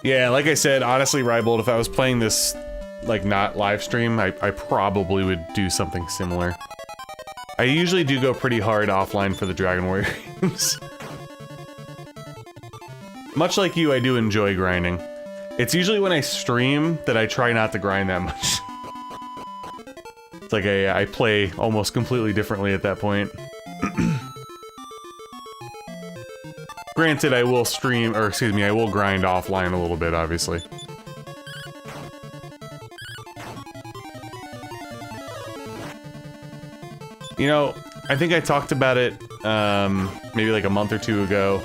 Yeah, like I said, honestly, Rybold, if I was playing this, like, not live stream, I probably would do something similar. I usually do go pretty hard offline for the Dragon Warrior games. Much like you, I do enjoy grinding. It's usually when I stream that I try not to grind that much. It's like I play almost completely differently at that point. Granted, I will stream, or excuse me, I will grind offline a little bit, obviously. You know, I think I talked about it, maybe like a month or two ago.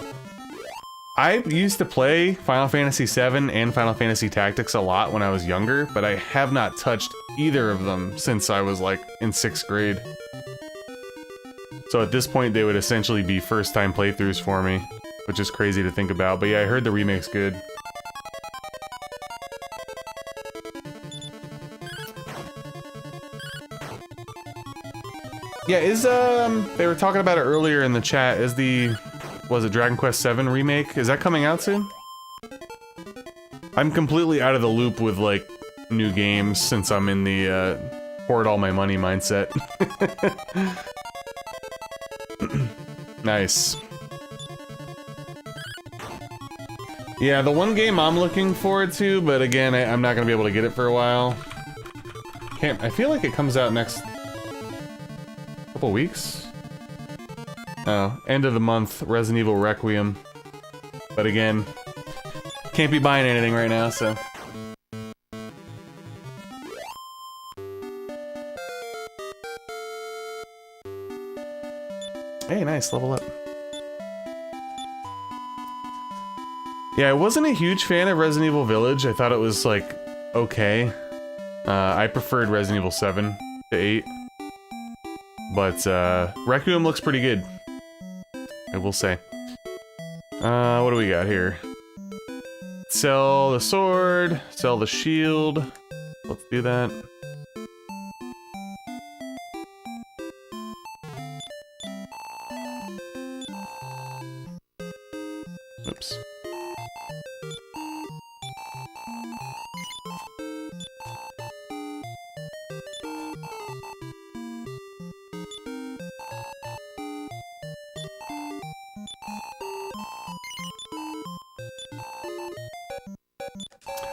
I used to play Final Fantasy VII and Final Fantasy Tactics a lot when I was younger, but I have not touched either of them since I was, like, in 6th grade. So at this point, they would essentially be first-time playthroughs for me. Which is crazy to think about, but yeah, I heard the remake's good. Yeah, is, they were talking about it earlier in the chat, is the, was it Dragon Quest VII remake? Is that coming out soon? I'm completely out of the loop with, like, new games since I'm in the, hoard all my money mindset. Nice. Yeah, the one game I'm looking forward to, but again, I'm not gonna be able to get it for a while. I feel like it comes out next... couple weeks? Oh, end of the month, Resident Evil Requiem. But again, can't be buying anything right now, so... Hey, nice, level up. Yeah, I wasn't a huge fan of Resident Evil Village. I thought it was, like, okay. I preferred Resident Evil 7 to 8. But, Requiem looks pretty good. I will say. What do we got here? Sell the sword, sell the shield. Let's do that. Oops.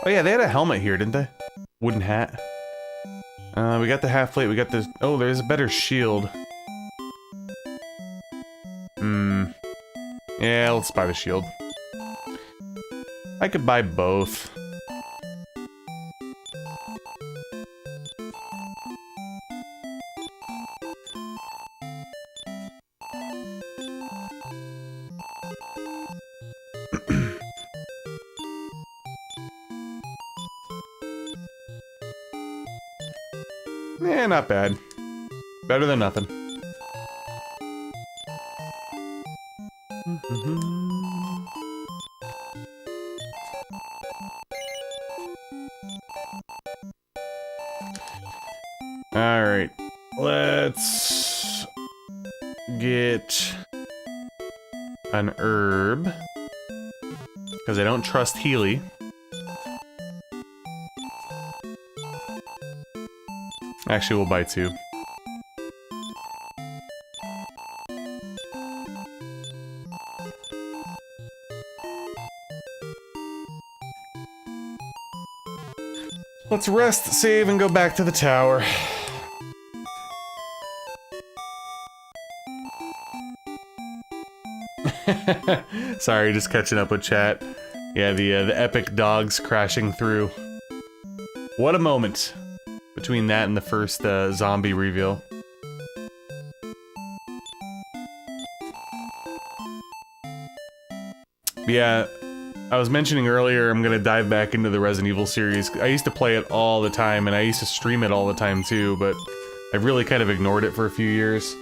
Oh yeah, they had a helmet here, didn't they? Wooden hat. We got the half plate, we got the... Oh, there's a better shield. Yeah, let's buy the shield. I could buy both. Eh, not bad. Better than nothing. Alright, let's get an herb, because I don't trust Healy. Actually, we'll buy two. Let's rest, save, and go back to the tower. Sorry, just catching up with chat. Yeah, the epic dogs crashing through. What a moment between that and the first zombie reveal. Yeah, I was mentioning earlier I'm gonna dive back into the Resident Evil series. I used to play it all the time, and I used to stream it all the time too, but I've really kind of ignored it for a few years.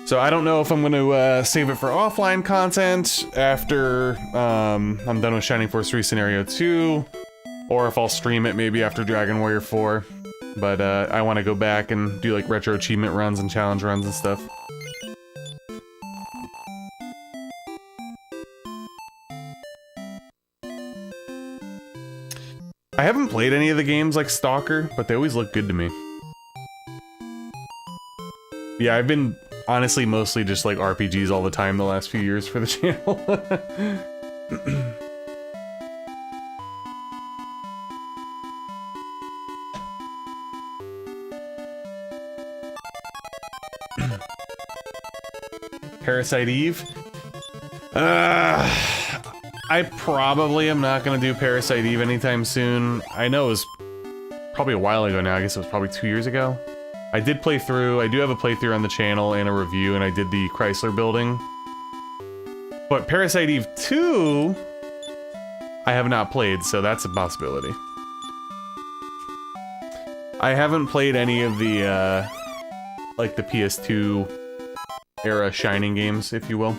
So I don't know if I'm gonna save it for offline content after I'm done with Shining Force 3 Scenario 2, or if I'll stream it maybe after Dragon Warrior 4. But I want to go back and do like retro achievement runs and challenge runs and stuff. I haven't played any of the games like Stalker, but they always look good to me. Yeah, I've been honestly mostly just like RPGs all the time the last few years for the channel. Parasite Eve? I probably am not gonna do Parasite Eve anytime soon. I know it was probably a while ago now, I guess it was probably 2 years ago. I did play through, I do have a playthrough on the channel and a review, and I did the Chrysler building. But Parasite Eve 2, I have not played, so that's a possibility. I haven't played any of the, like the PS2 era Shining games, if you will.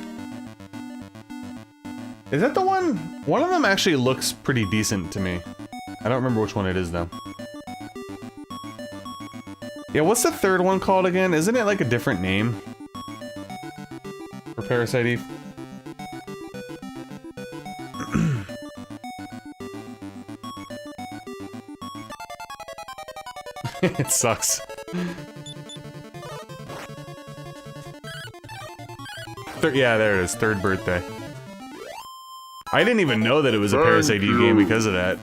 Is that the one? One of them actually looks pretty decent to me. I don't remember which one it is, though. Yeah, what's the third one called again? Isn't it like a different name? For Parasite Eve? It sucks. Yeah, there it is. Third birthday. I didn't even know that it was a Parasite Eve game because of that.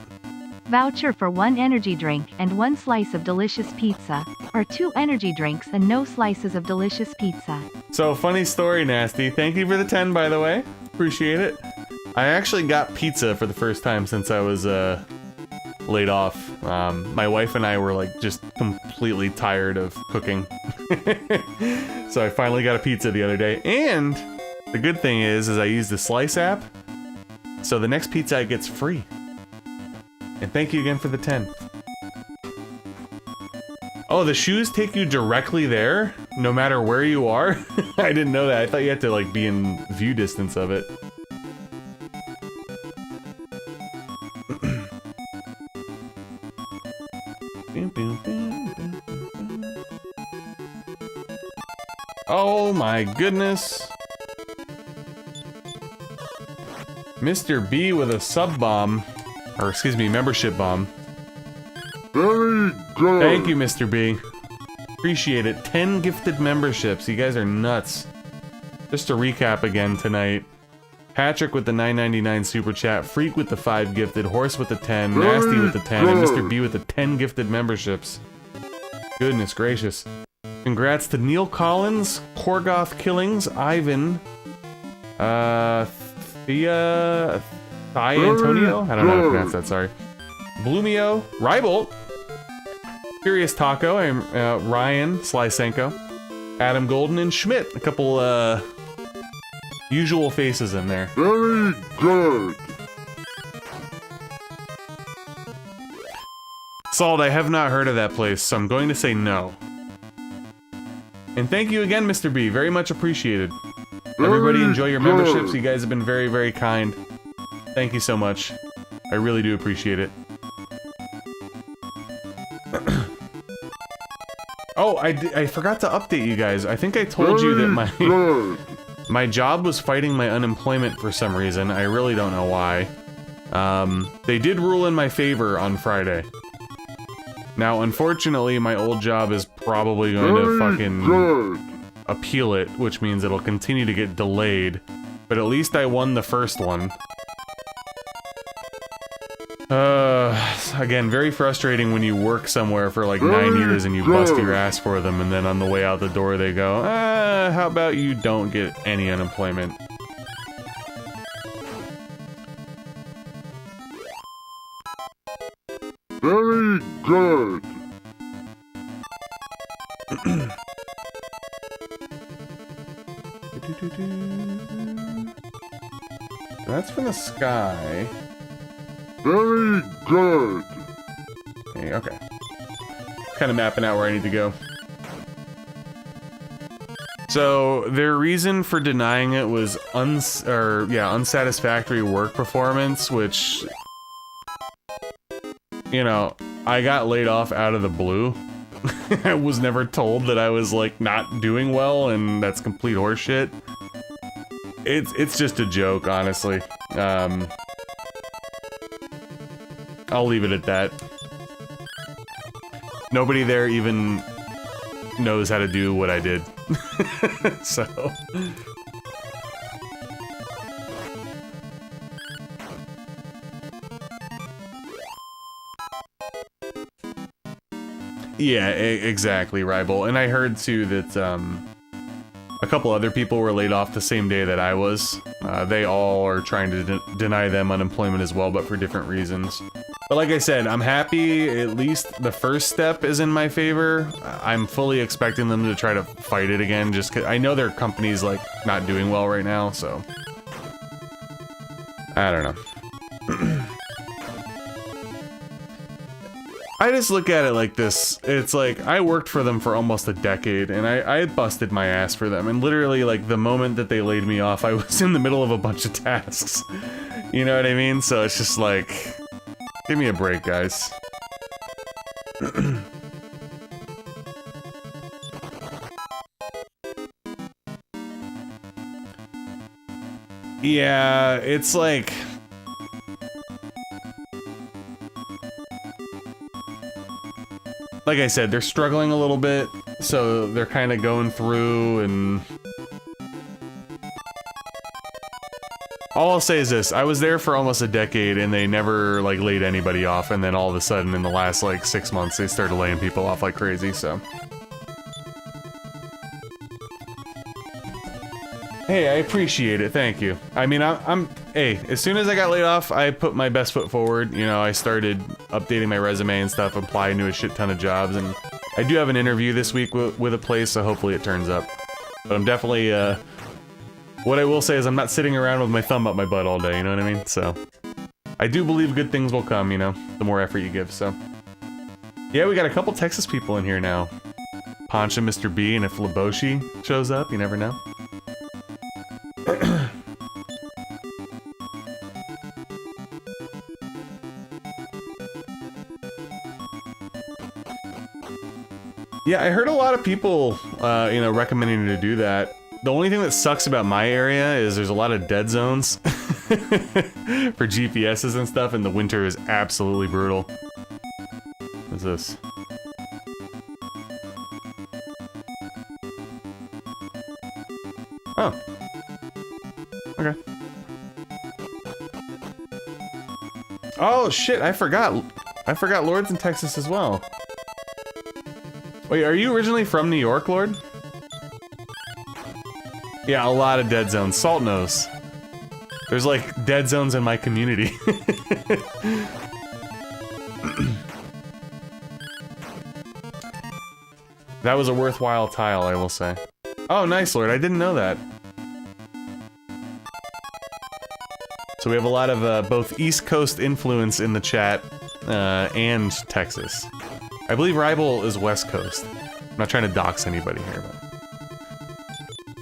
Voucher for 1 energy drink and 1 slice of delicious pizza, or 2 energy drinks and no slices of delicious pizza. So, funny story, Nasty. Thank you for the 10, by the way. Appreciate it. I actually got pizza for the first time since I was laid off. My wife and I were like just completely tired of cooking. So I finally got a pizza the other day. And the good thing is I used the Slice app. So the next pizza gets free. And thank you again for the 10. Oh, the shoes take you directly there, no matter where you are? I didn't know that. I thought you had to, like, be in view distance of it. Oh my goodness. Mr. B with a sub bomb. Or, excuse me, membership bomb. Very good. Thank you, Mr. B. Appreciate it. 10 gifted memberships. You guys are nuts. Just to recap again tonight. Patrick with the $9.99 super chat. Freak with the 5 gifted. Horse with the 10. Nasty with the 10. And Mr. B with the 10 gifted memberships. Goodness gracious. Congrats to Neil Collins, Korgoth Killings, Ivan, Thea Antonio? I don't know how to pronounce that, sorry. Bloomio, Rybolt, Curious Taco, Ryan, Slysenko, Adam Golden, and Schmidt. A couple, usual faces in there. Very good. Salt, I have not heard of that place, so I'm going to say no. And thank you again, Mr. B. Very much appreciated. Everybody enjoy your memberships. You guys have been very, very kind. Thank you so much. I really do appreciate it. Oh, I forgot to update you guys. I think I told you that my job was fighting my unemployment for some reason. I really don't know why. They did rule in my favor on Friday. Now, unfortunately, my old job is probably going to fucking appeal it, which means it'll continue to get delayed. But at least I won the first one. Again, very frustrating when you work somewhere for like 9 years and you bust your ass for them, and then on the way out the door they go, how about you don't get any unemployment? Very good. That's from the sky. Very good. Okay. Kind of mapping out where I need to go. So, their reason for denying it was unsatisfactory work performance, which, you know, I got laid off out of the blue. I was never told that I was, like, not doing well, and that's complete horseshit. It's just a joke, honestly. I'll leave it at that. Nobody there even knows how to do what I did. So... Yeah, exactly, Ribal. And I heard, too, that, a couple other people were laid off the same day that I was. They all are trying to deny them unemployment as well, but for different reasons. But like I said, I'm happy at least the first step is in my favor. I'm fully expecting them to try to fight it again, just 'cause I know their company's, like, not doing well right now, so... I don't know. I just look at it like this. It's like, I worked for them for almost a decade, and I busted my ass for them. And literally, like, the moment that they laid me off, I was in the middle of a bunch of tasks. You know what I mean? So it's just like, give me a break, guys. Yeah, it's like... Like I said, they're struggling a little bit, so they're kind of going through, and... All I'll say is this, I was there for almost a decade, and they never, like, laid anybody off, and then all of a sudden, in the last, like, 6 months, they started laying people off like crazy, so... Hey, I appreciate it, thank you. I mean, hey, as soon as I got laid off, I put my best foot forward. You know, I started updating my resume and stuff, applying to a shit ton of jobs, and I do have an interview this week with a place, so hopefully it turns up. But I'm definitely, What I will say is I'm not sitting around with my thumb up my butt all day, you know what I mean? So, I do believe good things will come, you know, the more effort you give, so. Yeah, we got a couple Texas people in here now. Poncha, Mr. B, and if Laboshi shows up, you never know. Yeah, I heard a lot of people, you know, recommending to do that. The only thing that sucks about my area is there's a lot of dead zones for GPSs and stuff, and the winter is absolutely brutal. What's this? Oh. Okay. Oh shit, I forgot. I forgot Lord's in Texas as well. Wait, are you originally from New York, Lord? Yeah, a lot of dead zones. Salt knows. There's like dead zones in my community. That was a worthwhile tile, I will say. Oh, nice, Lord. I didn't know that. So we have a lot of both East Coast influence in the chat and Texas. I believe Ribal is West Coast. I'm not trying to dox anybody here, but...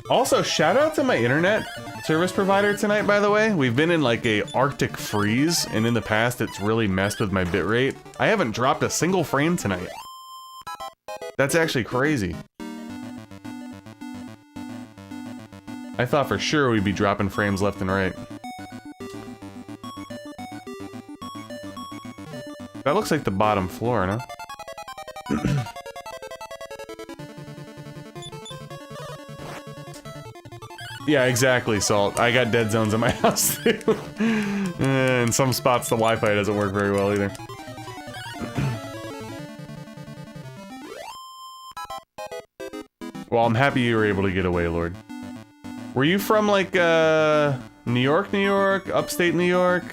Also, shout out to my internet service provider tonight, by the way. We've been in like a Arctic freeze, and in the past it's really messed with my bitrate. I haven't dropped a single frame tonight. That's actually crazy. I thought for sure we'd be dropping frames left and right. That looks like the bottom floor, no? Yeah, exactly, Salt. I got dead zones in my house, too. In some spots, the Wi-Fi doesn't work very well, either. Well, I'm happy you were able to get away, Lord. Were you from, like, New York, New York? Upstate New York?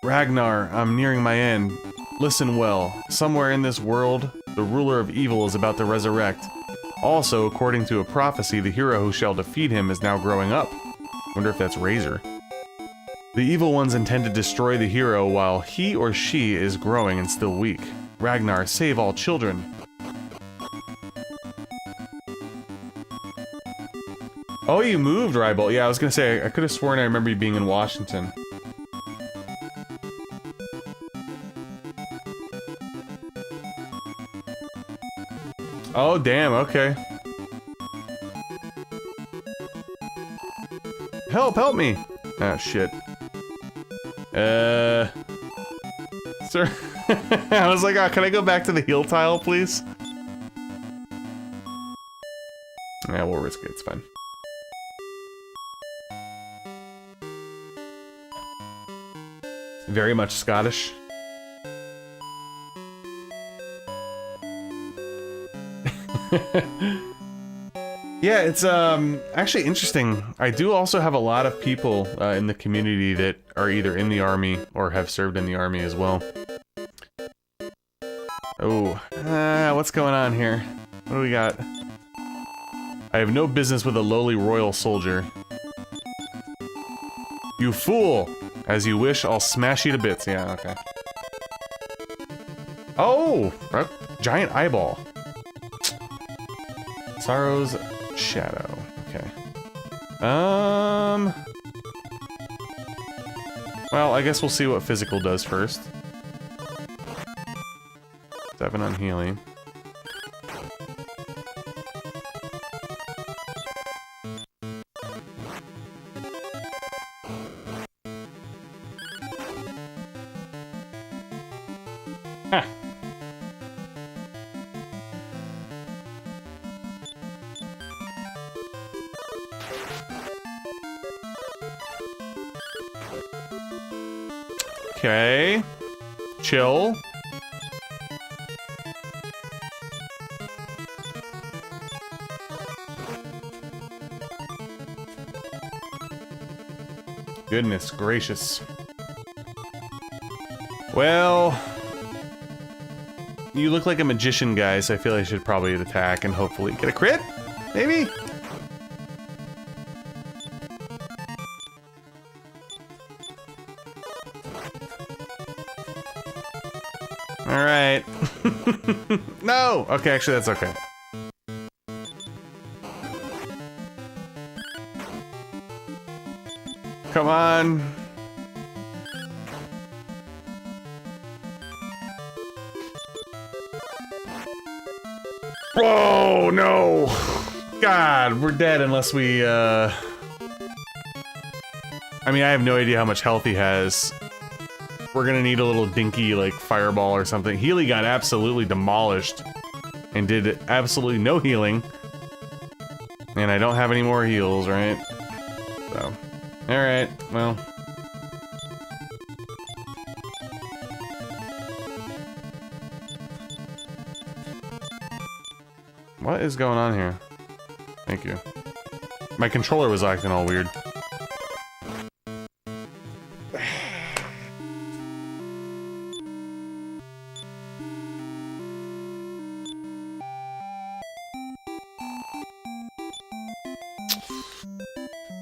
Ragnar, I'm nearing my end. Listen well. Somewhere in this world, the ruler of evil is about to resurrect. Also, according to a prophecy, the hero who shall defeat him is now growing up. Wonder if that's Razor. The evil ones intend to destroy the hero while he or she is growing and still weak. Ragnar, save all children. Oh, you moved, Ribal. Yeah, I was gonna say, I could have sworn I remember you being in Washington. Oh, damn, okay. Help me! Ah, shit. Sir, I was like, oh, can I go back to the heal tile, please? Yeah, we'll risk it, it's fine. Very much Scottish. Yeah, it's actually interesting. I do also have a lot of people in the community that are either in the army or have served in the army as well. Oh, what's going on here? What do we got? I have no business with a lowly royal soldier. You fool! As you wish, I'll smash you to bits. Yeah, okay. Oh! A giant eyeball. Sorrow's Shadow. Okay. Well, I guess we'll see what physical does first. 7 on healing. Ha! Okay. Chill. Goodness gracious. Well... you look like a magician guy, so I feel I should probably attack and hopefully get a crit? Maybe? Alright. No! Okay, actually that's okay. Come on. Whoa, no! God, we're dead unless we, I mean, I have no idea how much health he has. We're gonna need a little dinky, like, fireball or something. Healy got absolutely demolished and did absolutely no healing. And I don't have any more heals, right? So, alright, well. What is going on here? Thank you. My controller was acting all weird.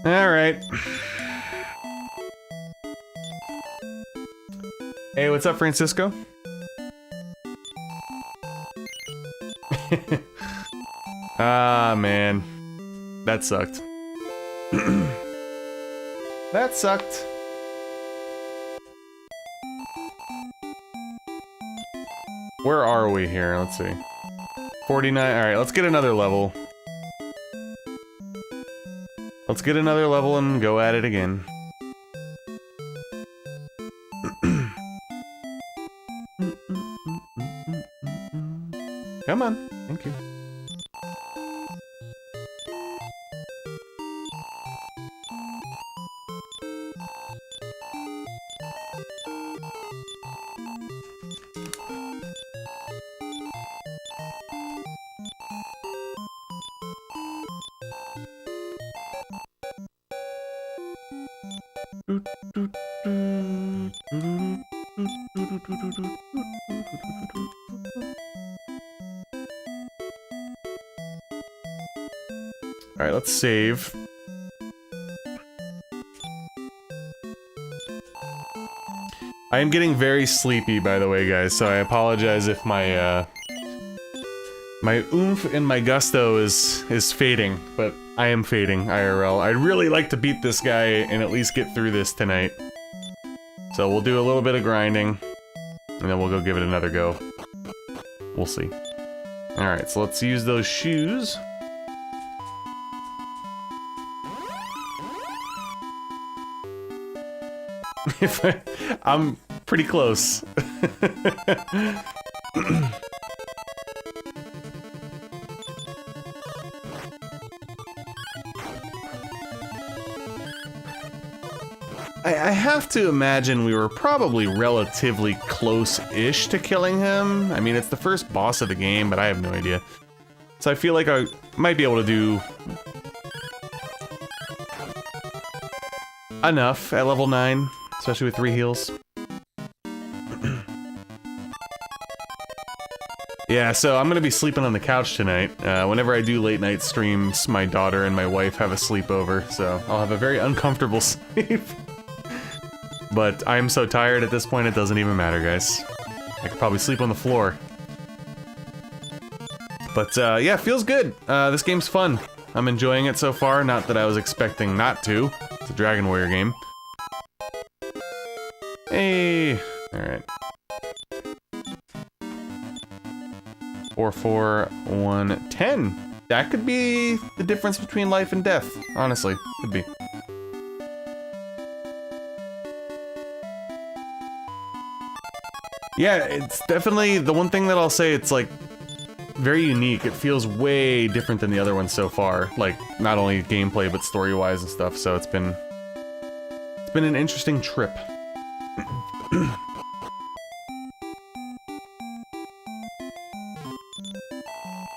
Alright. Hey, what's up, Francisco? Ah, man. That sucked. That sucked. Where are we here? Let's see. 49. Alright, let's get another level. Let's get another level and go at it again. Come on. Thank you. Alright, let's save. I am getting very sleepy, by the way, guys, so I apologize if my, my oomph and my gusto is fading, but I am fading, IRL. I'd really like to beat this guy and at least get through this tonight. So we'll do a little bit of grinding, and then we'll go give it another go. We'll see. Alright, so let's use those shoes. I'm pretty close. I have to imagine we were probably relatively close-ish to killing him. I mean, it's the first boss of the game, but I have no idea. So I feel like I might be able to do enough at level 9, especially with 3 heals. Yeah, so I'm gonna be sleeping on the couch tonight. Whenever I do late night streams, my daughter and my wife have a sleepover, so I'll have a very uncomfortable sleep. But I'm so tired at this point, it doesn't even matter, guys. I could probably sleep on the floor. But, yeah, feels good. This game's fun. I'm enjoying it so far, not that I was expecting not to. It's a Dragon Warrior game. Hey! Alright. 4, 4, 1, 10. That could be the difference between life and death, honestly. Could be. Yeah, it's definitely the one thing that I'll say, it's like very unique. It feels way different than the other ones so far. Like, not only gameplay, but story-wise and stuff, so it's been an interesting trip.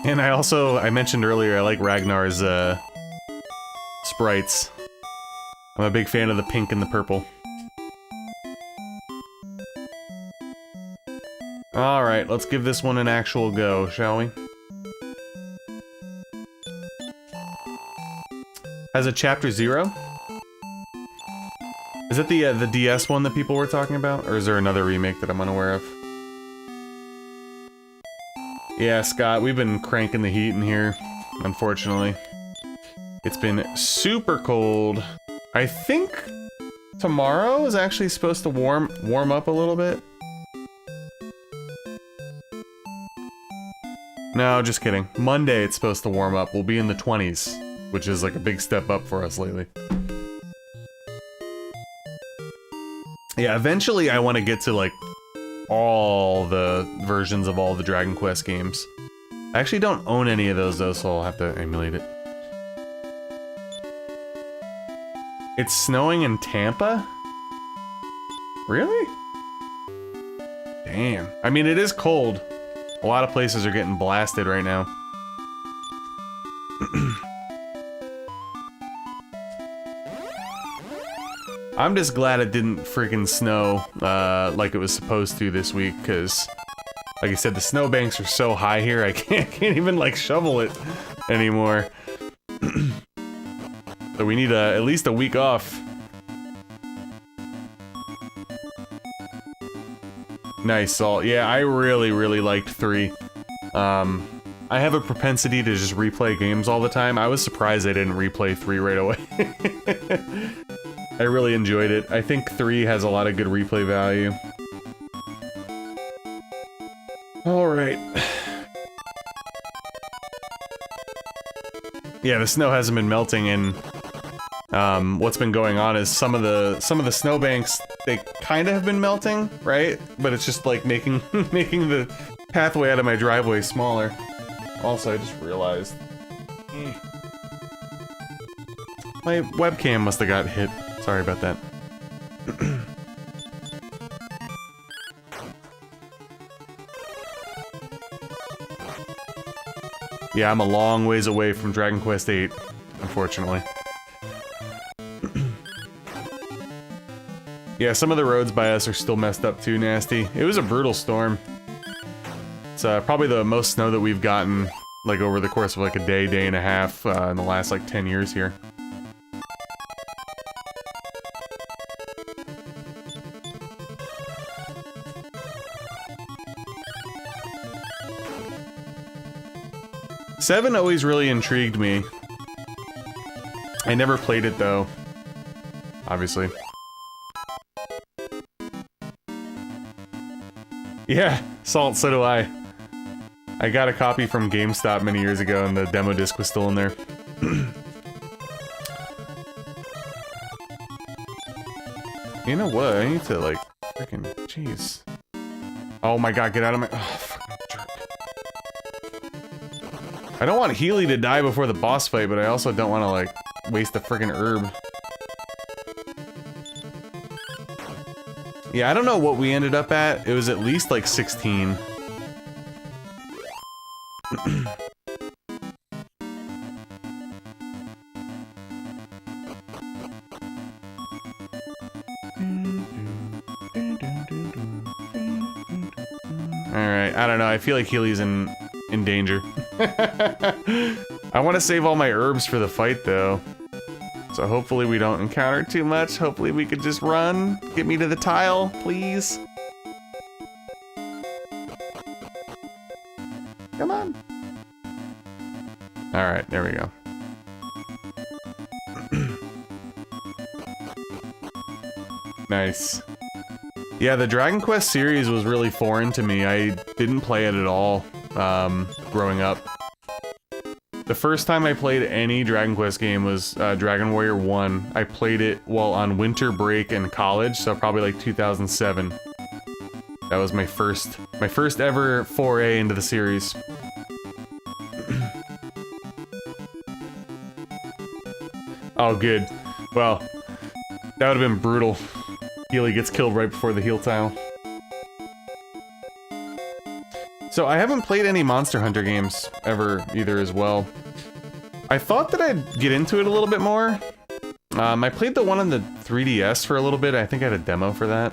And I mentioned earlier, I like Ragnar's, sprites. I'm a big fan of the pink and the purple. Alright, let's give this one an actual go, shall we? Has a Chapter 0? Is it the DS one that people were talking about? Or is there another remake that I'm unaware of? Yeah, Scott, we've been cranking the heat in here, unfortunately. It's been super cold. I think tomorrow is actually supposed to warm up a little bit. No, just kidding. Monday it's supposed to warm up. We'll be in the 20s, which is like a big step up for us lately. Yeah, eventually I want to get to like all the versions of all the Dragon Quest games. I actually don't own any of those though, so I'll have to emulate it. It's snowing in Tampa? Really? Damn. I mean, it is cold. A lot of places are getting blasted right now. I'm just glad it didn't freaking snow like it was supposed to this week, because, like I said, the snowbanks are so high here, I can't even, like, shovel it anymore. So we need at least a week off. Nice salt. Yeah, I really liked 3. I have a propensity to just replay games all the time. I was surprised I didn't replay 3 right away. I really enjoyed it. I think 3 has a lot of good replay value. Alright. Yeah, the snow hasn't been melting, and what's been going on is some of the snowbanks, they kind of have been melting, right? But it's just like making the pathway out of my driveway smaller. Also, I just realized my webcam must have got hit. Sorry about that. Yeah, I'm a long ways away from Dragon Quest VIII, unfortunately. Yeah, some of the roads by us are still messed up too, nasty. It was a brutal storm. It's probably the most snow that we've gotten, like, over the course of like a day and a half in the last like 10 years here. Seven always really intrigued me. I never played it though, obviously. Yeah, Salt, so do I. I got a copy from GameStop many years ago and the demo disc was still in there. You know what? I need to, like, freaking, jeez. Oh my god, get out of my— oh, fucking jerk. I don't want Healy to die before the boss fight, but I also don't want to, like, waste a freaking herb. Yeah, I don't know what we ended up at. It was at least like 16. Alright, I don't know. I feel like Healy's in danger. I want to save all my herbs for the fight, though. So hopefully we don't encounter too much. Hopefully we could just run. Get me to the tile, please. Come on. Alright, there we go. Nice. Yeah, the Dragon Quest series was really foreign to me. I didn't play it at all growing up. The first time I played any Dragon Quest game was Dragon Warrior 1. I played it while on winter break in college, so probably like 2007. That was my first ever foray into the series. Oh, good. Well, that would have been brutal. Healy gets killed right before the heal tile. So I haven't played any Monster Hunter games ever either as well. I thought that I'd get into it a little bit more. I played the one on the 3DS for a little bit. I think I had a demo for that.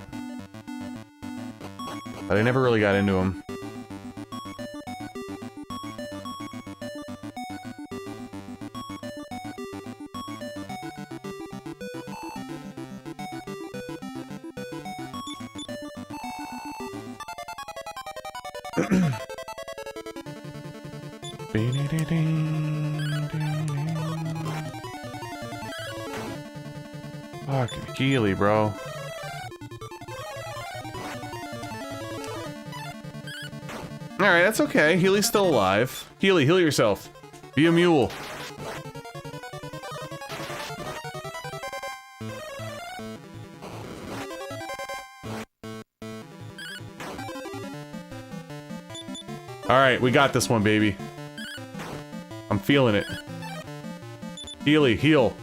but I never really got into them. Fucking Healy, bro. Alright, that's okay. Healy's still alive. Healy, heal yourself. Be a mule. Alright, we got this one, baby. I'm feeling it. Healy, heal.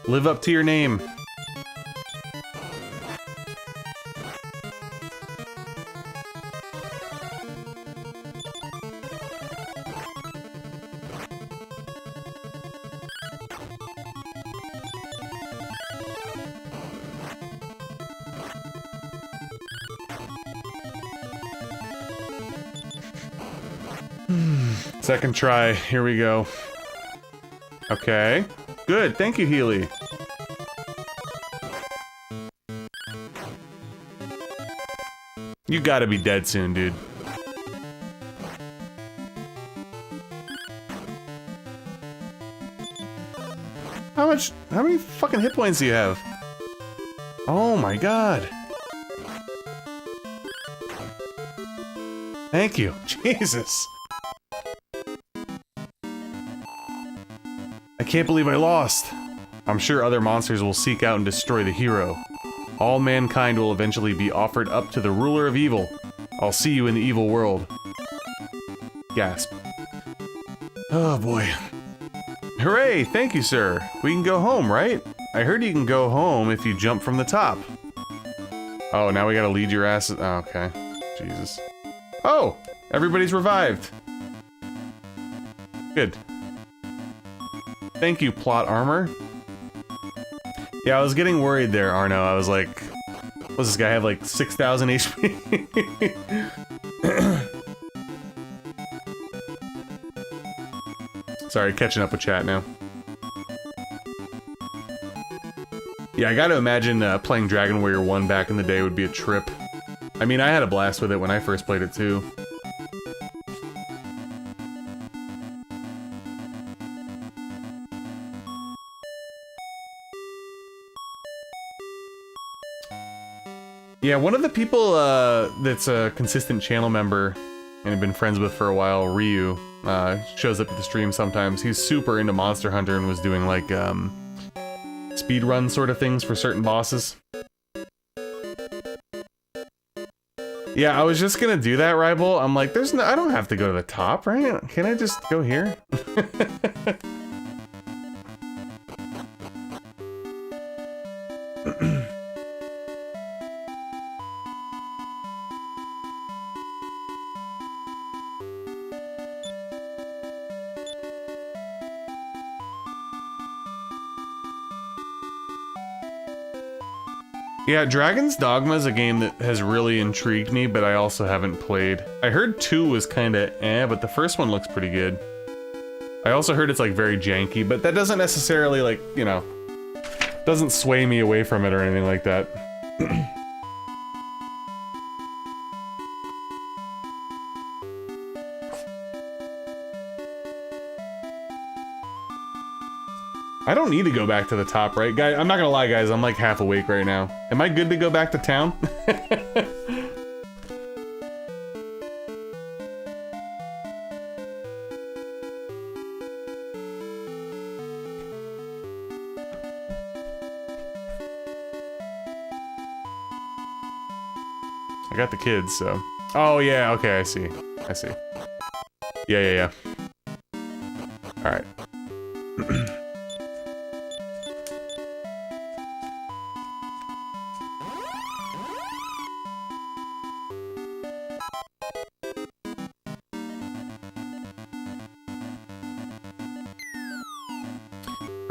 Live up to your name. Second try, here we go. Okay. Good, thank you, Healy. You gotta be dead soon, dude. How many fucking hit points do you have? Oh my god. Thank you. Jesus. I can't believe I lost. I'm sure other monsters will seek out and destroy the hero. All mankind will eventually be offered up to the ruler of evil. I'll see you in the evil world. Gasp. Oh boy. Hooray! Thank you, sir. We can go home, right? I heard you can go home if you jump from the top. Oh, now we gotta lead your asses. Oh, okay. Jesus. Oh! Everybody's revived. Good. Thank you, plot armor. Yeah, I was getting worried there, Arno. I was like, does this guy have like 6,000 HP? Sorry, catching up with chat now. Yeah, I gotta imagine playing Dragon Warrior 1 back in the day would be a trip. I mean, I had a blast with it when I first played it too. Yeah, one of the people that's a consistent channel member and have been friends with for a while, Ryu, shows up at the stream sometimes. He's super into Monster Hunter and was doing like speedrun sort of things for certain bosses. Yeah, I was just gonna do that, Rival. I'm like, there's no, I don't have to go to the top, right? Can I just go here? Yeah, Dragon's Dogma is a game that has really intrigued me, but I also haven't played. I heard 2 was kinda but the first one looks pretty good. I also heard it's like very janky, but that doesn't necessarily like, you know, doesn't sway me away from it or anything like that. I don't need to go back to the top, right? Guys, I'm not gonna lie, guys, I'm like half awake right now. Am I good to go back to town? I got the kids, so... Oh, yeah, okay, I see. I see. Yeah. Alright.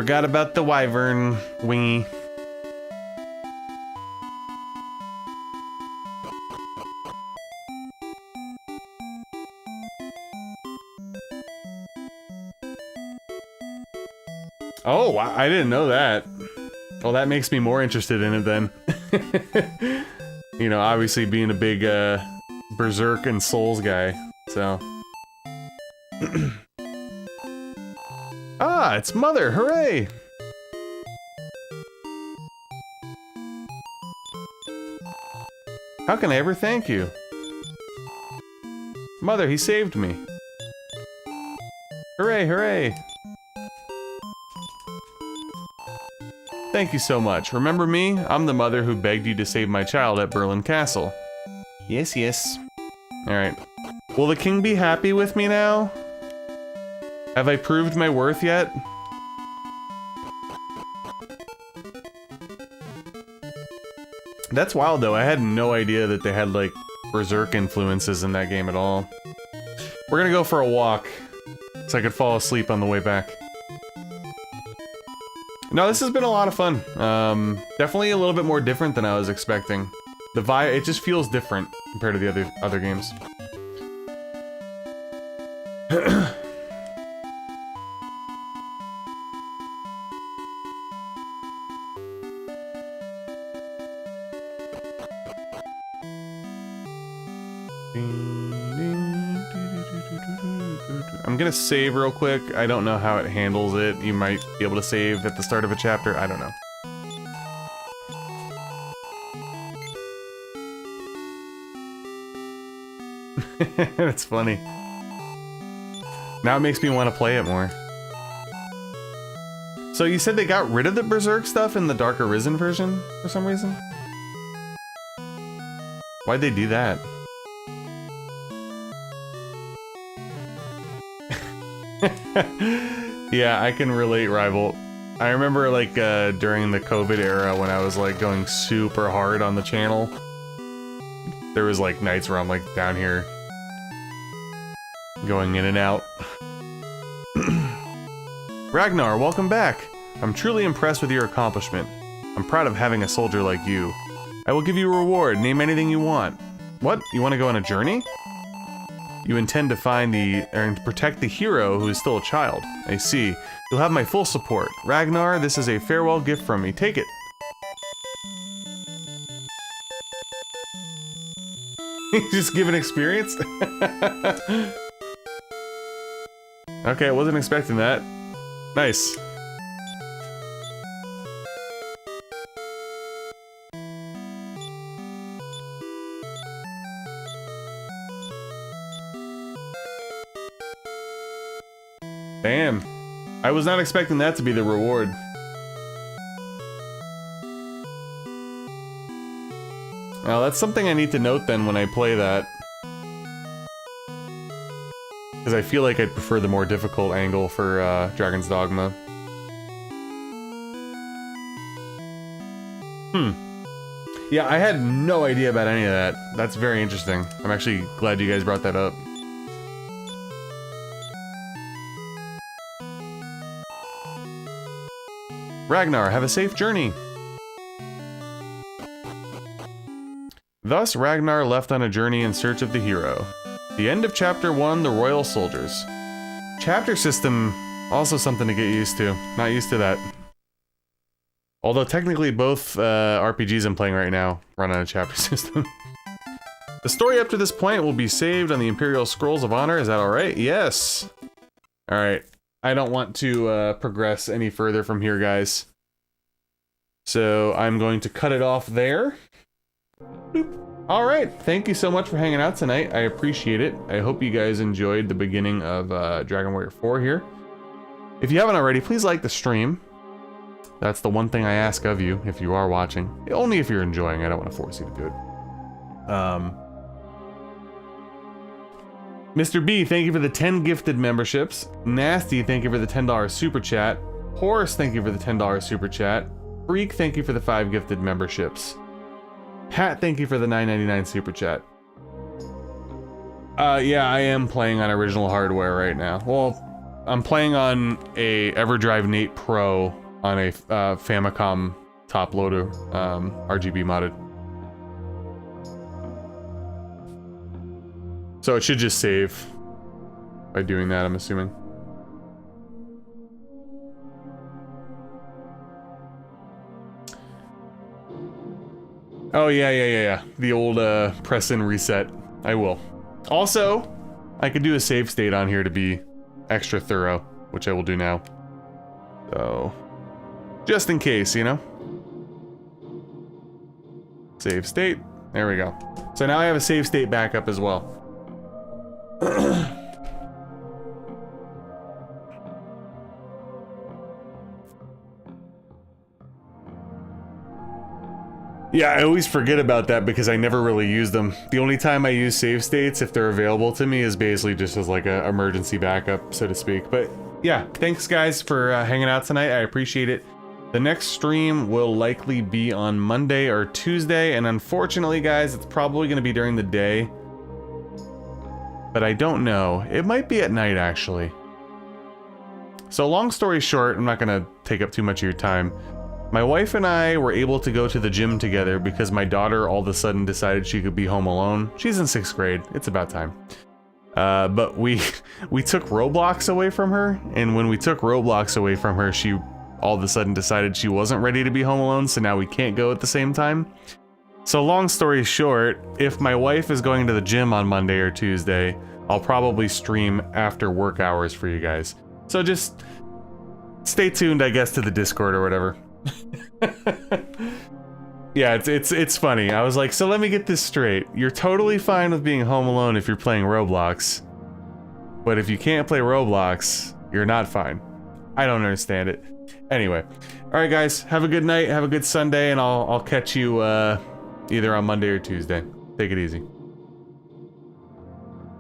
Forgot about the wyvern wingy. Oh, I didn't know that. Well, that makes me more interested in it then. You know, obviously being a big Berserk and Souls guy, so. Ah, it's Mother, hooray! How can I ever thank you? Mother, he saved me. Hooray, hooray! Thank you so much. Remember me? I'm the mother who begged you to save my child at Berlin Castle. Yes, yes. Alright. Will the king be happy with me now? Have I proved my worth yet? That's wild though. I had no idea that they had like Berserk influences in that game at all. We're gonna go for a walk so I could fall asleep on the way back. No, this has been a lot of fun. Definitely a little bit more different than I was expecting. The vibe, it just feels different compared to the other games. I'm gonna save real quick. I don't know how it handles it. You might be able to save at the start of a chapter. I don't know. That's funny. Now it makes me want to play it more. So you said they got rid of the Berserk stuff in the Dark Arisen version for some reason? Why'd they do that? Yeah, I can relate, Rival. I remember like during the COVID era when I was like going super hard on the channel. There was like nights where I'm like down here going in and out. Ragnar, welcome back. I'm truly impressed with your accomplishment. I'm proud of having a soldier like you. I will give you a reward. Name anything you want. What? You want to go on a journey? You intend to find and protect the hero who is still a child. I see. You'll have my full support. Ragnar, this is a farewell gift from me. Take it. Just give an experience? Okay, I wasn't expecting that. Nice. Damn. I was not expecting that to be the reward. Well, that's something I need to note then when I play that. Because I feel like I'd prefer the more difficult angle for Dragon's Dogma. Yeah, I had no idea about any of that. That's very interesting. I'm actually glad you guys brought that up. Ragnar, have a safe journey! Thus, Ragnar left on a journey in search of the hero. The end of Chapter 1, The Royal Soldiers. Chapter system, also something to get used to. Not used to that. Although technically both RPGs I'm playing right now run on a chapter system. The story up to this point will be saved on the Imperial Scrolls of Honor, is that alright? Yes! Alright. I don't want to progress any further from here, guys. So I'm going to cut it off there. Alright, thank you so much for hanging out tonight. I appreciate it. I hope you guys enjoyed the beginning of Dragon Warrior 4 here. If you haven't already, please like the stream. That's the one thing I ask of you if you are watching. Only if you're enjoying. I don't want to force you to do it. Mr. B, thank you for the 10 gifted memberships. Nasty, thank you for the $10 super chat. Horace, thank you for the $10 super chat. Freak, thank you for the 5 gifted memberships. Pat, thank you for the $9.99 super chat. Yeah, I am playing on original hardware right now. Well, I'm playing on a Everdrive N8 Pro on a Famicom top loader, RGB modded. So it should just save by doing that, I'm assuming. Oh yeah. The old press and reset. I will. Also, I could do a save state on here to be extra thorough, which I will do now. So, just in case, you know? Save state. There we go. So now I have a save state backup as well. Yeah, I always forget about that because I never really use them. The only time I use save states, if they're available to me, is basically just as like an emergency backup, so to speak. But yeah, thanks guys for hanging out tonight. I appreciate it. The next stream will likely be on Monday or Tuesday, and unfortunately, guys, it's probably going to be during the day. But I don't know. It might be at night, actually. So long story short, I'm not going to take up too much of your time. My wife and I were able to go to the gym together because my daughter all of a sudden decided she could be home alone. She's in 6th grade. It's about time. But we took Roblox away from her, and when we took Roblox away from her, she all of a sudden decided she wasn't ready to be home alone, so now we can't go at the same time. So long story short, if my wife is going to the gym on Monday or Tuesday, I'll probably stream after work hours for you guys. So just stay tuned, I guess, to the Discord or whatever. Yeah, it's funny. I was like, so let me get this straight. You're totally fine with being home alone if you're playing Roblox, but if you can't play Roblox, you're not fine. I don't understand it. Anyway, all right, guys, have a good night, have a good Sunday, and I'll catch you either on Monday or Tuesday. Take it easy.